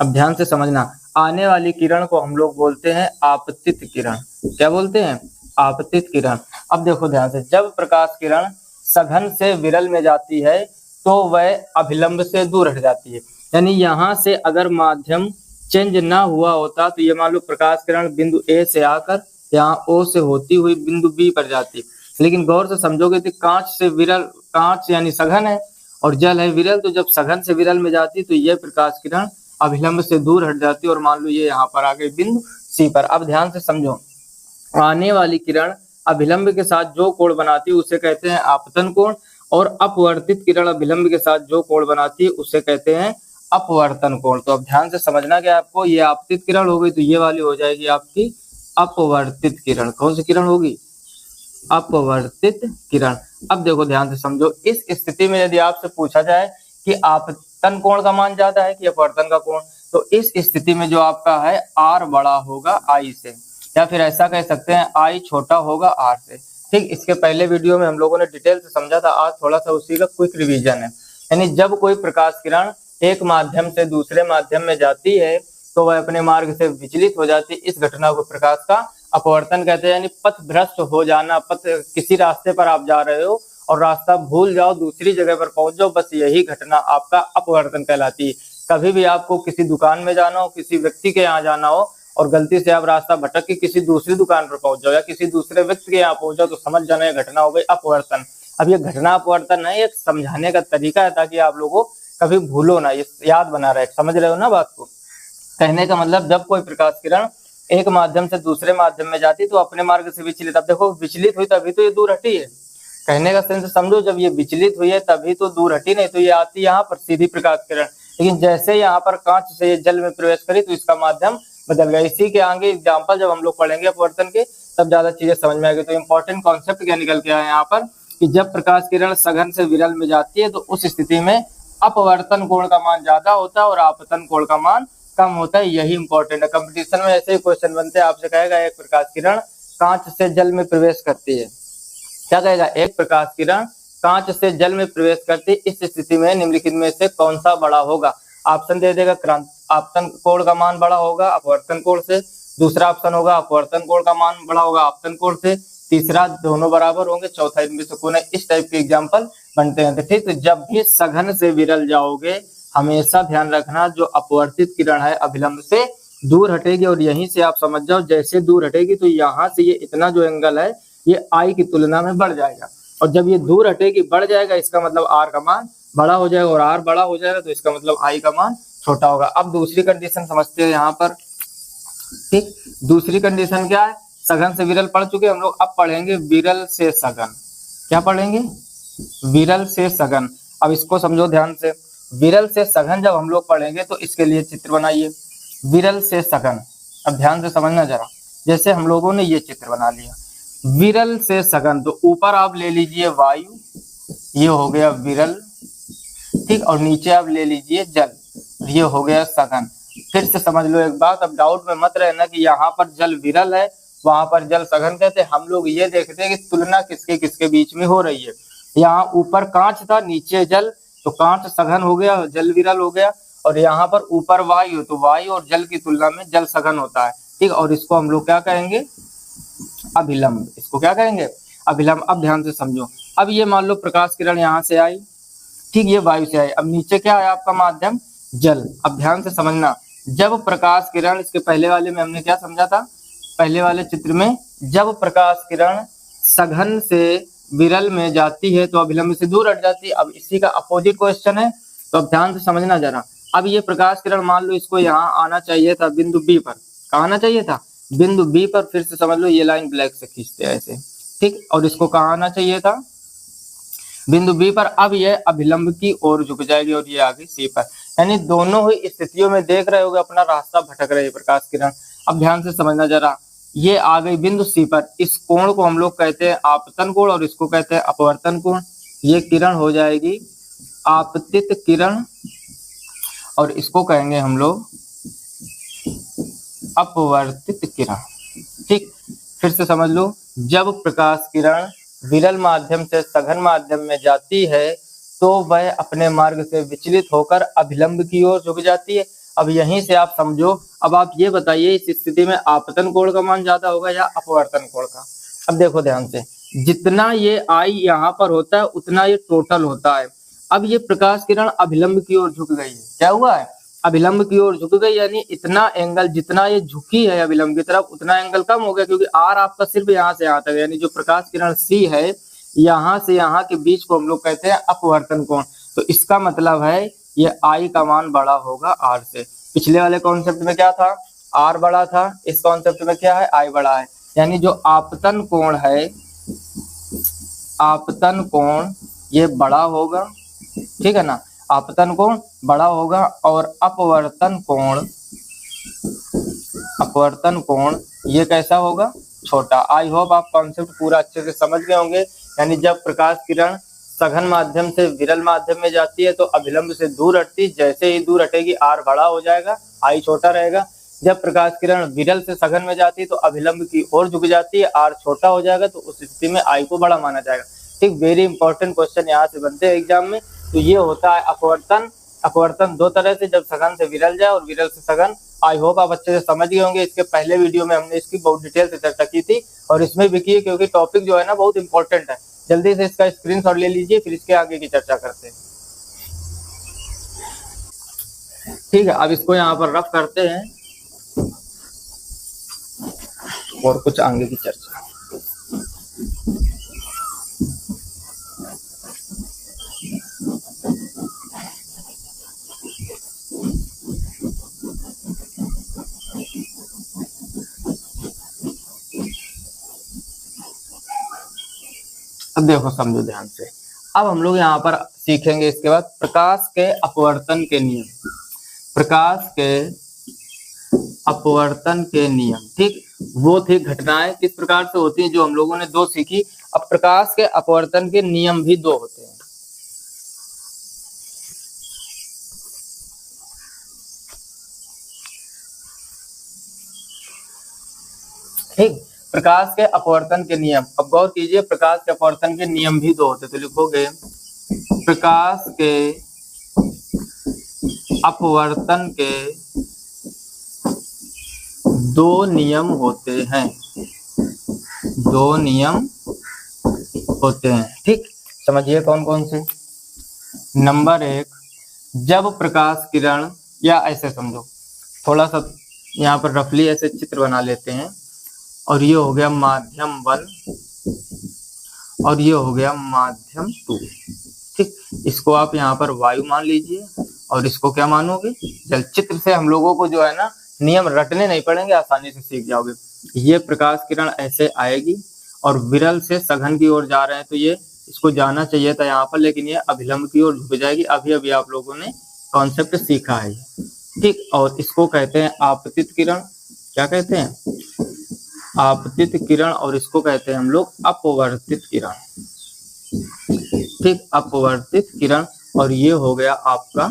अब ध्यान से समझना, आने वाली किरण को हम लोग बोलते हैं आपतित किरण। क्या बोलते हैं? आपतित किरण। अब देखो ध्यान से, जब प्रकाश किरण सघन से विरल में जाती है तो वह अभिलंब से दूर हट जाती है। यानी यहाँ से अगर माध्यम चेंज ना हुआ होता तो ये मान लो प्रकाश किरण बिंदु ए से आकर यहाँ ओ से होती हुई बिंदु बी पर जाती। लेकिन गौर से समझोगे तो कांच से विरल, कांच यानी सघन है और जल है विरल, तो जब सघन से विरल में जाती तो ये प्रकाश किरण अभिलंब से दूर हट जाती और मान लो ये यहाँ पर आ गई बिंदु सी पर। अब ध्यान से समझो, आने वाली किरण अभिलंब के साथ जो कोण बनाती है उसे कहते हैं आपतन कोण, और अपवर्तित किरण अभिलंब के साथ जो कोण बनाती है उसे कहते हैं अपवर्तन कोण। तो अब ध्यान से समझना कि आपको ये आपतित किरण हो गई तो ये वाली हो जाएगी आपकी अपवर्तित किरण। कौन सी किरण होगी? अपवर्तित किरण। अब देखो ध्यान से समझो, इस स्थिति में यदि आपसे पूछा जाए कि आपतन कोण का मान ज्यादा है कि अपवर्तन का कोण, तो इस स्थिति में जो आपका है आर बड़ा होगा आई से, या फिर ऐसा कह सकते हैं आई छोटा होगा आर से। ठीक, इसके पहले वीडियो में हम लोगों ने डिटेल से समझा था, आज थोड़ा सा उसी का क्विक रिवीजन है। यानी जब कोई प्रकाश किरण एक माध्यम से दूसरे माध्यम में जाती है तो वह अपने मार्ग से विचलित हो जाती है। इस घटना को प्रकाश का अपवर्तन कहते हैं। यानी पथ भ्रष्ट हो जाना, किसी रास्ते पर आप जा रहे हो और रास्ता भूल जाओ, दूसरी जगह पर पहुंच जाओ, बस यही घटना आपका अपवर्तन कहलाती है। कभी भी आपको किसी दुकान में जाना हो, किसी व्यक्ति के यहाँ जाना हो और गलती से आप रास्ता भटक के किसी दूसरी दुकान पर पहुंच जाओ या किसी दूसरे व्यक्ति के यहाँ पहुंच जाओ तो समझ जाना ये घटना हो गई अपवर्तन। अब ये घटना अपवर्तन है, एक समझाने का तरीका है ताकि आप लोगों कभी भूलो ना, ये याद बना रहे। समझ रहे हो ना बात को? कहने का मतलब, जब कोई प्रकाश किरण एक माध्यम से दूसरे माध्यम में जाती तो अपने मार्ग से विचलित। अब देखो, विचलित हुई तभी तो ये दूर हटी है। कहने का सेंस समझो, जब ये विचलित हुई है तभी तो दूर हटी, नहीं तो ये आती यहाँ पर सीधी प्रकाश किरण। लेकिन जैसे यहाँ पर कांच से ये जल में प्रवेश करी तो इसका माध्यम बदल गया। इसी के आगे एग्जाम्पल जब हम लोग पढ़ेंगे अपवर्तन के तब ज्यादा चीजें समझ में आएगी। तो इंपॉर्टेंट कॉन्सेप्ट क्या निकल के आया यहाँ पर कि जब प्रकाश किरण सघन से विरल में जाती है तो उस स्थिति में अपवर्तन कोण का मान ज्यादा होता है और आपतन कोण का मान कम होता है। यही इंपॉर्टेंट है। कंपटीशन में ऐसे ही क्वेश्चन बनते हैं, आपसे कहेगा एक प्रकाश किरण कांच से जल में प्रवेश करती है, क्या कहेगा, एक प्रकाश किरण कांच से जल में प्रवेश करती, इस स्थिति में निम्नलिखित में से कौन सा बड़ा होगा। ऑप्शन दे देगा, आपतन कोण का मान बड़ा होगा अपवर्तन कोण से, दूसरा ऑप्शन होगा अपवर्तन कोण का मान बड़ा होगा आपतन कोण से, तीसरा दोनों बराबर होंगे, चौथा इनमें से कोई नहीं। इस टाइप के एग्जाम्पल बनते हैं। तो ठीक, तो जब भी सघन से विरल जाओगे हमेशा ध्यान रखना जो अपवर्तित किरण है अभिलंब से दूर हटेगी, और यहीं से आप समझ जाओ जैसे दूर हटेगी तो यहाँ से ये इतना जो एंगल है ये आई की तुलना में बढ़ जाएगा, और जब ये दूर हटेगी बढ़ जाएगा, इसका मतलब आर का मान बड़ा हो जाएगा, और आर बड़ा हो जाएगा तो इसका मतलब आई का मान छोटा होगा। अब दूसरी कंडीशन समझते हैं यहाँ पर। ठीक, दूसरी कंडीशन क्या है, सघन से विरल पढ़ चुके हम लोग, अब पढ़ेंगे विरल से सघन। क्या पढ़ेंगे, विरल से सघन। अब इसको समझो ध्यान से, विरल से सघन जब हम लोग पढ़ेंगे तो इसके लिए चित्र बनाइए, विरल से सघन। अब ध्यान से समझना जरा, जैसे हम लोगों ने ये चित्र बना लिया विरल से सघन, तो ऊपर आप ले लीजिए वायु, ये हो गया विरल, ठीक, और नीचे आप ले लीजिए जल, ये हो गया सघन। फिर से समझ लो एक बात, अब डाउट में मत रहना कि यहाँ पर जल विरल है वहां पर जल सघन कहते हैं। हम लोग ये देखते हैं कि तुलना किसके किसके बीच में हो रही है। यहाँ ऊपर कांच था नीचे जल, तो कांच सघन हो गया जल विरल हो गया, और यहाँ पर ऊपर वायु, तो वायु और जल की तुलना में जल सघन होता है। ठीक, और इसको हम लोग क्या कहेंगे, अभिलंब। इसको क्या कहेंगे, अभिलंब। अब ध्यान से समझो, अब ये मान लो प्रकाश किरण यहाँ से आई, ठीक, ये वायु से आई, अब नीचे क्या है आपका माध्यम जल। अब ध्यान से समझना, जब प्रकाश किरण, इसके पहले वाले में हमने क्या समझा था, पहले वाले चित्र में जब प्रकाश किरण सघन से विरल में जाती है तो अभिलंब से दूर हट जाती है। अब इसी का अपोजिट क्वेश्चन है, तो अब ध्यान से समझना जरा। अब ये प्रकाश किरण मान लो इसको यहाँ आना चाहिए था बिंदु बी पर, कहाँ आना चाहिए था, बिंदु बी पर। फिर से समझ लो ये लाइन ब्लैक से खींचते हैं ऐसे, ठीक, और इसको कहाँ आना चाहिए था, बिंदु बी पर। अब ये अभिलंब की ओर झुक जाएगी और ये आगे सी पर, यानी दोनों ही स्थितियों में देख रहे होगे अपना रास्ता भटक रहे प्रकाश किरण। अब ध्यान से समझना जरा, ये आ गई बिंदु सी पर, इस कोण को हम लोग कहते हैं आपतन कोण और इसको कहते हैं अपवर्तन कोण। ये किरण हो जाएगी आपतित किरण और इसको कहेंगे हम लोग अपवर्तित किरण। ठीक, फिर से समझ लो, जब प्रकाश किरण विरल माध्यम से सघन माध्यम में जाती है तो वह अपने मार्ग से विचलित होकर अभिलंब की ओर झुक जाती है। अब यहीं से आप समझो, अब आप ये बताइए इस स्थिति में आपतन कोण का मान ज्यादा होगा या अपवर्तन कोण का। अब देखो ध्यान से, जितना ये आई यहाँ पर होता है उतना ये टोटल होता है। अब ये प्रकाश किरण अभिलंब की ओर झुक गई है, क्या हुआ है, अभिलंब की ओर झुक गई, यानी इतना एंगल जितना ये झुकी है अभिलंब की तरफ उतना एंगल कम हो गया, क्योंकि आर आपका सिर्फ यहाँ से यहाँ तक, यानी जो प्रकाश किरण सी है यहाँ से यहाँ के बीच को हम लोग कहते हैं अपवर्तन कोण। तो इसका मतलब है ये आई का मान बड़ा होगा आर से। पिछले वाले कॉन्सेप्ट में क्या था, आर बड़ा था, इस कॉन्सेप्ट में क्या है, आई बड़ा है। यानी जो आपतन कोण है, आपतन कोण ये बड़ा होगा, ठीक है ना, आपतन कोण बड़ा होगा, और अपवर्तन कोण ये कैसा होगा, छोटा। आई होप आप कॉन्सेप्ट पूरा अच्छे से समझ गए होंगे। यानी जब प्रकाश किरण सघन माध्यम से विरल माध्यम में जाती है तो अभिलंब से दूर हटती, जैसे ही दूर हटेगी आर बड़ा हो जाएगा, आई छोटा रहेगा। जब प्रकाश किरण विरल से सघन में जाती है तो अभिलंब की ओर झुक जाती है, आर छोटा हो जाएगा, तो उस स्थिति में आई को बड़ा माना जाएगा। ठीक, वेरी इंपॉर्टेंट क्वेश्चन यहाँ से बनते हैं एग्जाम में। तो ये होता है अपवर्तन। अपवर्तन दो तरह से, जब सघन से विरल जाए और विरल से सघन। आई होप आप अच्छे से समझ गए होंगे। इसके पहले वीडियो में हमने इसकी बहुत डिटेल से चर्चा की थी और इसमें भी की है, क्योंकि टॉपिक जो है ना बहुत इंपॉर्टेंट है। जल्दी से इसका स्क्रीनशॉट ले लीजिए, फिर इसके आगे की चर्चा करते हैं। ठीक है, अब इसको यहाँ पर रफ करते हैं और कुछ आगे की चर्चा। अब देखो समझो ध्यान से, अब हम लोग यहाँ पर सीखेंगे इसके बाद प्रकाश के अपवर्तन के नियम। प्रकाश के अपवर्तन के नियम। ठीक, वो थी घटनाएं किस प्रकार से होती हैं जो हम लोगों ने दो सीखी। अब प्रकाश के अपवर्तन के नियम भी दो होते हैं। ठीक, प्रकाश के अपवर्तन के नियम। अब गौर कीजिए, प्रकाश के अपवर्तन के नियम भी दो होते, तो लिखोगे प्रकाश के अपवर्तन के दो नियम होते हैं, दो नियम होते हैं। ठीक, समझिए कौन कौन से। नंबर एक, जब प्रकाश किरण, या ऐसे समझो, थोड़ा सा यहाँ पर रफली ऐसे चित्र बना लेते हैं, और ये हो गया माध्यम 1 और ये हो गया माध्यम 2। ठीक, इसको आप यहाँ पर वायु मान लीजिए और इसको क्या मानोगे, जल। चित्र से हम लोगों को जो है ना नियम रटने नहीं पड़ेंगे, आसानी से सीख जाओगे। ये प्रकाश किरण ऐसे आएगी और विरल से सघन की ओर जा रहे हैं, तो ये इसको जाना चाहिए था यहाँ पर, लेकिन ये अभिलंब की ओर झुक जाएगी। अभी अभी आप लोगों ने कॉन्सेप्ट सीखा है। ठीक, और इसको कहते हैं आपतित किरण। क्या कहते हैं? आपतित किरण। और इसको कहते हैं हम लोग अपवर्तित किरण। ठीक, अपवर्तित किरण। और ये हो गया आपका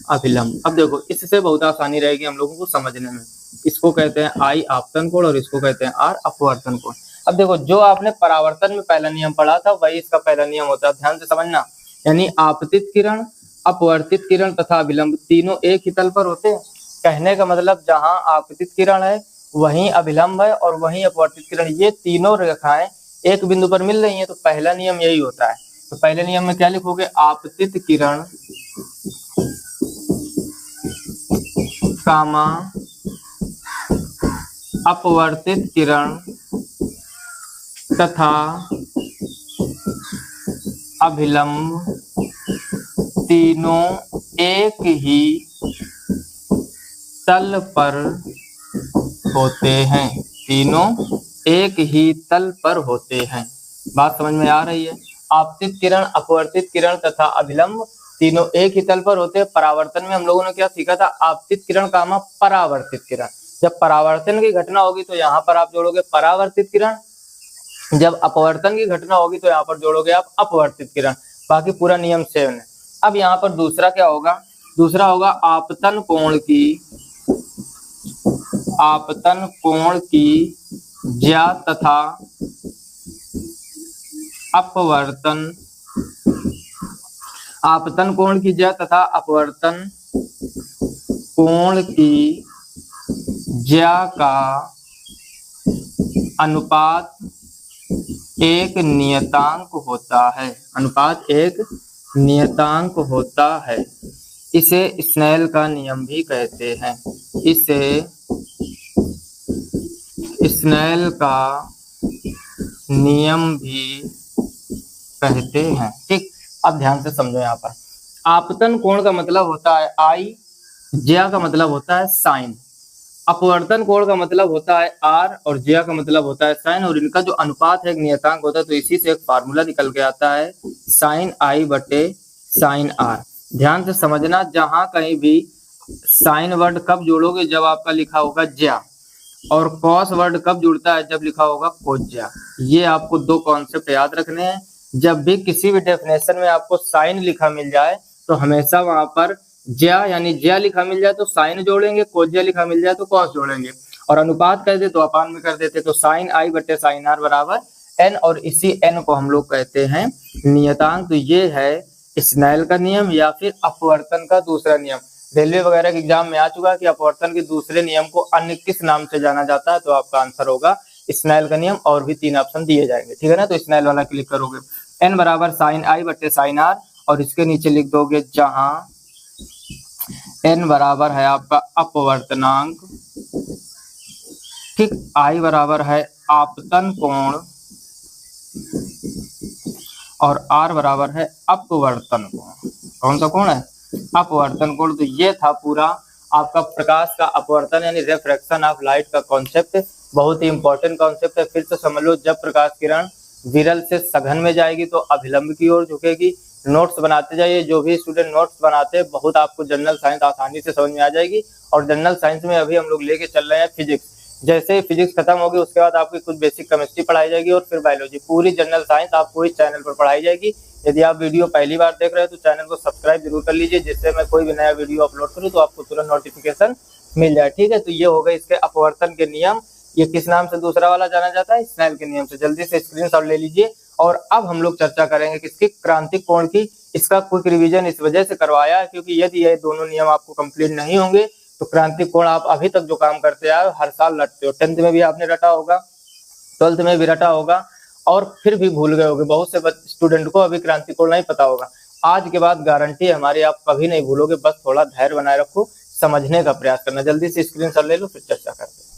अभिलंब। अब देखो, इससे बहुत आसानी रहेगी हम लोगों को समझने में। इसको कहते हैं आई आपतन कोण और इसको कहते हैं आर अपवर्तन कोण। अब देखो, जो आपने परावर्तन में पहला नियम पढ़ा था वही इसका पहला नियम होता है, ध्यान से समझना। यानी आपतित किरण, अपवर्तित किरण तथा अभिलंब तीनों एक ही तल पर होते हैं। कहने का मतलब, जहां आपतित किरण है वहीं अभिलंब है और वहीं अपवर्तित किरण, ये तीनों रेखाएं एक बिंदु पर मिल रही हैं, तो पहला नियम यही होता है। तो पहले नियम में क्या लिखोगे? आपतित किरण कामा अपवर्तित किरण तथा अभिलंब तीनों एक ही तल पर होते हैं, तीनों एक ही तल पर होते हैं। बात समझ में आ रही है? आपतित किरण, अपवर्तित किरण तथा अभिलंब तीनों एक ही तल पर होते हैं। परावर्तन में हम लोगों ने क्या सीखा था? आपतित किरण कामा परावर्तित किरण। जब परावर्तन की घटना होगी तो यहाँ पर आप जोड़ोगे परावर्तित किरण, जब अपवर्तन की घटना होगी तो यहाँ पर जोड़ोगे आप अपवर्तित किरण। बाकी पूरा नियम सेम है। अब यहाँ पर दूसरा क्या होगा? दूसरा होगा आपतन कोण की ज्या तथा अपवर्तन, आपतन कोण की ज्या तथा अपवर्तन कोण की ज्या का अनुपात एक नियतांक होता है, अनुपात एक नियतांक होता है। इसे स्नेल का नियम भी कहते हैं, इसे स्नेल का नियम भी कहते हैं। ठीक, अब ध्यान से समझो। यहाँ पर आपतन कोण का मतलब होता है आई, ज्या का मतलब होता है साइन, अपवर्तन कोण का मतलब होता है आर और ज्या का मतलब होता है साइन, और इनका जो अनुपात है एक नियतांक होता है। तो इसी से एक फार्मूला निकल के आता है साइन आई बटे साइन आर। ध्यान से समझना, जहां कहीं भी साइन वर्ड कब जोड़ोगे? जब आपका लिखा होगा ज्या, और कॉस वर्ड कब जुड़ता है? जब लिखा होगा कोज्या। ये आपको दो कॉन्सेप्ट याद रखने हैं। जब भी किसी भी डेफिनेशन में आपको साइन लिखा मिल जाए तो हमेशा वहां पर ज्या यानी ज्या लिखा मिल जाए तो साइन जोड़ेंगे, कोज्या लिखा मिल जाए तो कॉस जोड़ेंगे, और अनुपात कर दे तो अपान में कर देते। तो साइन आई बटे साइन आर बराबर एन, और इसी एन को हम लोग कहते हैं नियतांक। तो ये है स्नेल का नियम या फिर अपवर्तन का दूसरा नियम। रेलवे वगैरह के एग्जाम में आ चुका है कि अपवर्तन के दूसरे नियम को अन्य किस नाम से जाना जाता है, तो आपका आंसर होगा स्नेल का नियम, और भी 3 ऑप्शन दिए जाएंगे। ठीक है ना? तो स्नेल वाला क्लिक करोगे, एन बराबर साइन आई बटे साइन आर, और इसके नीचे लिख दोगे जहां एन बराबर है आपका अपवर्तनांक, ठीक, आई बराबर है आपतन कोण और आर बराबर है अपवर्तन कोण। कौन सा कोण है? अपवर्तन कोण। तो ये था पूरा आपका प्रकाश का अपवर्तन यानी रिफ्रैक्शन ऑफ लाइट का कॉन्सेप्ट। बहुत ही इंपॉर्टेंट कॉन्सेप्ट है। फिर से समझ लो, जब प्रकाश किरण विरल से सघन में जाएगी तो अभिलंब की ओर झुकेगी, नोट्स बनाते जाइए। जो भी स्टूडेंट नोट्स बनाते हैं बहुत आपको जनरल साइंस आसानी से समझ में आ जाएगी। और जनरल साइंस में अभी हम लोग लेके चल रहे हैं फिजिक्स। जैसे ही फिजिक्स खत्म होगी उसके बाद आपकी कुछ बेसिक केमिस्ट्री पढ़ाई जाएगी और फिर बायोलॉजी। पूरी जनरल साइंस आपको इस चैनल पर पढ़ाई जाएगी। यदि आप वीडियो पहली बार देख रहे हैं तो चैनल को सब्सक्राइब जरूर कर लीजिए, जिससे मैं कोई भी नया वीडियो अपलोड करूँ तो आपको तुरंत नोटिफिकेशन मिल जाए। ठीक है, तो ये हो गए इसके अपवर्तन के नियम। ये किस नाम से दूसरा वाला जाना जाता है? स्नेल के नियम से। जल्दी से स्क्रीनशॉट ले लीजिए। और अब हम लोग चर्चा करेंगे किसकी? क्रांतिक कोण की। इसका क्विक रिवीजन इस वजह से करवाया है क्योंकि यदि ये दोनों नियम आपको कंप्लीट नहीं होंगे तो क्रांतिक कोण आप अभी तक जो काम करते आए हर साल रटते हो। 10th में भी आपने रटा होगा, 12th में भी रटा होगा और फिर भी भूल गए होगे। बहुत से स्टूडेंट को अभी क्रांतिक कोण नहीं पता होगा। आज के बाद गारंटी है हमारी, आप कभी नहीं भूलोगे। बस थोड़ा धैर्य बनाए रखो, समझने का प्रयास करना। जल्दी से स्क्रीनशॉट ले लो, फिर चर्चा करते हैं।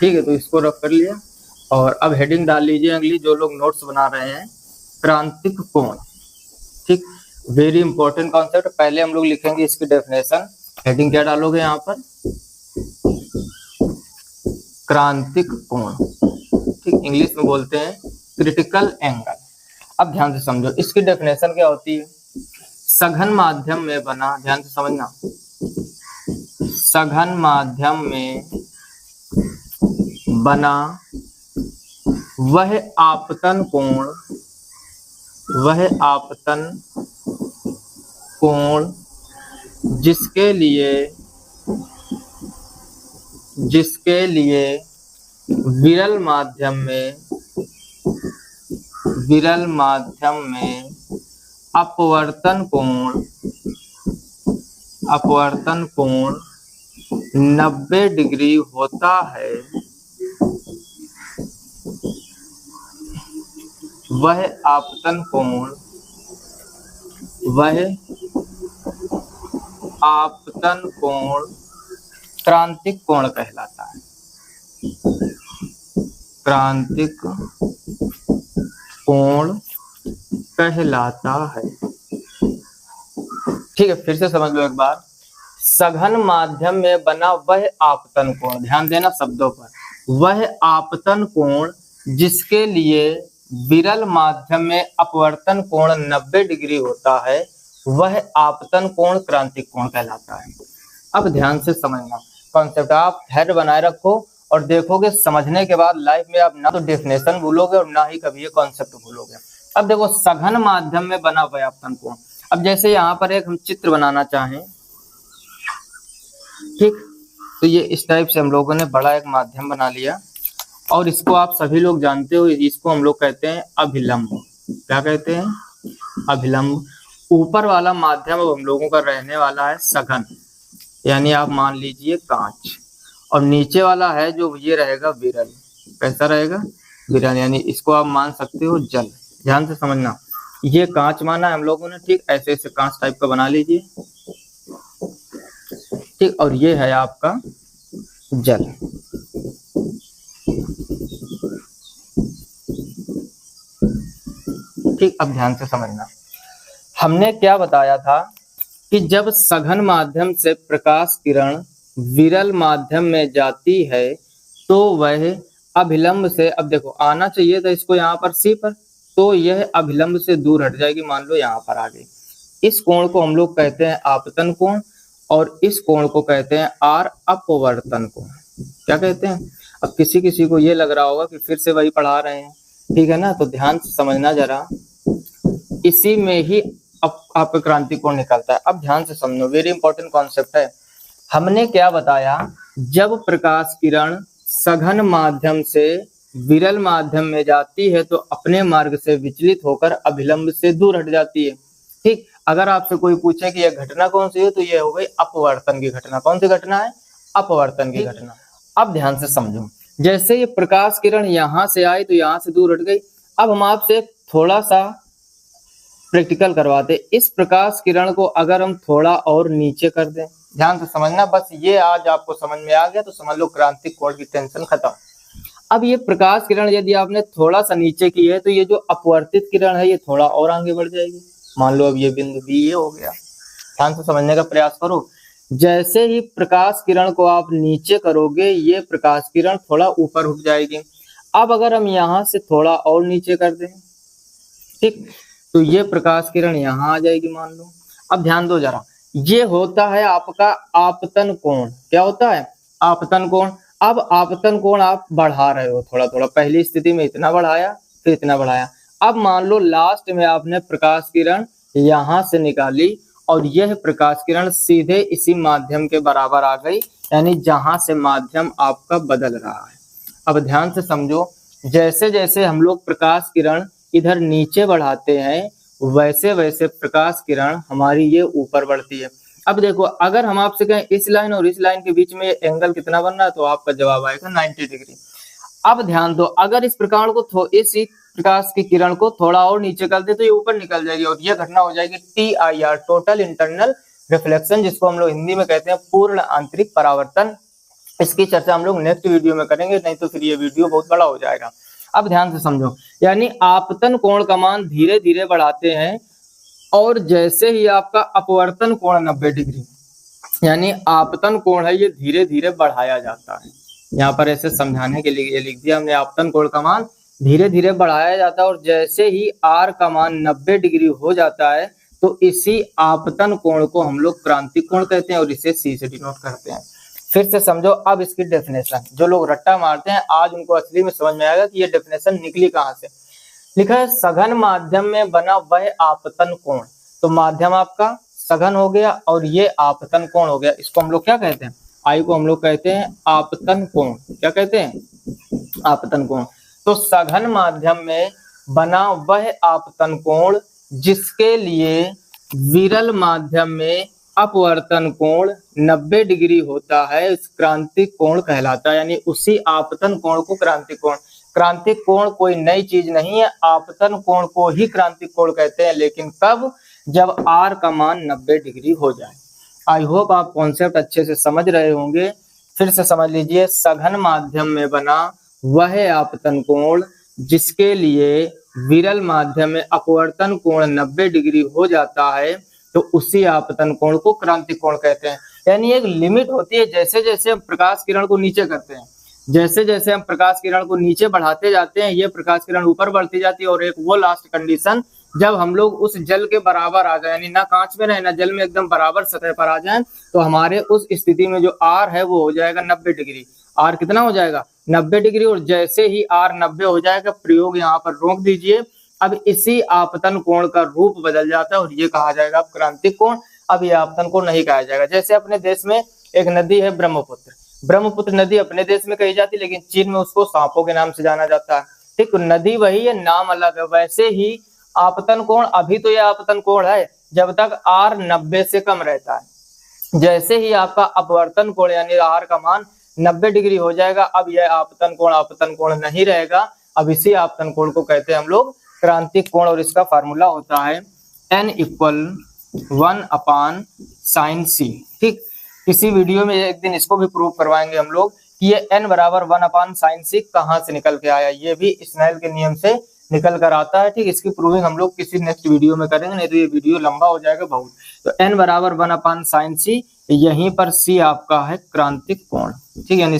ठीक है, तो इसको रख कर लिया और अब हेडिंग डाल लीजिए अगली, जो लोग नोट्स बना रहे हैं, क्रांतिक कोण। ठीक, वेरी इंपॉर्टेंट कॉन्सेप्ट। पहले हम लोग लिखेंगे इसकी डेफिनेशन। हेडिंग क्या डालोगे यहाँ पर? क्रांतिक कोण। ठीक, इंग्लिश में बोलते हैं क्रिटिकल एंगल। अब ध्यान से समझो, इसकी डेफिनेशन क्या होती है? सघन माध्यम में बना, ध्यान से समझना, सघन माध्यम में बना वह आपतन कोण, वह आपतन कोण जिसके लिए विरल माध्यम में अपवर्तन कोण 90 डिग्री होता है, वह आपतन कोण क्रांतिक कोण कहलाता है। क्रांतिक कोण कहलाता है। ठीक है, फिर से समझ लो एक बार। सघन माध्यम में बना वह आपतन कोण, ध्यान देना शब्दों पर, वह आपतन कोण जिसके लिए विरल माध्यम में अपवर्तन कोण 90 डिग्री होता है, वह आपतन कोण क्रांतिक कोण कहलाता है। अब ध्यान से समझना कॉन्सेप्ट। आप धैर्य बनाए रखो और देखोगे समझने के बाद लाइफ में आप ना तो डेफिनेशन भूलोगे और ना ही कभी ये कॉन्सेप्ट भूलोगे। अब देखो, सघन माध्यम में बना वह आपतन कोण। अब जैसे यहाँ पर एक हम चित्र बनाना चाहें, ठीक, तो ये इस टाइप से हम लोगों ने बड़ा एक माध्यम बना लिया और इसको आप सभी लोग जानते हो, इसको हम लोग कहते हैं अभिलंब। क्या कहते हैं? अभिलंब। ऊपर वाला माध्यम अब हम लोगों का रहने वाला है सघन, यानी आप मान लीजिए कांच, और नीचे वाला है जो ये रहेगा विरल। कैसा रहेगा? विरल, यानी इसको आप मान सकते हो जल। ध्यान से समझना, ये कांच माना है हम लोगों ने। ठीक, ऐसे ऐसे कांच टाइप का बना लीजिए। ठीक, और ये है आपका जल। ठीक, अब ध्यान से समझना, हमने क्या बताया था कि जब सघन माध्यम से प्रकाश किरण विरल माध्यम में जाती है तो वह अभिलंब से, अब देखो आना चाहिए था इसको यहाँ पर सी पर, तो यह अभिलंब से दूर हट जाएगी। मान लो यहाँ पर आ गई। इस कोण को हम लोग कहते हैं आपतन कोण और इस कोण को कहते हैं आर अपवर्तन कोण। क्या कहते हैं? अब किसी किसी को ये लग रहा होगा कि फिर से वही पढ़ा रहे हैं, ठीक है ना, तो ध्यान से समझना जरा, इसी में ही आपका क्रांतिक कोण निकलता है। अब ध्यान से समझो, वेरी इंपॉर्टेंट कॉन्सेप्ट है। हमने क्या बताया? जब प्रकाश किरण सघन माध्यम से विरल माध्यम में जाती है तो अपने मार्ग से विचलित होकर अभिलंब से दूर हट जाती है। ठीक, अगर आपसे कोई पूछे कि यह घटना कौन सी है तो यह हो गई अपवर्तन की घटना। कौन सी घटना है? अपवर्तन की घटना। अब ध्यान से समझो, जैसे ये प्रकाश किरण यहां से आई तो यहां से दूर हट गई। अब हम आपसे थोड़ा सा प्रैक्टिकल करवाते। इस प्रकाश किरण को अगर हम थोड़ा और नीचे कर दें, ध्यान से समझना, बस ये आज आपको समझ में आ गया तो समझ लो क्रांतिक कोण की टेंशन खत्म। अब ये प्रकाश किरण यदि आपने थोड़ा सा नीचे की है तो ये जो अपवर्तित किरण है ये थोड़ा और आगे बढ़ जाएगी। मान लो अब ये बिंदु बी ये हो गया। ध्यान से समझने का प्रयास करो। जैसे ही प्रकाश किरण को आप नीचे करोगे ये प्रकाश किरण थोड़ा ऊपर उठ जाएगी। अब अगर हम यहाँ से थोड़ा और नीचे कर दें, ठीक, तो ये प्रकाश किरण यहाँ आ जाएगी मान लो। अब ध्यान दो जरा, ये होता है आपका आपतन कोण। क्या होता है? आपतन कोण। अब आपतन कोण आप बढ़ा रहे हो थोड़ा थोड़ा, पहली स्थिति में इतना बढ़ाया फिर इतना बढ़ाया। अब मान लो लास्ट में आपने प्रकाश किरण यहाँ से निकाली और यह प्रकाश किरण सीधे इसी माध्यम के बराबर आ गई, यानी जहां से माध्यम आपका बदल रहा है। अब ध्यान से समझो, जैसे जैसे हम लोग प्रकाश किरण इधर नीचे बढ़ाते हैं वैसे वैसे प्रकाश किरण हमारी ये ऊपर बढ़ती है। अब देखो, अगर हम आपसे कहें इस लाइन और इस लाइन के बीच में एंगल कितना बन रहा है, तो आपका जवाब आएगा 90 डिग्री। अब ध्यान दो, अगर इस प्रकार को इस प्रकाश की किरण को थोड़ा और नीचे कर दे तो ये ऊपर निकल जाएगी और ये घटना हो जाएगी TIR, टोटल इंटरनल रिफ्लेक्शन, जिसको हम लोग हिंदी में कहते हैं पूर्ण आंतरिक परावर्तन। इसकी चर्चा हम लोग नेक्स्ट वीडियो में करेंगे, नहीं तो फिर ये वीडियो बहुत बड़ा हो जाएगा। अब ध्यान से समझो, यानी आपतन कोण का मान धीरे धीरे बढ़ाते हैं और जैसे ही आपका अपवर्तन कोण 90 डिग्री, यानी आपतन कोण है ये धीरे धीरे बढ़ाया जाता है। यहाँ पर ऐसे समझाने के लिए लिख दिया हमने, आपतन कोण का मान धीरे धीरे बढ़ाया जाता है और जैसे ही R का मान 90 डिग्री हो जाता है तो इसी आपतन कोण को हम लोग क्रांतिक कोण कहते हैं और इसे C से डिनोट करते हैं। फिर से समझो अब इसकी डेफिनेशन, जो लोग रट्टा मारते हैं आज उनको असली में समझ में आएगा कि ये डेफिनेशन निकली कहाँ से। लिखा है सघन माध्यम में बना वह आपतन कोण, तो माध्यम आपका सघन हो गया और ये आपतन कोण हो गया। इसको हम लोग क्या कहते हैं? आई को हम लोग कहते हैं आपतन कोण। क्या कहते हैं? आपतन कोण। तो सघन माध्यम में बना वह आपतन कोण जिसके लिए विरल माध्यम में अपवर्तन कोण 90 डिग्री होता है, इस क्रांतिक कोण कहलाता है। यानी उसी आपतन कोण को क्रांतिक कोण। क्रांतिक कोण कोई नई चीज नहीं है, आपतन कोण को ही क्रांतिक कोण कहते हैं, लेकिन कब? जब R का मान 90 डिग्री हो जाए। आई होप आप कॉन्सेप्ट अच्छे से समझ रहे होंगे। फिर से समझ लीजिए, सघन माध्यम में बना वह आपतन कोण जिसके लिए विरल माध्यम में अपवर्तन कोण 90 डिग्री हो जाता है, तो उसी आपतन कोण को क्रांतिक कोण कहते हैं। यानी एक लिमिट होती है, जैसे जैसे हम प्रकाश किरण को नीचे करते हैं, जैसे जैसे हम प्रकाश किरण को नीचे बढ़ाते जाते हैं, ये प्रकाश किरण ऊपर बढ़ती जाती है और एक वो लास्ट कंडीशन जब हम लोग उस जल के बराबर आ जाए, यानी ना कांच में रहे ना जल में, एकदम बराबर सतह पर आ जाए, तो हमारे उस स्थिति में जो R है वो हो जाएगा 90 डिग्री। R कितना हो जाएगा? 90 डिग्री। और जैसे ही R 90 हो जाएगा, प्रयोग यहाँ पर रोक दीजिए। अब इसी आपतन कोण का रूप बदल जाता है और ये कहा जाएगा अब क्रांतिक कोण। अब ये आपतन कोण नहीं कहा जाएगा। जैसे अपने देश में एक नदी है ब्रह्मपुत्र, ब्रह्मपुत्र नदी अपने देश में कही जाती है, लेकिन चीन में उसको सांपों के नाम से जाना जाता है। ठीक, नदी वही है, नाम अलग है। वैसे ही आपतन कोण, अभी तो यह आपतन कोण है जब तक R 90 से कम रहता है। जैसे ही आपका अपवर्तन कोण यानी R का मान 90 डिग्री हो जाएगा, अब यह आपतन कोण नहीं रहेगा। अब इसी आपतन कोण को कहते हैं हम लोग क्रांतिक कोण और इसका फार्मूला होता है N = 1/sin c। ठीक, किसी वीडियो में एक दिन इसको भी प्रूव करवाएंगे हम लोग कि ये N = 1/sin c कहाँ से निकल के आया। ये भी स्नेल के नियम से निकल कर आता है। ठीक, इसकी प्रूविंग हम लोग किसी नेक्स्ट वीडियो में करेंगे, नहीं तो ये वीडियो लंबा हो जाएगा बहुत। तो N = 1/sin c, यहीं पर C आपका है क्रांतिक कोण। ठीक, यानी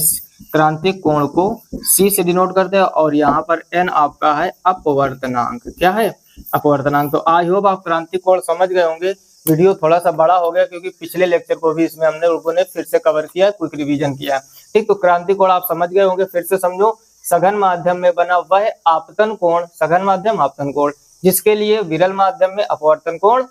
क्रांतिक कोण को C से डिनोट करते हैं और यहाँ पर N आपका है अपवर्तनांक। क्या है? अपवर्तनांक। तो आई होप आप क्रांतिक कोण समझ गए होंगे। वीडियो थोड़ा सा बड़ा हो गया क्योंकि पिछले लेक्चर को भी इसमें हमने लोगों ने फिर से कवर किया, क्विक रिवीजन किया। ठीक, तो क्रांतिक कोण आप समझ गए होंगे। फिर से समझो, सघन माध्यम में बना वह आपतन कोण, सघन माध्यम आपतन कोण जिसके लिए विरल माध्यम में अपवर्तन कोण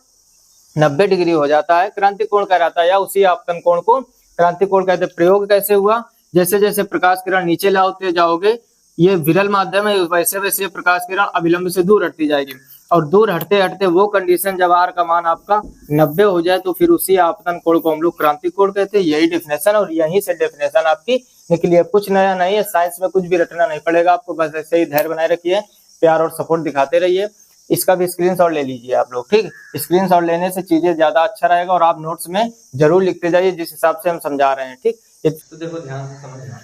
90 डिग्री हो जाता है, क्रांतिक कोण कहलाता है, या उसी आपतन कोण को क्रांतिक कोण कहते हैं। प्रयोग कैसे हुआ? जैसे जैसे प्रकाश किरण नीचे लाते जाओगे, ये विरल माध्यम है, वैसे वैसे प्रकाश किरण अभिलंब से दूर हटती जाएगी और दूर हटते हटते वो कंडीशन जब R का मान आपका 90 हो जाए तो फिर उसी आपतन कोण को हम लोग क्रांतिक कोण कहते हैं। यही डेफिनेशन और यहीं से डेफिनेशन आपकी निकली है। कुछ नया नहीं है, साइंस में कुछ भी रटना नहीं पड़ेगा आपको, बस ऐसे ही धैर्य बनाए रखिए, प्यार और सपोर्ट दिखाते रहिए। इसका भी स्क्रीनशॉट ले लीजिए आप लोग। ठीक, स्क्रीनशॉट लेने से चीजें ज्यादा अच्छा रहेगा और आप नोट्स में जरूर लिखते जाइए जिस हिसाब से हम समझा रहे हैं। ठीक, तो देखो ध्यान से समझना।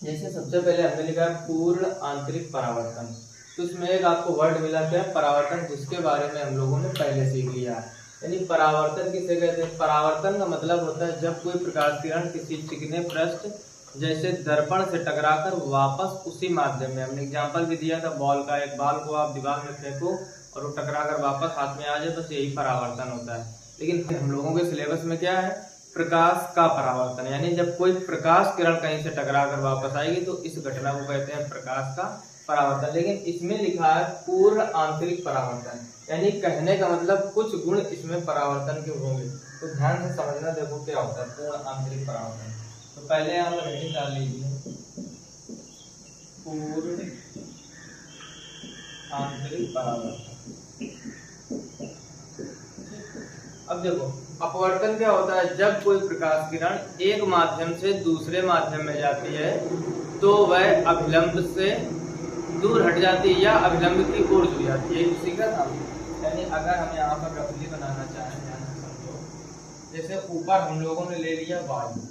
जैसे सबसे पहले हमने लिखा है पूर्ण आंतरिक परावर्तन, तो उसमें एक आपको वर्ड मिला क्या? परावर्तन, जिसके बारे में हम लोगों ने पहले सीख लिया है। यानी परावर्तन किसे कहते हैं? परावर्तन का मतलब होता है जब कोई प्रकाश किरण किसी चिकने पृष्ठ जैसे दर्पण से टकराकर वापस उसी माध्यम में, हमने एग्जांपल भी दिया था बॉल का, एक बॉल को आप दीवार में फेंको और वो टकराकर वापस हाथ में आ जाए, बस यही परावर्तन होता है। लेकिन हम लोगों के सिलेबस में क्या है? प्रकाश का परावर्तन, यानी जब कोई प्रकाश किरण कहीं से टकराकर वापस आएगी तो इस घटना को कहते हैं प्रकाश का परावर्तन। लेकिन इसमें लिखा है पूर्ण आंतरिक परावर्तन, यानी कहने का मतलब कुछ गुण इसमें परावर्तन के होंगे, तो ध्यान से समझना। देखो क्या होता है पूर्ण आंतरिक परावर्तन। तो पहले आप हेडिंग डाल लीजिए पूर्ण आंतरिक परावर्तन। अब देखो अपवर्तन क्या होता है? जब कोई प्रकाश किरण एक माध्यम से दूसरे माध्यम में जाती है तो वह अभिलंब से दूर हट जाती है या अभिलंब की ओर झुक जाती है, उसी का नाम। यानी अगर हम यहाँ पर रफली बनाना चाहें, ध्यान से समझो, जैसे ऊपर हम लोगों ने ले लिया वायु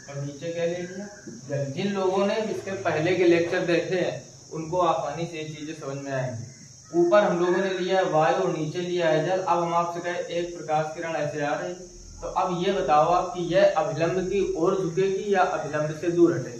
और नीचे क्या ले लिया जल। जिन लोगों ने इसके पहले के लेक्चर देखे हैं उनको आसानी से ये चीजें समझ में आएंगी। ऊपर हम लोगों ने लिया है वायु और नीचे लिया है जल। अब हम आपसे कहे एक प्रकाश किरण ऐसे आ रही, तो अब ये बताओ आप कि यह अभिलंब की ओर झुकेगी या अभिलंब से दूर हटेगी?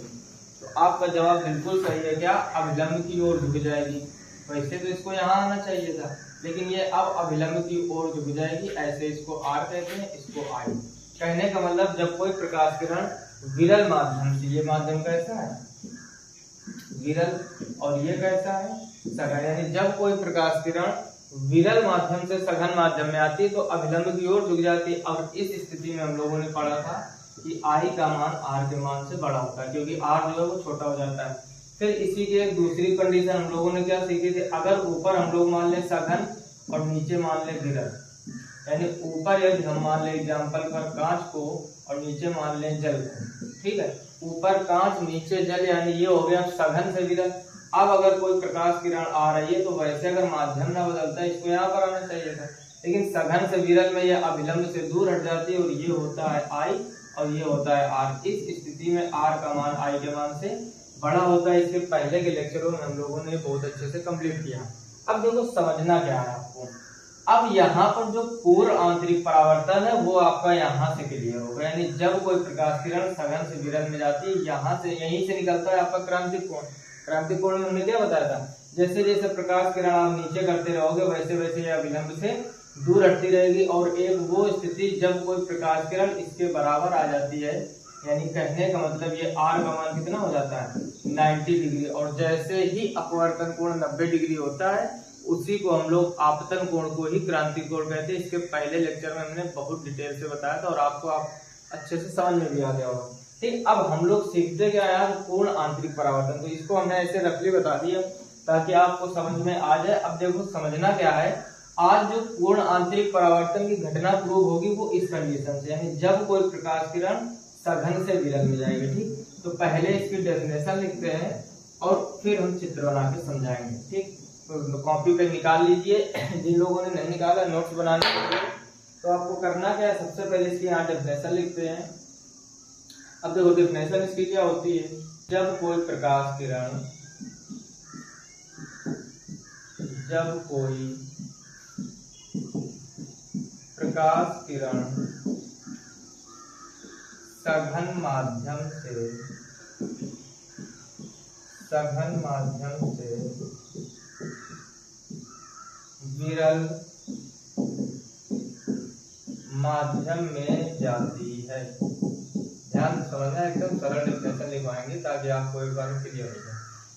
तो आपका जवाब बिल्कुल सही है, क्या? अभिलंब की ओर झुक जाएगी। वैसे तो इसको यहाँ आना चाहिए था, लेकिन ये अब अभिलंब की ओर झुक जाएगी। ऐसे इसको आर कहते हैं, इसको आई। कहने का मतलब जब कोई प्रकाश किरण विरल माध्यम से, ये माध्यम कैसा है? विरल, और ये कैसा है? सघन। यानी जब कोई प्रकाश किरण विरल माध्यम से सघन माध्यम में आती है तो अभिलंब की ओर झुक जाती है। और इस स्थिति में हम लोगों ने पढ़ा था कि आई का मान आर के मान से बड़ा होता है, क्योंकि आर जो है वो छोटा हो जाता है। फिर इसी की एक दूसरी कंडीशन हम लोगों ने क्या सीखी थी? अगर ऊपर हम लोग मान लें सघन और नीचे मान लें विरल, यानी ऊपर यदि हम मान लें एग्जाम्पल पर कांच को और नीचे मान लें जल को, ठीक है, ऊपर कांच नीचे जल, यानी ये हो गया सघन से विरल। अब अगर कोई प्रकाश किरण आ रही है तो वैसे अगर माध्यम ना बदलता है इसको यहाँ पर आना चाहिए था, लेकिन सघन से विरल में यह अभिलंब से दूर हट जाती है और ये होता है आई और ये होता है आर। इस स्थिति में आर का मान आई के मान से बड़ा होता है। इसके पहले के लेक्चरों में हम लोगों ने बहुत अच्छे से कंप्लीट किया। अब देखो समझना क्या है आपको। अब यहाँ पर जो पूर्ण आंतरिक परावर्तन है वो आपका यहाँ से क्लियर होगा, यानी जब कोई प्रकाश किरण सघन से विरल में जाती है यहाँ से, यहीं से निकलता है आपका क्रांतिक कोण। क्रांतिक कोण में हमने क्या बताया था? जैसे जैसे प्रकाश किरण आप नीचे करते रहोगे वैसे वैसे यह अभिलंब से दूर हटती रहेगी, और एक वो स्थिति जब कोई प्रकाश किरण इसके बराबर आ जाती है, यानी कहने का मतलब ये आर का मान कितना हो जाता है? 90 डिग्री। और जैसे ही अपवर्तन कोण 90 डिग्री होता है उसी को हम लोग आपतन कोण को ही क्रांतिक कोण कहते हैं। इसके पहले लेक्चर में हमने बहुत डिटेल से बताया था और आपको अच्छे से समझ में भी आ गया होगा। ठीक, अब हम लोग सीखते क्या है? पूर्ण आंतरिक परावर्तन। तो इसको हमने ऐसे रफली बता दिया ताकि आपको समझ में आ जाए। अब देखो समझना क्या है, आज जो पूर्ण आंतरिक परावर्तन की घटना प्रूव होगी वो इस कंडीशन से, यानी जब कोई प्रकाश किरण सघन से विरल में जाएगी। ठीक, तो पहले इसकी डेफिनेशन लिखते हैं और फिर हम चित्र बना के समझाएंगे। ठीक, तो कॉपी पे निकाल लीजिए। जिन लोगों ने नहीं निकाला नोट्स बनाने के लिए, तो आपको करना क्या है? सबसे पहले इसकी यहाँ डेफिनेशन लिखते हैं। अब देखो डेफिनेशन इसकी क्या होती है? जब कोई प्रकाश किरण सघन माध्यम से विरल माध्यम में जाती है। ध्यान से समझना, एकदम सरल डेफिनेशन लिखवाएंगे ताकि आपको एक बार क्लियर हो जाए।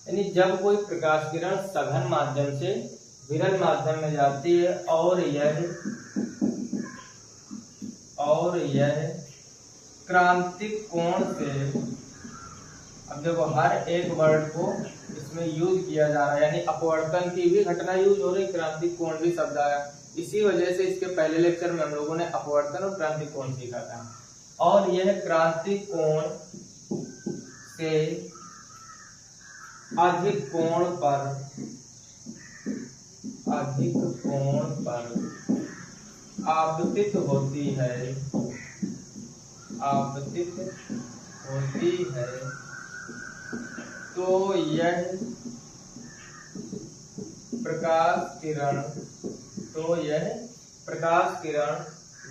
यानी जब कोई प्रकाश किरण सघन माध्यम से विरल माध्यम में जाती है और यह क्रांतिक कोण से, अब देखो हर एक वर्ड को इसमें यूज किया जा रहा है, यानी अपवर्तन की भी घटना यूज हो रही, क्रांतिक कोण भी शब्द आया। इसी वजह से इसके पहले लेक्चर में हम लोगों ने अपवर्तन और क्रांतिक कोण सीखा था। और यह क्रांतिक कोण से अधिक कोण पर आपतित होती है, तो यह प्रकाश किरण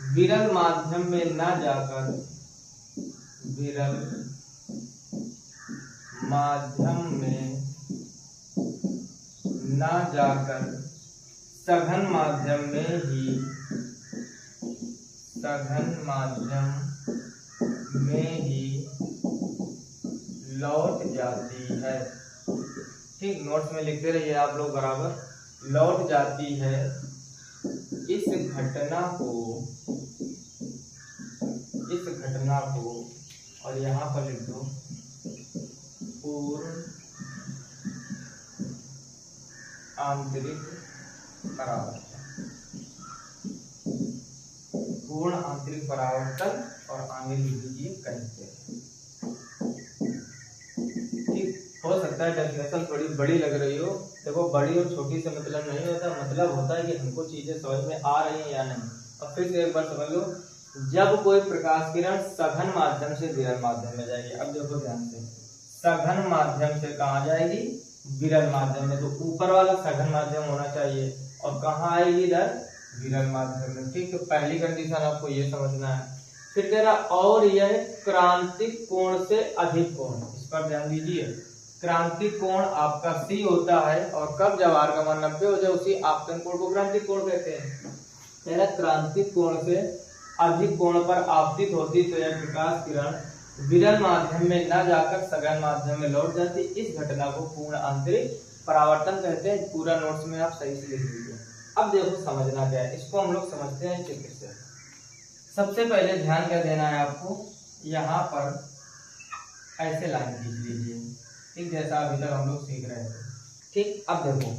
विरल माध्यम में न जाकर, विरल माध्यम में न जाकर सघन माध्यम में ही, सघन माध्यम में ही लौट जाती है। ठीक, नोट्स में लिखते रहिए आप लोग बराबर, लौट जाती है। इस घटना को और यहाँ पर लिख दो पूर्ण आंतरिक परावर्तन, पूर्ण आंतरिक परावर्तन, और आगे लिख दीजिए कहते हैं। ठीक, हो सकता है डेफिनेशन थोड़ी बड़ी लग रही हो, देखो बड़ी और छोटी से मतलब नहीं होता, मतलब होता है कि हमको चीजें समझ में आ रही हैं या नहीं। अब फिर से एक बार समझ लो, जब कोई प्रकाश किरण सघन माध्यम से विरल माध्यम में जाएगी। अब देखो ध्यान से, सघन माध्यम से कहाँ जाएगी, विरल माध्यम में, तो ऊपर वाला सघन माध्यम होना चाहिए, और कहाँ आएगी, इधर विरल माध्यम में। ठीक, तो पहली कंडीशन आपको ये समझना है। फिर तेरा और यह क्रांतिक कोण से अधिक कोण, इस पर ध्यान दीजिए। क्रांतिक कोण आपका C होता है, और कब जब R का मान 90 हो जाए उसी आपतन कोण को क्रांतिक कोण कहते हैं। तेरा क्रांतिक कोण से अधिक कोण पर आपतित होती तो यह प्रकाश किरण विरल माध्यम में न जाकर सघन माध्यम में लौट जाती। इस घटना को पूर्ण आंतरिक परावर्तन कहते हैं। पूरा नोट्स में आप सही से लिख लीजिए। अब देखो समझना क्या है, इसको हम लोग समझते हैं चित्र से। सबसे पहले ध्यान क्या देना है आपको, यहाँ पर ऐसे लाइन खींच लीजिए। ठीक, जैसा अभी तक हम लोग सीख रहे थे। ठीक, अब देखो,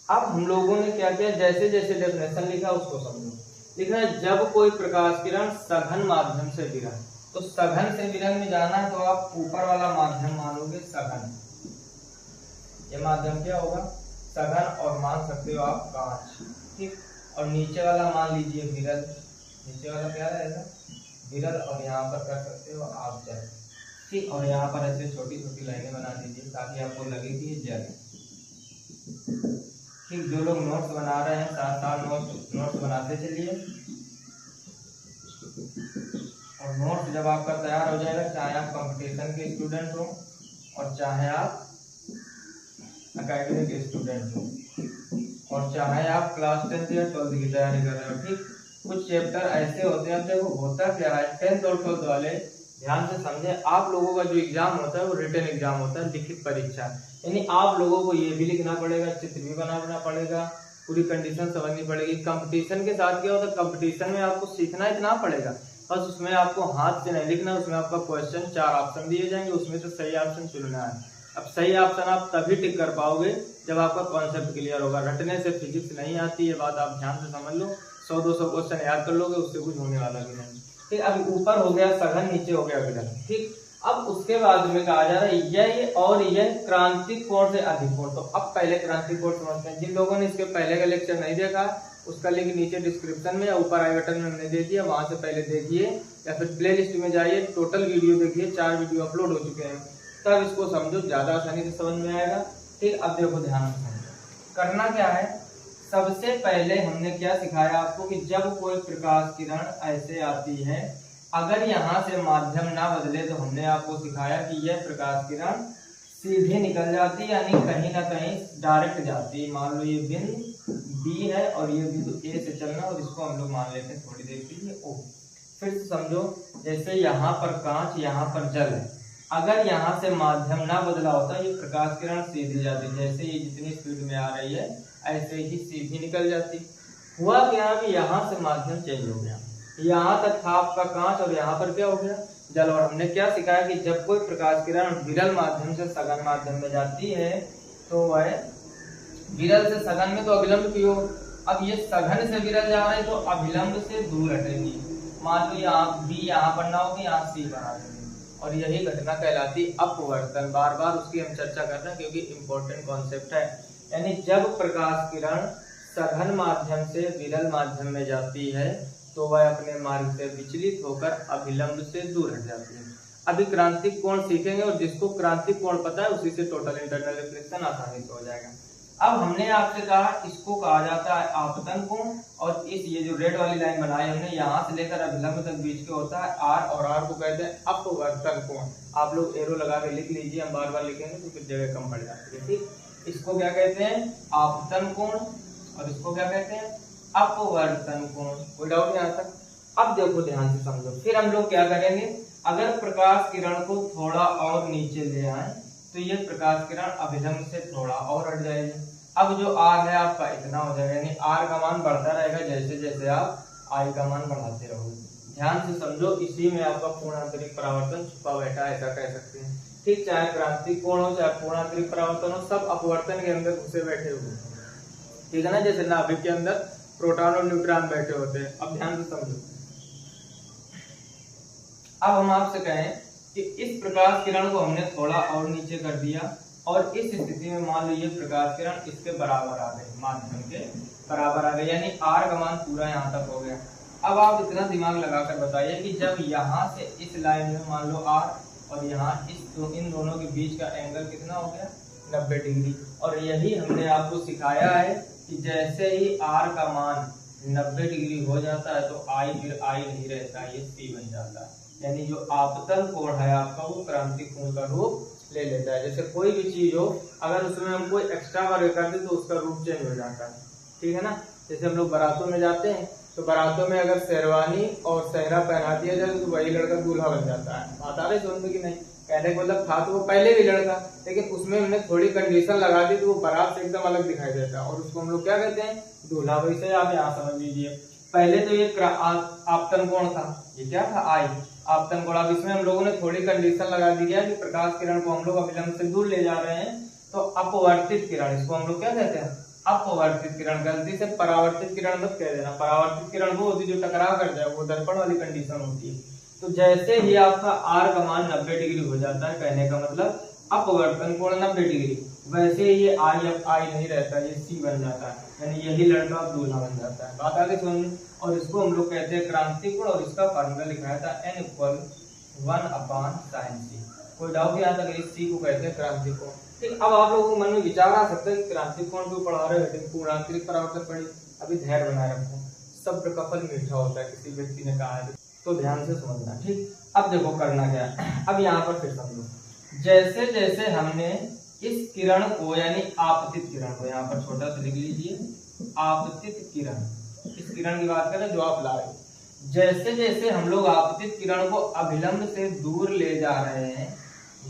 अब हम लोगों ने क्या किया, जैसे जैसे डेफिनेशन लिखा उसको समझो। लिखा है जब कोई प्रकाश किरण सघन माध्यम से विरल, तो सघन से विरल में जाना है तो आप ऊपर वाला माध्यम मानोगे सघन, ये माध्यम क्या होगा, सघन, और मान सकते हो आप कांच। ठीक, और नीचे वाला मान लीजिए विरल, नीचे वाला क्या रहेगा, विरल, और यहाँ पर कर सकते हो आप जल। ठीक, और यहाँ पर ऐसे छोटी छोटी लाइनें बना दीजिए ताकि आपको लगे कि ये जल है। ठीक, जो लोग नोट्स बना रहे हैं साथ साथ नोट्स बनाते चलिए, और नोट्स जब आपका तैयार हो जाएगा, चाहे आप कंपटीशन के स्टूडेंट हो और चाहे आप एकेडमिक स्टूडेंट हो, और चाहे आप क्लास 10 या 12 की तैयारी कर रहे हो। ठीक, कुछ चैप्टर ऐसे होते हैं, देखो होता क्या है, 10th और 12th वाले ध्यान से समझे, आप लोगों का जो एग्जाम होता है वो रिटन एग्जाम होता है, लिखित परीक्षा। यानी आप लोगों को ये भी लिखना पड़ेगा, चित्र भी बनाना पड़ेगा, पूरी कंडीशन समझनी पड़ेगी। कंपटीशन के साथ क्या होता है, कंपटीशन में आपको सीखना इतना पड़ेगा, बस उसमें आपको हाथ से नहीं लिखना, उसमें आपका क्वेश्चन 4 ऑप्शन दिए जाएंगे, उसमें से सही ऑप्शन चुनना है। अब सही ऑप्शन आप तभी टिक कर पाओगे जब आपका कॉन्सेप्ट क्लियर होगा। रटने से फिजिक्स नहीं आती, ये बात आप ध्यान से समझ लो। 100-200 क्वेश्चन याद कर लोगे, उससे कुछ होने वाला भी नहीं। ठीक, अब ऊपर हो गया सघन, नीचे हो गया विरल। ठीक, अब उसके बाद में कहा जा रहा है यह और यह क्रांतिक कोण से अधिक कोण। तो अब पहले क्रांतिक कोण समझते हैं। जिन लोगों ने इसके पहले का लेक्चर नहीं देखा, उसका लिंक नीचे डिस्क्रिप्शन में या ऊपर आई बटन में हमने दे दिया, वहां से पहले देखिए, या फिर प्ले लिस्ट में जाइए, टोटल वीडियो देखिए, 4 वीडियो अपलोड हो चुके हैं, तब इसको समझो, ज्यादा आसानी से समझ में आएगा। ठीक, अब देखो ध्यान से करना क्या है। सबसे पहले हमने क्या सिखाया आपको कि जब कोई प्रकाश किरण ऐसे आती है, अगर यहाँ से माध्यम ना बदले, तो हमने आपको सिखाया कि यह प्रकाश किरण सीधे निकल जाती है, यानी कहीं ना कहीं डायरेक्ट जाती है। मान लो ये बिंदु बी है और ये बिंदु ए से चलना, और इसको हम लोग मान लेते हैं थोड़ी देर के लिए ओ। फिर से समझो, जैसे यहाँ पर कांच, यहाँ पर जल है, अगर यहाँ से माध्यम ना बदला होता, ये प्रकाश किरण सीधी जाती, जैसे ये जितनी स्पीड में आ रही है ऐसे ही सीधी निकल जाती। हुआ क्या कि यहाँ से माध्यम चेंज हो गया, यहाँ तक था आपका कांच और यहाँ पर क्या हो गया, जल। और हमने क्या सिखाया कि जब कोई प्रकाश किरण विरल माध्यम से सघन माध्यम में जाती है, तो वह विरल से सघन में तो अभिलंब की हो। अब ये सघन से विरल जा रहे हैं तो अभिलंब से दूर हटेगी। मान लो यहाँ बी यहाँ पर ना होगी, यहाँ सी पर आ जाएगी, और यही घटना कहलाती अपवर्तन। बार बार उसकी हम चर्चा कर रहे हैं क्योंकि इंपॉर्टेंट कॉन्सेप्ट है। यानी जब प्रकाश किरण सघन माध्यम से विरल माध्यम में जाती है, तो वह अपने मार्ग से विचलित होकर अभिलंब से दूर हट जाती है। अभी क्रांतिक कोण सीखेंगे, और जिसको क्रांतिक कोण पता है उसी से टोटल इंटरनल रिफ्लेक्शन आसानी से हो जाएगा। अब हमने आपसे कहा इसको कहा जाता है आपतन कोण, और इस ये जो रेड वाली लाइन बनाई हमने यहाँ से लेकर अभिलंब तक बीच के होता है आर, और आर को कहते हैं अपवर्तन कोण। आप लोग एरो लगा के लिख लीजिए, हम बार बार लिखेंगे तो फिर जगह कम पड़ जाती है। ठीक, इसको क्या कहते हैं आपतन कोण, और इसको क्या कहते हैं अपवर्तन कोण। कोई डाउट यहाँ तक? अब देखो ध्यान से समझो, फिर हम लोग क्या करेंगे, अगर प्रकाश किरण को थोड़ा और नीचे ले आए तो ये प्रकाश किरण अभिलंब से थोड़ा और हट जाएगी। अब जो आर है आपका इतना हो जाएगा, यानी आर का मान बढ़ता रहेगा जैसे जैसे आप आई का मान बढ़ाते रहोगे। ध्यान से समझो, इसी में आपका पूर्णांतरिक परावर्तन छुपा बैठा है, ऐसा कह सकते हैं। ठीक, चाहे क्रांतिक कोण हो चाहे पूर्णांतरिक परावर्तन हो, सब अपवर्तन के अंदर घुसे बैठे हुए। ठीक है ना, जैसे नाभिक के अंदर प्रोटॉन और न्यूट्रॉन बैठे होते हैं। अब ध्यान से समझो, अब हम आपसे कहें कि इस प्रकाश किरण को हमने थोड़ा और नीचे कर दिया, और इस स्थिति में मान लो ये प्रकाश किरण इसके बराबर आ गई, माध्यम के बराबर आ गई, यानी आर का मान पूरा यहाँ तक हो गया। अब आप इतना दिमाग लगाकर बताइए कि जब यहाँ से इस लाइन में मान लो आर, और यहाँ इन दोनों के बीच का एंगल कितना हो गया 90 डिग्री। और यही हमने आपको सिखाया है कि जैसे ही आर का मान 90 डिग्री हो जाता है तो आई फिर आई नहीं रहता, ये सी बन जाता है। यानी जो आपतन कोण है आपका वो क्रांतिक कोण का रूप ले लेता है। जैसे कोई भी चीज हो, अगर उसमें हम कोई एक्स्ट्रा वर्क कर दे तो उसका रूप चेंज हो जाता है। ठीक है ना, जैसे हम लोग बारातों में जाते हैं तो बारातों में अगर शेरवानी और सहरा पहना दिया जाए तो वही लड़का दूल्हा बन जाता है। बात आ रही समझ में कि नहीं? कहने का मतलब था तो वो पहले भी लड़का, लेकिन उसमें हमने थोड़ी कंडीशन लगा दी तो वो बारात से एकदम अलग दिखाई देता है, और उसको हम लोग क्या कहते हैं दूल्हा। वैसे आप यहाँ समझ लीजिए, पहले तो ये आपतन कोण था, ये क्या था आई आपतन कोण। अब इसमें हम लोगों ने थोड़ी कंडीशन लगा दी है कि प्रकाश किरण को हम लोग अभिलंब से दूर ले जा रहे हैं, तो अपवर्तित किरण, इसको हम लोग क्या कहते हैं अपवर्तित किरण। गलती से परावर्तित किरण मत कह देना, परावर्तित किरण वो होती है जो टकरा कर जाए, वो दर्पण वाली कंडीशन होती है। तो जैसे ही आपका आर का मान 90 डिग्री हो जाता है, कहने का मतलब अपवर्तन कोण 90 डिग्री, वैसे ये आई अब आई नहीं रहता, ये सी बन जाता है, यानी यही लड़का अब दूल्हा बन जाता है। बात आगे सुन, और इसको हम लोग कहते हैं क्रांतिक कोण, और इसका फार्मूला लिखा था n = 1/sin c। कोई डाउट यहाँ तक? इस सी को कहते हैं क्रांतिक कोण। ठीक, अब आप लोगों को मन में विचार आ सकता है कि क्रांतिक कोण क्यों पढ़ा रहे हो, पूर्णांतरिक परावर्तन पढ़ी। अभी धैर्य बनाए रखो, शब्द का फल मीठा होता है, किसी व्यक्ति ने कहा है तो ध्यान से समझना। ठीक, अब देखो करना क्या है, अब यहाँ पर फिर समझो, जैसे जैसे हमने इस किरण को यानी आपतित किरण को, यहाँ पर छोटा सा लिख लीजिए आपतित किरण, इस किरण की बात करें जो आप लाए, जैसे जैसे हम लोग आपतित किरण को अभिलंब से दूर ले जा रहे हैं,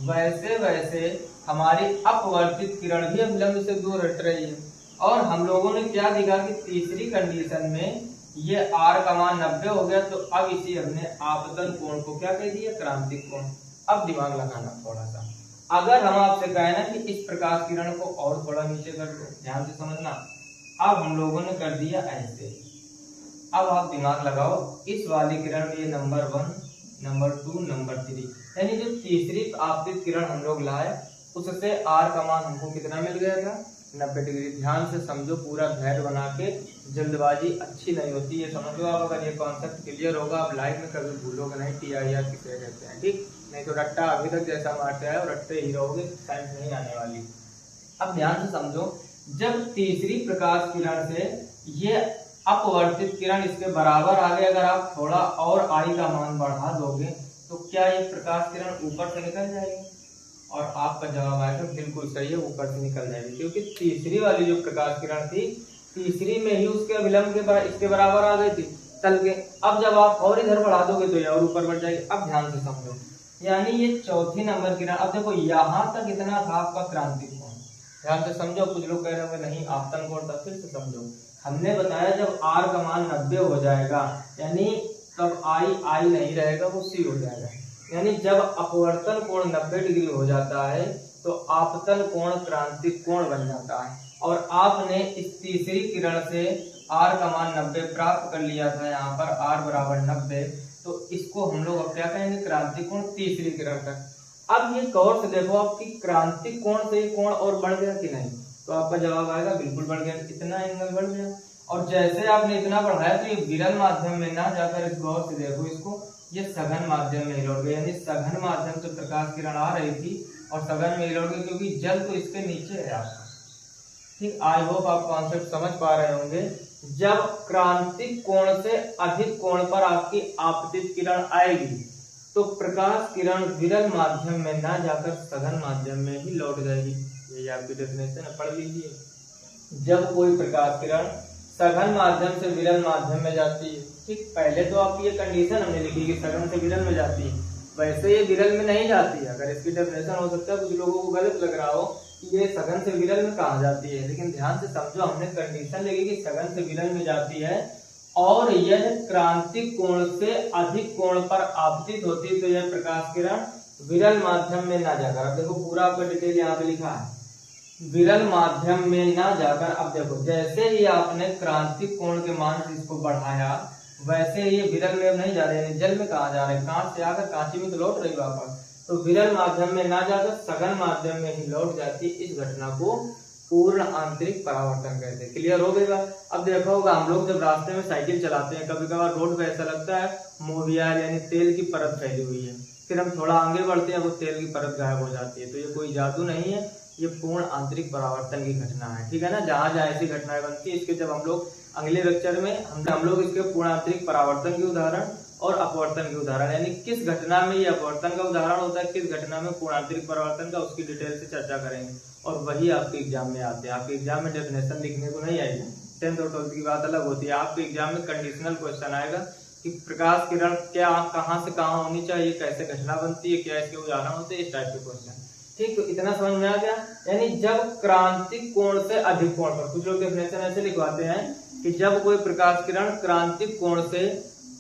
वैसे वैसे हमारी अपवर्तित किरण भी अभिलंब से दूर हट रही है। और हम लोगों ने क्या दिखा कि तीसरी कंडीशन में ये आर का मान 90 हो गया, तो अब इसी हमने आपतन कोण को क्या कह दिया क्रांतिक कोण। अब दिमाग लगाना थोड़ा सा, अगर हम आपसे कहें ना कि इस प्रकाश किरण को और थोड़ा नीचे कर दो, ध्यान से समझना, अब हम लोगों ने कर दिया ऐसे। अब आप दिमाग लगाओ, इस वाली किरण में ये नंबर 1, नंबर 2, नंबर 3, यानी जो तीसरी आपतित किरण हम लोग लाए उससे आर का मान हमको कितना मिल गया था 90 डिग्री। ध्यान से समझो, पूरा धैर्य बना के, जल्दबाजी अच्छी नहीं होती है, समझो आप। अगर ये कॉन्सेप्ट क्लियर होगा आप लाइफ में कभी भूलोगे नहीं TIR किसे कहते हैं। ठीक, नहीं तो रट्टा अभी तक जैसा मारते हैं और रट्टे ही रहोगे, साइंस नहीं आने वाली। अब ध्यान से समझो, जब तीसरी प्रकाश किरण से ये अपवर्तित किरण इसके बराबर आ गए, अगर आप थोड़ा और आई का मान बढ़ा दोगे तो क्या ये प्रकाश किरण ऊपर से निकल जाएगी? और आपका जवाब आएगा बिल्कुल सही है, ऊपर से निकल जाएगी, क्योंकि तीसरी वाली जो प्रकाश किरण थी तीसरी में ही उसके अभिलंब के इसके बराबर आ गई थी तल के। अब जब आप और इधर बढ़ा दोगे तो ये और ऊपर बढ़ जाएगी। अब ध्यान से समझो, यानी ये चौथी नंबर किरण, अब देखो यहाँ तक इतना था आपका क्रांतिक कोण। ध्यान से समझो, कुछ लोग कह रहे होंगे नहीं आपतन कोण था, फिर से समझो, हमने बताया जब आर का मान 90 हो जाएगा यानी तब आई नहीं रहेगा, वो सी हो जाएगा। यानी जब अपवर्तन कोण 90 डिग्री हो जाता है तो आपतन कोण क्रांतिक कोण बन जाता है। और आपने इस तीसरी किरण से आर का मान 90 प्राप्त कर लिया था, यहाँ पर आर बराबर 90, तो इसको हम लोग अब क्या कहेंगे क्रांतिक कोण तीसरी किरण तक। अब ये गौर से देखो आपकी क्रांतिक कोण से कोण और बढ़ गया कि नहीं, तो आपका जवाब आएगा बिल्कुल बढ़ गया, इतना एंगल बढ़ गया। और जैसे आपने इतना बढ़ाया तो ये विरल माध्यम में ना जाकर, इस गौर से देखो इसको, ये सघन माध्यम में ही लौट गया, यानी सघन माध्यम से प्रकाश किरण आ रही थी और सघन में ही लौट गई, क्योंकि जल तो इसके नीचे है आपका। ठीक, आई होप आप कॉन्सेप्ट समझ पा रहे होंगे। जब क्रांतिक कोण से अधिक कोण पर आपकी आपतित किरण आएगी तो प्रकाश किरण विरल माध्यम में ना जाकर सघन माध्यम में ही लौट जाएगी। ये आपकी डेफिनेशन है, पढ़ लीजिए। जब कोई प्रकाश किरण सघन माध्यम से विरल माध्यम में जाती है, ठीक, पहले तो आपकी ये कंडीशन हमने लिखी कि सघन से विरल में जाती है, वैसे ये विरल में नहीं जाती है। अगर इसकी डेफिनेशन हो सकता है कुछ लोगों को गलत लग रहा हो कि ये सघन से विरल में कहाँ जाती है, लेकिन ध्यान से समझो, हमने कंडीशन लिखी कि सघन से विरल में जाती है और यह क्रांतिक कोण से अधिक कोण पर आपतित होती है, तो यह प्रकाश किरण विरल माध्यम में ना जाकर, अब देखो पूरा आपका डिटेल यहाँ पे लिखा है, विरल माध्यम में ना जाकर। अब देखो जैसे ही आपने क्रांतिक कोण के मान से इसको बढ़ाया वैसे ये विरल में अब नहीं जा रहे हैं, जल में कहा जा रहे हैं, कांच से आकर कांची में तो लौट रही वापस, तो विरल माध्यम में ना जाकर सघन माध्यम में ही लौट जाती। इस घटना को पूर्ण आंतरिक परावर्तन कहते हैं। क्लियर हो गया। अब देखा होगा हम लोग जब रास्ते में साइकिल चलाते हैं, कभी कभार रोड पे ऐसा लगता है मोबियाल यानी तेल की परत फैली हुई है, फिर हम थोड़ा आगे बढ़ते हैं वो तेल की परत गायब हो जाती है। तो ये कोई जादू नहीं है, ये पूर्ण आंतरिक परावर्तन की घटना है, ठीक है ना। जहां जहां ऐसी घटनाएं बनती है, इसके जब हम लोग अगले लेक्चर में हम लोग इसके पूर्ण आंतरिक परावर्तन के उदाहरण और अपवर्तन के उदाहरण, यानी किस घटना में ये अपवर्तन का उदाहरण होता है, किस घटना में पूर्ण आंतरिक परावर्तन का, उसकी डिटेल से चर्चा करेंगे। और वही आपके एग्जाम में आते हैं। आपके एग्जाम में डेफिनेशन लिखने को नहीं आएगी, 10th और 12th की बात अलग होती है। आपके एग्जाम में कंडीशनल क्वेश्चन आएगा कि प्रकाश किरण क्या कहाँ से कहाँ होनी चाहिए, कैसे घटना बनती है, क्या इसके उदाहरण होते हैं, इस टाइप के क्वेश्चन। ठीक, तो इतना समझ में आ गया। यानी जब क्रांतिक कोण से अधिक कोण पर, कुछ लोग डेफिनेशन ऐसे लिखवाते हैं कि जब कोई प्रकाश किरण क्रांतिक कोण से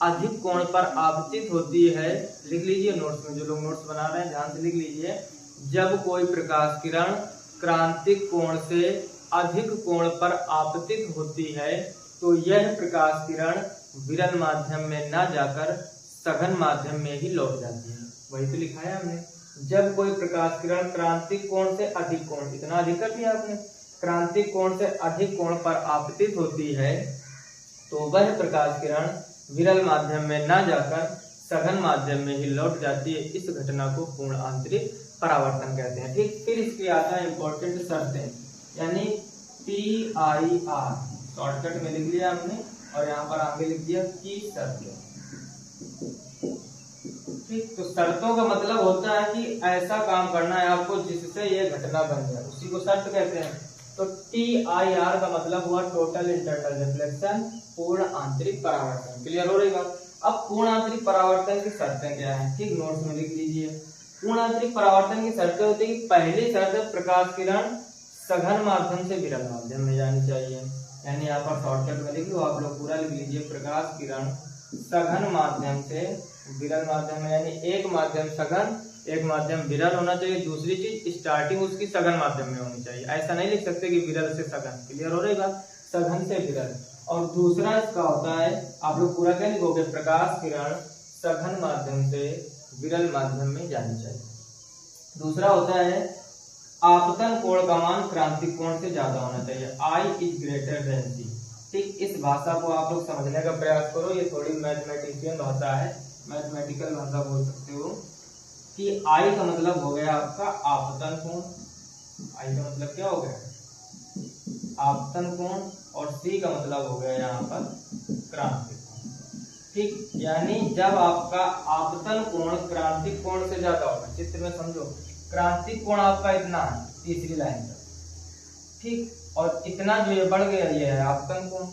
अधिक कोण पर आपतित होती है, लिख लीजिए नोट्स में, जो लोग नोट्स बना रहे हैं ध्यान से लिख लीजिए। जब कोई प्रकाश किरण क्रांतिक कोण से अधिक कोण पर आपतित होती है तो यह प्रकाश किरण विरल माध्यम में न जाकर सघन माध्यम में ही लौट जाती है। वही तो लिखा है हमने, जब कोई प्रकाश किरण क्रांतिक कोण से अधिक कोण, इतना अधिक कर दिया आपने, क्रांतिक कोण से अधिक कोण पर आपतित होती है तो वह प्रकाश किरण विरल माध्यम में न जाकर सघन माध्यम में ही लौट जाती है। इस घटना को पूर्ण आंतरिक परावर्तन कहते हैं। ठीक, फिर इसके आता है इंपॉर्टेंट शर्तें, यानी PIR शॉर्टकट में लिख लिया हमने और यहाँ पर आगे लिख दिया की शर्तें। ठीक, तो शर्तों का मतलब होता है कि ऐसा काम करना है आपको जिससे ये घटना बन जाए, उसी को शर्त कहते हैं। तो TIR का मतलब हुआ टोटल इंटरनल रिफ्लेक्शन, पूर्ण आंतरिक परावर्तन। क्लियर हो रही बात। अब पूर्ण आंतरिक परावर्तन की शर्तें क्या है, ठीक, नोट्स में लिख लीजिए। पूर्ण आंतरिक परावर्तन की शर्तें होती है कि पहली शर्त प्रकाश किरण सघन माध्यम से विरल माध्यम में जानी चाहिए, यानी यहाँ पर शॉर्टकट में लिख लो, आप लोग पूरा लिख लीजिए। प्रकाश किरण सघन माध्यम से विरल माध्यम में, यानी एक माध्यम सघन एक माध्यम विरल होना चाहिए। दूसरी चीज स्टार्टिंग उसकी सघन माध्यम में होनी चाहिए, ऐसा नहीं लिख सकते कि विरल से सघन। क्लियर हो रही बात, सघन से विरल। और दूसरा इसका होता है, आप लोग पूरा क्या लिखोगे, प्रकाश किरण सघन माध्यम से विरल माध्यम में जानी चाहिए। दूसरा होता है आपतन कोण का मान क्रांतिक कोण से ज्यादा होना चाहिए, I is greater than C। ठीक, इस भाषा को आप लोग समझने का प्रयास करो, ये थोड़ी मैथमेटिशियन भाषा है, मैथमेटिकल भाषा बोल सकते हो। कि I का मतलब हो गया आपका आपतन कोण, I का मतलब क्या हो गया, आपतन कोण, और C का मतलब हो गया यहाँ पर क्रांतिक कोण। ठीक, यानी जब आपका आपतन कोण क्रांतिक कोण से ज्यादा होगा, चित्र में समझो, क्रांतिक कोण आपका इतना है तीसरी लाइन तक, ठीक, और इतना जो ये बढ़ गया ये है आपतन कोण।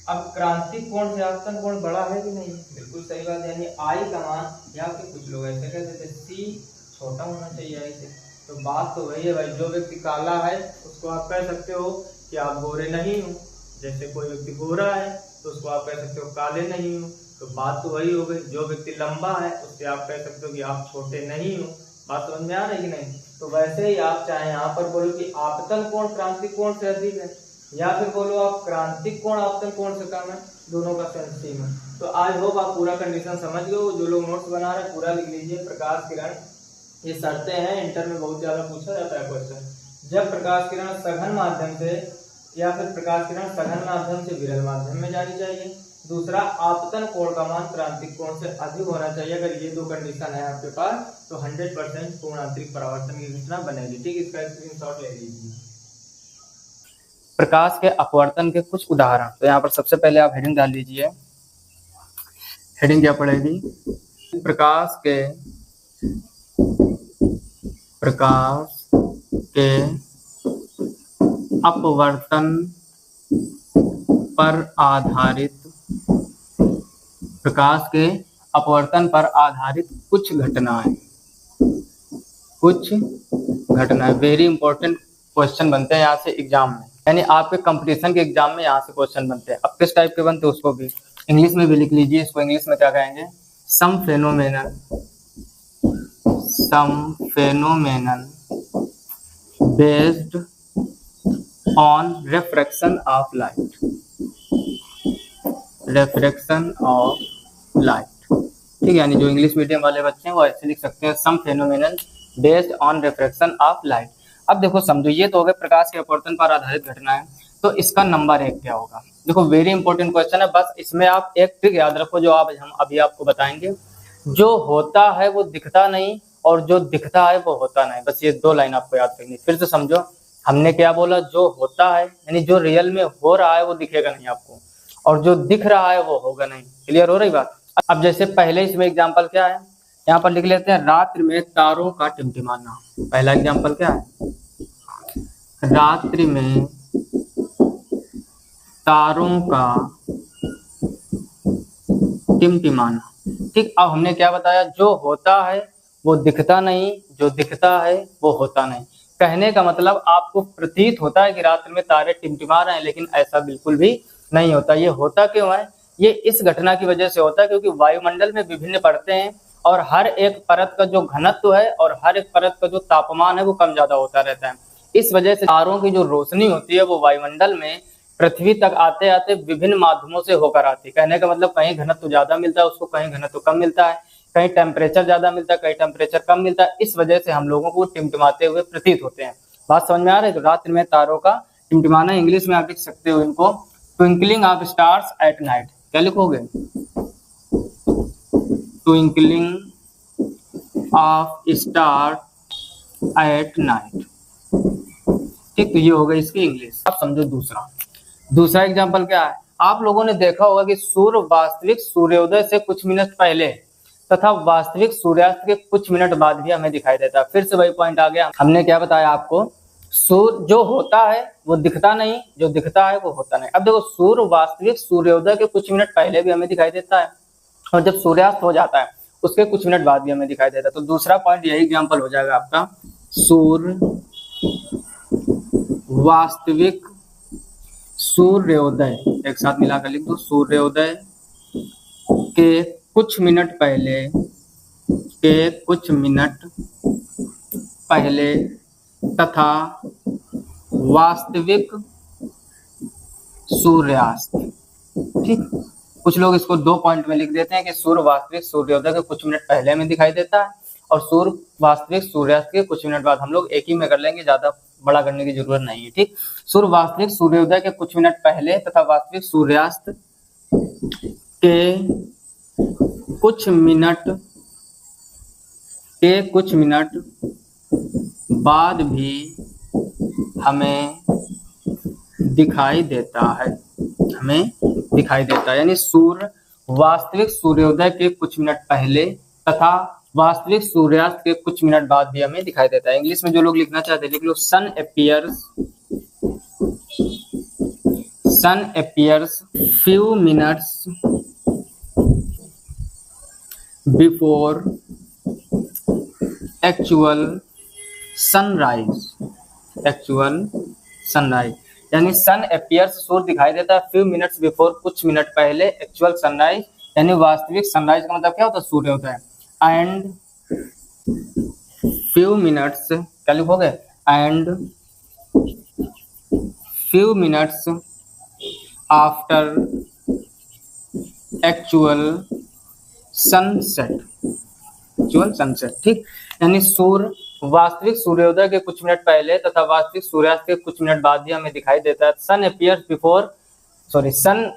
अब क्रांतिक कोण से आपतन कोण बड़ा है कि नहीं, बिल्कुल सही बात, यानी I का मान, या फिर कुछ लोग ऐसे कहते थे C छोटा होना चाहिए ऐसे। तो बात तो वही है भाई, जो व्यक्ति काला है उसको आप कह सकते हो कि आप गोरे नहीं हो, जैसे कोई व्यक्ति गोरा है तो उसको आप कह सकते हो काले नहीं हो। तो बात तो वही हो गई, जो व्यक्ति लंबा है उससे आप कह सकते हो कि आप छोटे नहीं हो। बात समझ में आ रही है कि नहीं। तो वैसे ही आप चाहे यहाँ पर बोलो कि आपतन कोण क्रांतिक कोण से अधिक है, या फिर बोलो आप क्रांतिक कोण आपतन कोण से कम है, दोनों का सेम है। तो आई होप आप पूरा कंडीशन समझ गए हो। जो लोग नोट्स बना रहे हैं पूरा लिख लीजिए। प्रकाश किरण, ये शर्तें हैं, इंटर में बहुत ज्यादा पूछा जाता है क्वेश्चन। जब प्रकाश किरण सघन माध्यम से या फिर प्रकाश किरण सघन माध्यम से विरल माध्यम में जानी चाहिए। दूसरा, आपतन कोण का मान क्रांतिक कोण से अधिक होना चाहिए। अगर ये दो कंडीशन है आपके पास तो 100% पूर्ण आंतरिक परावर्तन की घटना बनेगी। ठीक, इसका स्क्रीनशॉट ले लीजिए। प्रकाश के अपवर्तन के कुछ उदाहरण। तो यहाँ पर सबसे पहले आप हेडिंग डाल लीजिए। हेडिंग क्या पड़ेगी? प्रकाश के अपवर्तन पर आधारित कुछ घटनाएं वेरी इंपॉर्टेंट क्वेश्चन बनते हैं यहाँ से एग्जाम में, यानी आपके कंपटीशन के एग्जाम में यहाँ से क्वेश्चन बनते हैं। अब किस टाइप के बनते हैं उसको भी इंग्लिश में भी लिख लीजिए। इसको इंग्लिश में क्या कहेंगे? Some phenomenon based on refraction of light. ठीक है, यानी जो इंग्लिश मीडियम वाले बच्चे हैं वो ऐसे लिख सकते हैं, some phenomenon based on refraction of light. अब देखो समझो, ये तो हो गए प्रकाश के अपवर्तन पर आधारित घटनाएं। तो इसका नंबर 1 क्या होगा? देखो वेरी इंपॉर्टेंट क्वेश्चन है, बस इसमें आप एक ट्रिक याद रखो जो हम अभी आपको बताएंगे। जो होता है वो दिखता नहीं और जो दिखता है वो होता नहीं, बस ये 2 लाइन आपको याद रखनी। फिर से समझो, हमने क्या बोला? जो होता है यानी जो रियल में हो रहा है वो दिखेगा नहीं आपको, और जो दिख रहा है वो होगा नहीं। क्लियर हो रही बात? अब जैसे पहले इसमें एग्जांपल क्या है, यहाँ पर लिख लेते हैं, रात्रि में तारों का टिमटिमाना। पहला एग्जांपल क्या है? रात्रि में तारों का टिमटिमाना। ठीक, अब हमने क्या बताया? जो होता है वो दिखता नहीं, जो दिखता है वो होता नहीं। कहने का मतलब आपको प्रतीत होता है कि रात्रि में तारे टिमटिमा रहे हैं, लेकिन ऐसा बिल्कुल भी नहीं होता। ये होता क्यों है? ये इस घटना की वजह से होता है क्योंकि वायुमंडल में विभिन्न परतें हैं और हर एक परत का जो घनत्व है और हर एक परत का जो तापमान है वो कम ज्यादा होता रहता है। इस वजह से तारों की जो रोशनी होती है वो वायुमंडल में पृथ्वी तक आते आते विभिन्न माध्यमों से होकर आती है। कहने का मतलब कहीं घनत्व ज्यादा मिलता है उसको, कहीं घनत्व कम मिलता है, कहीं टेम्परेचर ज्यादा मिलता है, कहीं टेम्परेचर कम मिलता है। इस वजह से हम लोगों को टिमटिमाते हुए प्रतीत होते हैं। बात समझ में आ रही है? तो रात्रि में तारों का टिमटिमाना, इंग्लिश में आप लिख सकते हो इनको twinkling of stars at night. क्या लिखोगे? Twinkling of star at night. ठीक, तो ये हो गई इसकी इंग्लिश। अब समझो दूसरा एग्जांपल क्या है? आप लोगों ने देखा होगा कि सूर्य वास्तविक सूर्योदय से कुछ मिनट पहले तथा वास्तविक सूर्यास्त के कुछ मिनट बाद भी हमें दिखाई देता है। फिर से वही पॉइंट आ गया, हमने क्या बताया आपको? सूर्य जो होता है वो दिखता नहीं, जो दिखता है वो होता नहीं। अब देखो, सूर्य वास्तविक सूर्योदय के कुछ मिनट पहले भी हमें दिखाई देता है और जब सूर्यास्त हो जाता है उसके कुछ मिनट बाद भी हमें दिखाई देता है। तो दूसरा पॉइंट यही एग्जांपल हो जाएगा आपका, सूर्य वास्तविक सूर्योदय, एक साथ मिलाकर लिख दो, सूर्योदय के कुछ मिनट पहले तथा वास्तविक सूर्यास्त। ठीक, कुछ लोग इसको 2 पॉइंट में लिख देते हैं कि सूर्य वास्तविक सूर्योदय के कुछ मिनट पहले में दिखाई देता है और सूर्य वास्तविक सूर्यास्त के कुछ मिनट बाद। हम लोग एक ही में कर लेंगे, ज्यादा बड़ा करने की जरूरत नहीं है। ठीक, सूर्य वास्तविक सूर्योदय के कुछ मिनट पहले तथा वास्तविक सूर्यास्त के कुछ मिनट बाद भी हमें दिखाई देता है, यानी सूर्य वास्तविक सूर्योदय के कुछ मिनट पहले तथा वास्तविक सूर्यास्त के कुछ मिनट बाद भी हमें दिखाई देता है। इंग्लिश में जो लोग लिखना चाहते हैं लिख लो, सन appears few minutes before actual sunrise। यानी सन appears, सूर्य दिखाई देता है, few minutes before, कुछ मिनट पहले, actual sunrise यानी वास्तविक सनराइज का मतलब क्या होता है? सूर्य होता है। एंड few minutes, क्या लिखोगे? And few minutes after actual sunset। ठीक, यानी सूर्य वास्तविक सूर्योदय के कुछ मिनट पहले तथा वास्तविक सूर्यास्त के कुछ मिनट बाद भी हमें दिखाई देता है। सन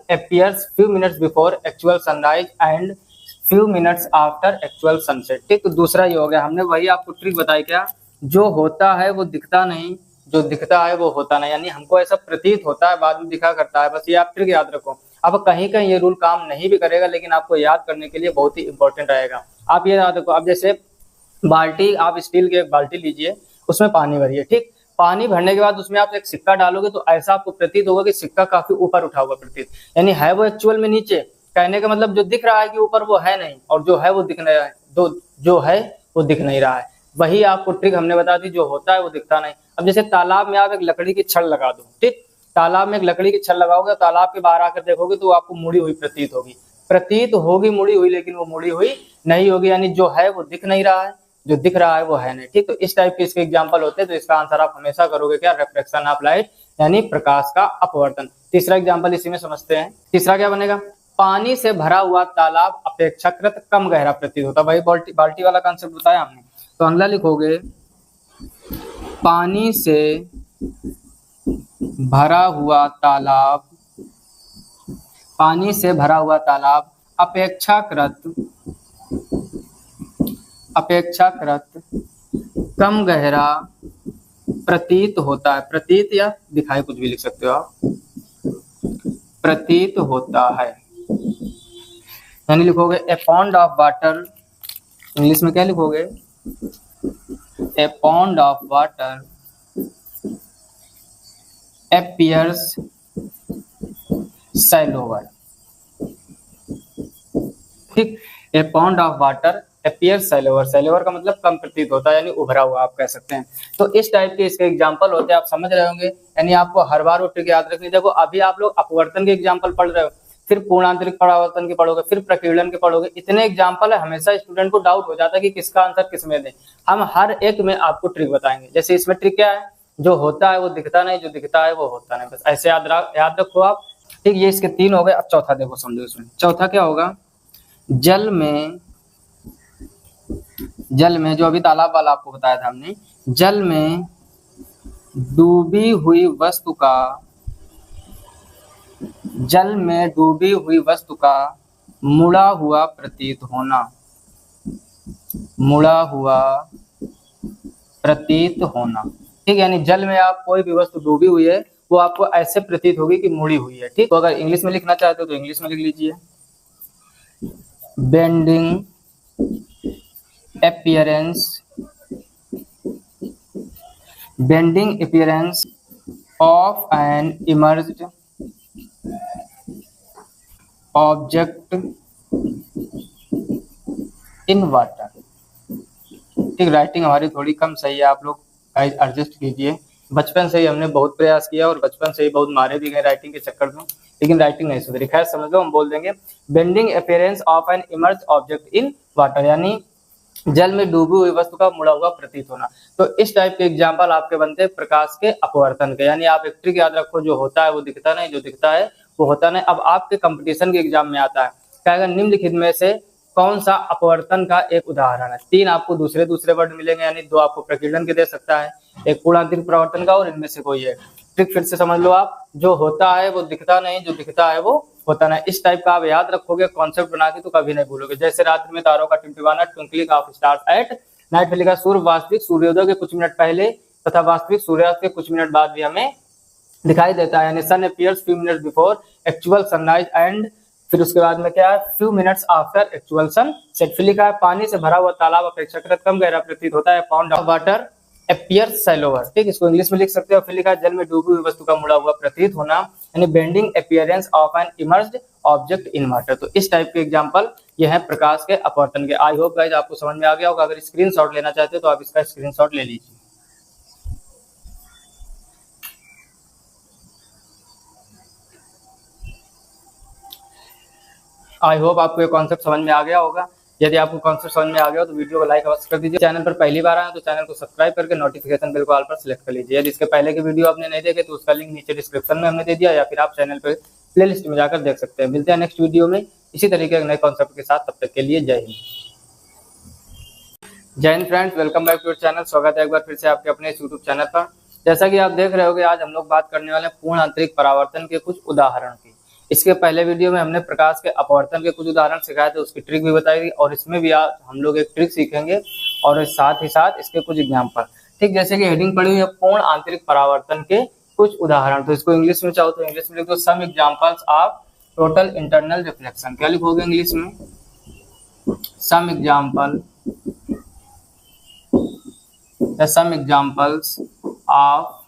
appears few minutes before actual sunrise and few minutes after actual sunset। ठीक, तो दूसरा ये हो गया। हमने वही आपको ट्रिक बताई, क्या? जो होता है वो दिखता नहीं, जो दिखता है वो होता नहीं, यानी हमको ऐसा प्रतीत होता है बाद में दिखा करता है। बस ये आप ट्रिक याद रखो। अब कहीं कहीं ये रूल काम नहीं भी करेगा, लेकिन आपको याद करने के लिए बहुत ही इंपॉर्टेंट रहेगा। आप ये याद रखो, अब जैसे बाल्टी, आप स्टील की एक बाल्टी लीजिए, उसमें पानी भरिए, ठीक। पानी भरने के बाद उसमें आप एक सिक्का डालोगे तो ऐसा आपको प्रतीत होगा कि सिक्का काफी ऊपर उठा हुआ प्रतीत, यानी है वो एक्चुअल में नीचे। कहने का मतलब जो दिख रहा है कि ऊपर वो है नहीं, और जो है वो दिख नहीं रहा है, जो है वो दिख नहीं रहा है। वही आपको ट्रिक हमने बता दी, जो होता है वो दिखता नहीं। अब जैसे तालाब में आप एक लकड़ी की छड़ लगा दो, ठीक। तालाब में एक लकड़ी की छड़ लगाओगे, तालाब के बाहर आकर देखोगे तो आपको मुड़ी हुई प्रतीत होगी मुड़ी हुई, लेकिन वो मुड़ी हुई नहीं होगी, यानी जो है वो दिख नहीं रहा है, जो दिख रहा है वो है नहीं, ठीक। तो इस टाइप के इसके एग्जांपल होते हैं। तो इसका आंसर आप हमेशा करोगे क्या, रिफ्लेक्शन ऑफ लाइट, यानी प्रकाश का अपवर्तन। तीसरा एग्जांपल इसी में समझते हैं। तीसरा क्या बनेगा, पानी से भरा हुआ तालाब अपेक्षाकृत कम गहरा प्रतीत होता है। वही बाल्टी वाला कॉन्सेप्ट बताया हमने। तो अगला लिखोगे, पानी से भरा हुआ तालाब, पानी से भरा हुआ तालाब अपेक्षाकृत कम गहरा प्रतीत होता है। प्रतीत या दिखाई, कुछ भी लिख सकते हो आप, प्रतीत होता है। यानी लिखोगे ए पॉन्ड ऑफ वाटर, इंग्लिश में क्या लिखोगे, ए pond of water appears shallower, ठीक। ए pond of water appears shallower, shallower का मतलब कम प्रतीत होता है, यानी उभरा हुआ आप कह सकते हैं। तो इस टाइप के इसके एग्जांपल होते हैं, आप समझ रहे होंगे। यानी आपको हर बार वो ट्रिक याद रखनी। देखो अभी आप लोग अपवर्तन के एग्जांपल पढ़ रहे हो, फिर पूर्णांतरिक परावर्तन के पढ़ोगे, फिर प्रकीर्णन के पढ़ोगे। इतने एग्जांपल है, हमेशा स्टूडेंट को डाउट हो जाता है कि किसका आंसर किस में दें। हम हर एक में आपको ट्रिक बताएंगे। जैसे इसमें ट्रिक क्या है, जो होता है वो दिखता नहीं, जो दिखता है वो होता नहीं, बस ऐसे याद रखो आप, ठीक। ये इसके तीन हो गए। अब चौथा देखो, समझो इसमें चौथा क्या होगा, जल में जो अभी तालाब वाला आपको बताया था हमने, जल में डूबी हुई वस्तु का मुड़ा हुआ प्रतीत होना, ठीक। यानी जल में आप कोई भी वस्तु डूबी हुई है, वो आपको ऐसे प्रतीत होगी कि मुड़ी हुई है, ठीक। तो अगर इंग्लिश में लिखना चाहते हो तो इंग्लिश में लिख लीजिए, bending appearance of an immersed object in water, ठीक। राइटिंग हमारी थोड़ी कम सही है, आप लोग एडजस्ट कीजिए। बचपन से ही हमने बहुत प्रयास किया और बचपन से ही बहुत मारे भी गए राइटिंग के चक्कर में, लेकिन राइटिंग नहीं सुधरी। खैर समझ लो, हम बोल देंगे bending appearance of an emerged object in water, यानी जल में डूबी हुई वस्तु का मुड़ा हुआ प्रतीत होना। तो इस टाइप के एग्जाम्पल आपके बनते हैं प्रकाश के अपवर्तन के। यानी आप एक ट्रिक याद रखो, जो होता है वो दिखता नहीं, जो दिखता है वो होता नहीं। अब आपके कंपटीशन के एग्जाम में आता है, क्या निम्नलिखित में से कौन सा अपवर्तन का एक उदाहरण है। तीन आपको दूसरे वर्ड मिलेंगे, यानी दो आपको प्रकीर्णन के दे सकता है, एक पूर्णांतरिक परावर्तन का, और इनमें से कोई है। ट्रिक फिर से समझ लो आप, जो होता है वो दिखता नहीं, जो दिखता है वो होता नहीं। इस टाइप का आप याद रखोगे कॉन्सेप्ट बना के, तो कभी नहीं भूलोगे। जैसे रात्रि में तारों का टिमटिमाना, twinkling of stars at night में लिखा, सूर्य वास्तविक सूर्योदय के कुछ मिनट पहले तथा वास्तविक सूर्यास्त के कुछ मिनट बाद भी हमें दिखाई देता है, यानी sun appears few minutes before actual sunrise and, फिर उसके बाद में क्या है, few minutes after actual sunset. फिर लिखा है, पानी से भरा हुआ तालाब अपेक्षाकृत कम गहरा प्रतीत होता है, pond of water appears shallower, ठीक। इसको इंग्लिश में लिख सकते हो। फिर लिखा है, जल में डूबी हुई वस्तु का मुड़ा हुआ प्रतीत होना, यानी bending appearance of an emerged object in water. तो इस टाइप के एग्जांपल ये है प्रकाश के अपवर्तन के। आई होप गाइस आपको समझ में आ गया होगा। अगर स्क्रीनशॉट लेना चाहते हो तो आप इसका स्क्रीनशॉट ले लीजिए। आई होप आपको ये कॉन्सेप्ट समझ में आ गया होगा। यदि आपको कॉन्सेप्ट समझ में आ गया हो तो वीडियो को लाइक अवश्य कर दीजिए। चैनल पर पहली बार आए तो चैनल को सब्सक्राइब करके नोटिफिकेशन बेल को ऑल पर सिलेक्ट कर लीजिए। यदि इसके पहले के वीडियो आपने नहीं देखे तो उसका लिंक नीचे डिस्क्रिप्शन में हमने दे दिया, या फिर आप चैनल पर प्लेलिस्ट में जाकर देख सकते हैं। मिलते हैं नेक्स्ट वीडियो में इसी तरीके के नए कॉन्सेप्ट के साथ। तब तक के लिए जय हिंद। जय हिंद friends, welcome back to your channel. स्वागत है एक बार फिर से आपके अपने यूट्यूब चैनल पर। जैसा कि आप देख रहे होंगे, आज हम लोग बात करने वाले हैं पूर्ण आंतरिक परावर्तन के कुछ उदाहरण की। इसके पहले वीडियो में हमने प्रकाश के अपवर्तन के कुछ उदाहरण सिखाए थे, उसकी ट्रिक भी बताई थी, और इसमें भी आज हम लोग एक ट्रिक सीखेंगे और साथ ही साथ इसके कुछ एग्जाम्पल। ठीक, जैसे कि हेडिंग पड़ी हुई है पूर्ण आंतरिक परावर्तन के कुछ उदाहरण, तो इसको इंग्लिश में चाहो तो इंग्लिश में लिख दो, some examples of total internal reflection. क्या लिखोगे इंग्लिश में? सम एग्जांपल या some examples of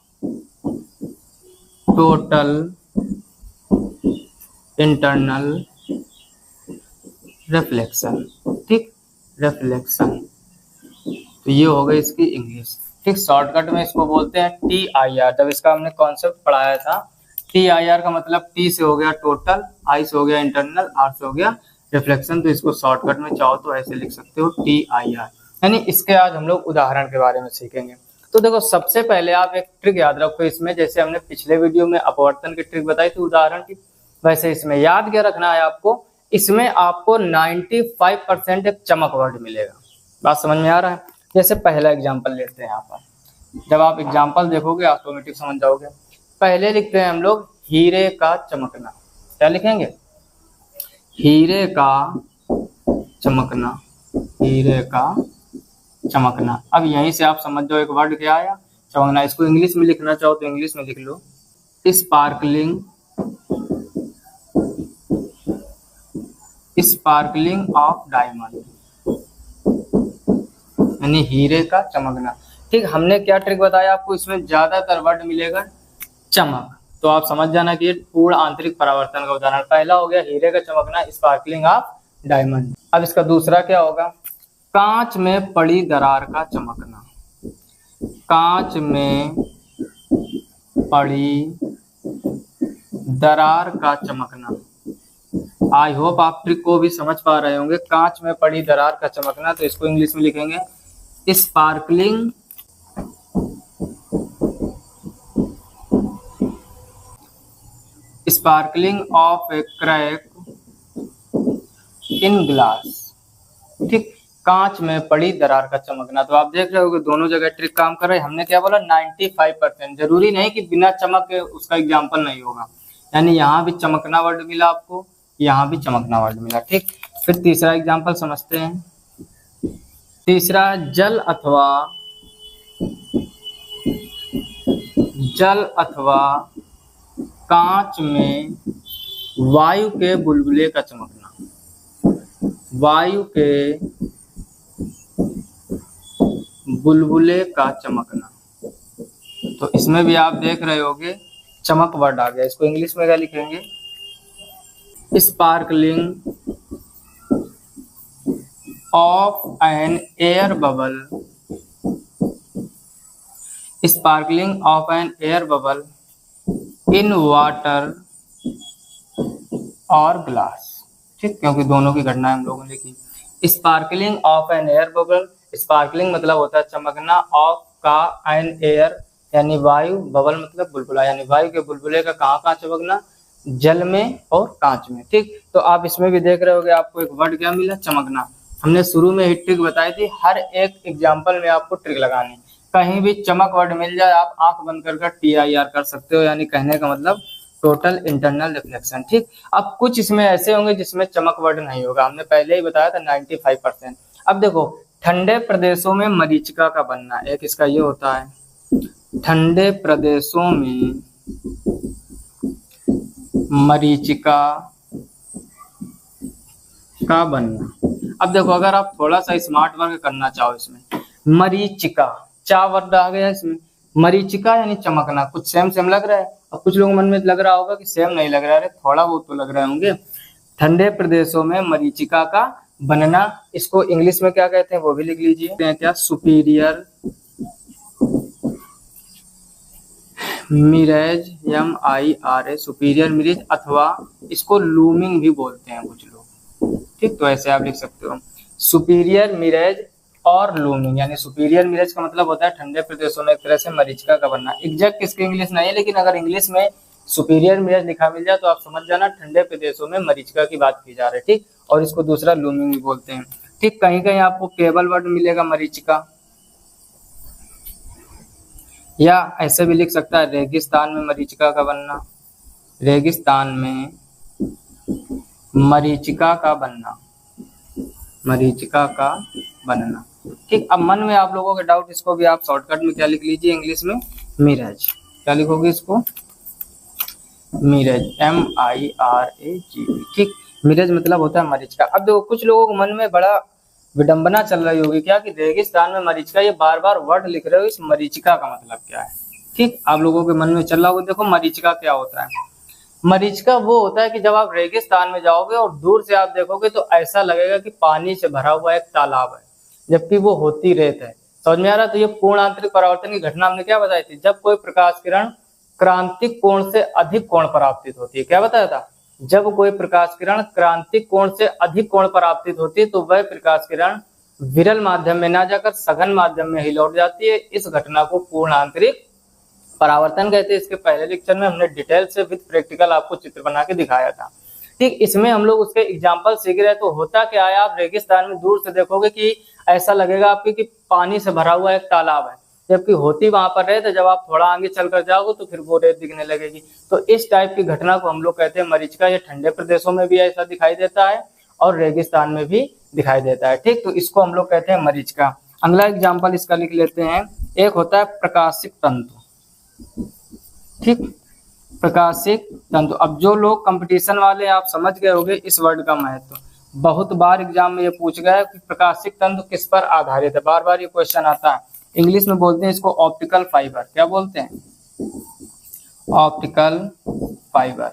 total internal reflection. ठीक, रिफ्लेक्शन, तो ये हो गई इसकी इंग्लिश। ठीक, शॉर्टकट में इसको बोलते हैं TIR। जब इसका हमने कॉन्सेप्ट पढ़ाया था, TIR का मतलब T से हो गया टोटल, I से हो गया इंटरनल, R से हो गया रिफ्लेक्शन। तो इसको शॉर्टकट में चाहो तो ऐसे लिख सकते हो TIR। यानी इसके आज हम लोग उदाहरण के बारे में सीखेंगे। तो देखो, सबसे पहले आप एक ट्रिक याद रखो इसमें, जैसे हमने पिछले वीडियो में अपवर्तन की ट्रिक बताई थी उदाहरण की, वैसे इसमें याद क्या रखना है आपको, इसमें आपको 95% एक चमक वर्ड मिलेगा। बात समझ में आ रहा है? जैसे पहला एग्जांपल लेते हैं यहाँ पर, जब आप एग्जांपल देखोगे ऑटोमेटिक समझ जाओगे। पहले लिखते हैं हम लोग हीरे का चमकना। क्या लिखेंगे? हीरे का चमकना, हीरे का चमकना। अब यहीं से आप समझ जाओ एक वर्ड क्या आया, चमकना। इसको इंग्लिश में लिखना चाहो तो इंग्लिश में लिख लो, स्पार्कलिंग, स्पार्कलिंग ऑफ डायमंड, यानी हीरे का चमकना। ठीक, हमने क्या ट्रिक बताया आपको, इसमें ज्यादातर वर्ड मिलेगा चमक, तो आप समझ जाना कि ये पूर्ण आंतरिक परावर्तन का उदाहरण। पहला हो गया हीरे का चमकना, स्पार्कलिंग ऑफ डायमंड। अब इसका दूसरा क्या होगा, कांच में पड़ी दरार का चमकना, कांच में पड़ी दरार का चमकना। आई होप आप ट्रिक को भी समझ पा रहे होंगे, कांच में पड़ी दरार का चमकना। तो इसको इंग्लिश में लिखेंगे sparkling, sparkling of A crack in glass. ठीक, कांच में पड़ी दरार का चमकना। तो आप देख रहे हो कि दोनों जगह ट्रिक काम कर रहे हैं। हमने क्या बोला, 95%। जरूरी नहीं कि बिना चमक के उसका एग्जाम्पल नहीं होगा, यानी यहाँ भी चमकना वर्ड मिला आपको, यहाँ भी चमकना वर्ड मिला। ठीक, फिर तीसरा एग्जाम्पल समझते हैं। तीसरा, जल अथवा कांच में वायु के बुलबुले का चमकना, वायु के बुलबुले का चमकना। तो इसमें भी आप देख रहे होगे चमक वर्ड आ गया। इसको इंग्लिश में क्या लिखेंगे, sparkling of an air bubble, sparkling of an air bubble in water और ग्लास। ठीक, क्योंकि दोनों की घटना हम लोगों ने लिखी। Sparkling of an air bubble, sparkling मतलब होता है चमकना, ऑफ का एन एयर यानी वायु, बबल मतलब बुलबुला, यानी वायु के बुलबुले का कहाँ चमकना, जल में और कांच में। ठीक, तो आप इसमें भी देख रहे होगे आपको एक वर्ड क्या मिला, चमकना। हमने शुरू में ही ट्रिक बताई थी, हर एक एग्जाम्पल में आपको ट्रिक लगानी। कहीं भी चमक वर्ड मिल जाए आप आंख बंद कर TIR कर सकते हो, यानी कहने का मतलब टोटल इंटरनल रिफ्लेक्शन। ठीक, अब कुछ इसमें ऐसे होंगे जिसमें चमक वर्ड नहीं होगा, हमने पहले ही बताया था 95%। अब देखो, ठंडे प्रदेशों में मरीचिका का बनना, एक इसका ये होता है, ठंडे प्रदेशों में मरीचिका का बनना। अब देखो, अगर आप थोड़ा सा स्मार्ट वर्क करना चाहो, इसमें मरीचिका, चा वर्ड आ गया इसमें, मरीचिका यानी चमकना। कुछ सेम सेम लग रहा है, और कुछ लोगों मन में लग रहा होगा कि सेम नहीं लग रहा है, थोड़ा बहुत तो लग रहे होंगे। ठंडे प्रदेशों में मरीचिका का बनना, इसको इंग्लिश में क्या कहते हैं वो भी लिख लीजिए, क्या, superior mirage, MIRA, superior mirage, अथवा इसको लूमिंग भी बोलते हैं कुछ लोग। ठीक, तो ऐसे आप लिख सकते हो, सुपीरियर मिरेज और लूमिंग, यानी सुपीरियर मिरेज का मतलब होता है ठंडे प्रदेशों में एक तरह से मरीचिका का बनना। एग्जैक्ट इसकी इंग्लिश नहीं है, लेकिन अगर इंग्लिश में सुपीरियर मिरेज लिखा मिल जाए तो आप समझ जाना ठंडे प्रदेशों में मरीचिका की बात की जा रही है। ठीक, और इसको दूसरा लूमिंग भी बोलते हैं। ठीक, कहीं कहीं आपको केवल वर्ड मिलेगा मरीचिका, या ऐसे भी लिख सकता है रेगिस्तान में मरीचिका का बनना, रेगिस्तान में मरीचिका का बनना, मरीचिका का बनना। ठीक, अब मन में आप लोगों के डाउट, इसको भी आप शॉर्टकट में क्या लिख लीजिए इंग्लिश में, मिराज। क्या लिखोगे इसको, मिराज, MIRAGE। ठीक, मिराज मतलब होता है मरीचिका। अब देखो कुछ लोगों के मन में बड़ा विडंबना चल रही होगी क्या कि रेगिस्तान में मरीचिका, ये बार बार वर्ड लिख रहे हो, इस मरीचिका का मतलब क्या है। ठीक, आप लोगों के मन में चल रहा होगा। देखो मरीचिका क्या होता है, मरीचिका वो होता है कि जब आप रेगिस्तान में जाओगे और दूर से आप देखोगे तो ऐसा लगेगा कि पानी से भरा हुआ एक तालाब है, जबकि वो होती रेत है। समझ में आ रहा है। तो ये पूर्ण आंतरिक परावर्तन की घटना हमने क्या बताई थी, जब कोई प्रकाश किरण क्रांतिक कोण से अधिक कोण पर आपतित होती है। क्या बताया था, जब कोई प्रकाश किरण क्रांतिक कोण से अधिक कोण पर आपतित होती है तो वह प्रकाश किरण विरल माध्यम में ना जाकर सघन माध्यम में ही लौट जाती है। इस घटना को पूर्ण आंतरिक परावर्तन कहते हैं। इसके पहले लेक्चर में हमने डिटेल से विद प्रैक्टिकल आपको चित्र बना के दिखाया था। ठीक, इसमें हम लोग उसके एग्जाम्पल सीख रहे। तो होता क्या है, आप रेगिस्तान में दूर से देखोगे कि ऐसा लगेगा आपको कि पानी से भरा हुआ एक तालाब है, जबकि होती वहां पर रेत है। जब आप थोड़ा आगे चल कर जाओगे तो फिर वो रेत दिखने लगेगी। तो इस टाइप की घटना को हम लोग कहते हैं मरीचिका। ये ठंडे प्रदेशों में भी ऐसा दिखाई देता है और रेगिस्तान में भी दिखाई देता है। ठीक, तो इसको हम लोग कहते हैं मरीचिका। अगला एग्जाम्पल इसका लिख लेते हैं। एक होता है प्रकाशिक तंतु। ठीक, प्रकाशिक तंतु। अब जो लोग कंपटीशन वाले, आप समझ गए होंगे इस वर्ड का महत्व। बहुत बार एग्जाम में ये पूछ गया है कि प्रकाशिक तंतु किस पर आधारित है, बार बार ये क्वेश्चन आता है। इंग्लिश में बोलते हैं इसको ऑप्टिकल फाइबर। क्या बोलते हैं, ऑप्टिकल फाइबर।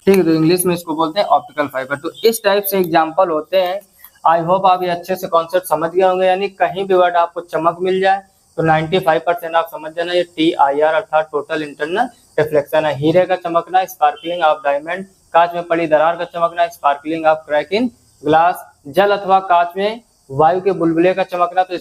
ठीक है, तो इंग्लिश में इसको बोलते हैं ऑप्टिकल फाइबर। तो इस टाइप से एग्जाम्पल होते हैं। आई होप आप ये अच्छे से कॉन्सेप्ट समझ गए होंगे। यानी कहीं भी वर्ड आपको चमक मिल जाए तो 95% आप समझ जाना ये TIR अर्थात टोटल इंटरनल रिफ्लेक्शन है। हीरे का चमकना, स्पार्कलिंग ऑफ डायमंड। कांच में पड़ी दरार का चमकना, sparkling of crack in glass. जल अथवा कांच में वायु के बुलबुले का चमकना, तो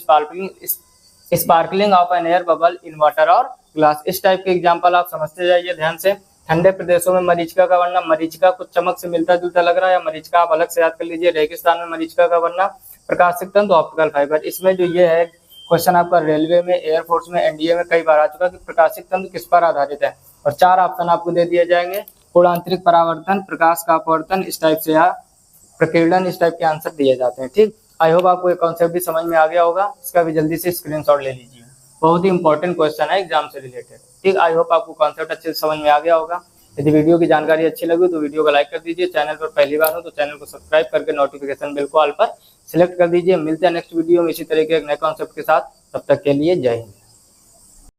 sparkling of an air bubble in water और ग्लास। इस टाइप के एग्जाम्पल आप समझते जाइए ध्यान से। ठंडे प्रदेशों में मरीचिका का वर्णन, मरीचिका कुछ चमक से मिलता जुलता लग रहा है, या मरीचिका आप अलग से याद कर लीजिए। रेगिस्तान में मरीचिका का वर्णन, प्रकाशिक तंतु, ऑप्टिकल फाइबर। इसमें जो ये है क्वेश्चन आपका रेलवे में, एयरफोर्स में, NDA में कई बार आ चुका कि प्रकाशिक तंतु किस पर आधारित है, और 4 ऑप्शन आपको दे दिए जाएंगे। पूर्ण आंतरिक परावर्तन, प्रकाश का अपवर्तन, इस टाइप से, या प्रकीर्णन, इस टाइप के आंसर दिए जाते हैं। ठीक, आई होप आपको ये कॉन्सेप्ट भी समझ में आ गया होगा। इसका भी जल्दी से स्क्रीनशॉट ले लीजिए, बहुत ही इंपॉर्टेंट क्वेश्चन है एग्जाम से रिलेटेड। ठीक, आई होप आपको कॉन्सेप्ट अच्छे से समझ में आ गया होगा। यदि वीडियो की जानकारी अच्छी लगी तो वीडियो को लाइक कर दीजिए। चैनल पर पहली बार हो तो चैनल को सब्सक्राइब करके नोटिफिकेशन बेल को ऑल पर सिलेक्ट कर दीजिए। मिलते हैं नेक्स्ट वीडियो में इसी तरीके के नए कॉन्सेप्ट के साथ। तब तक के लिए जय हिंद।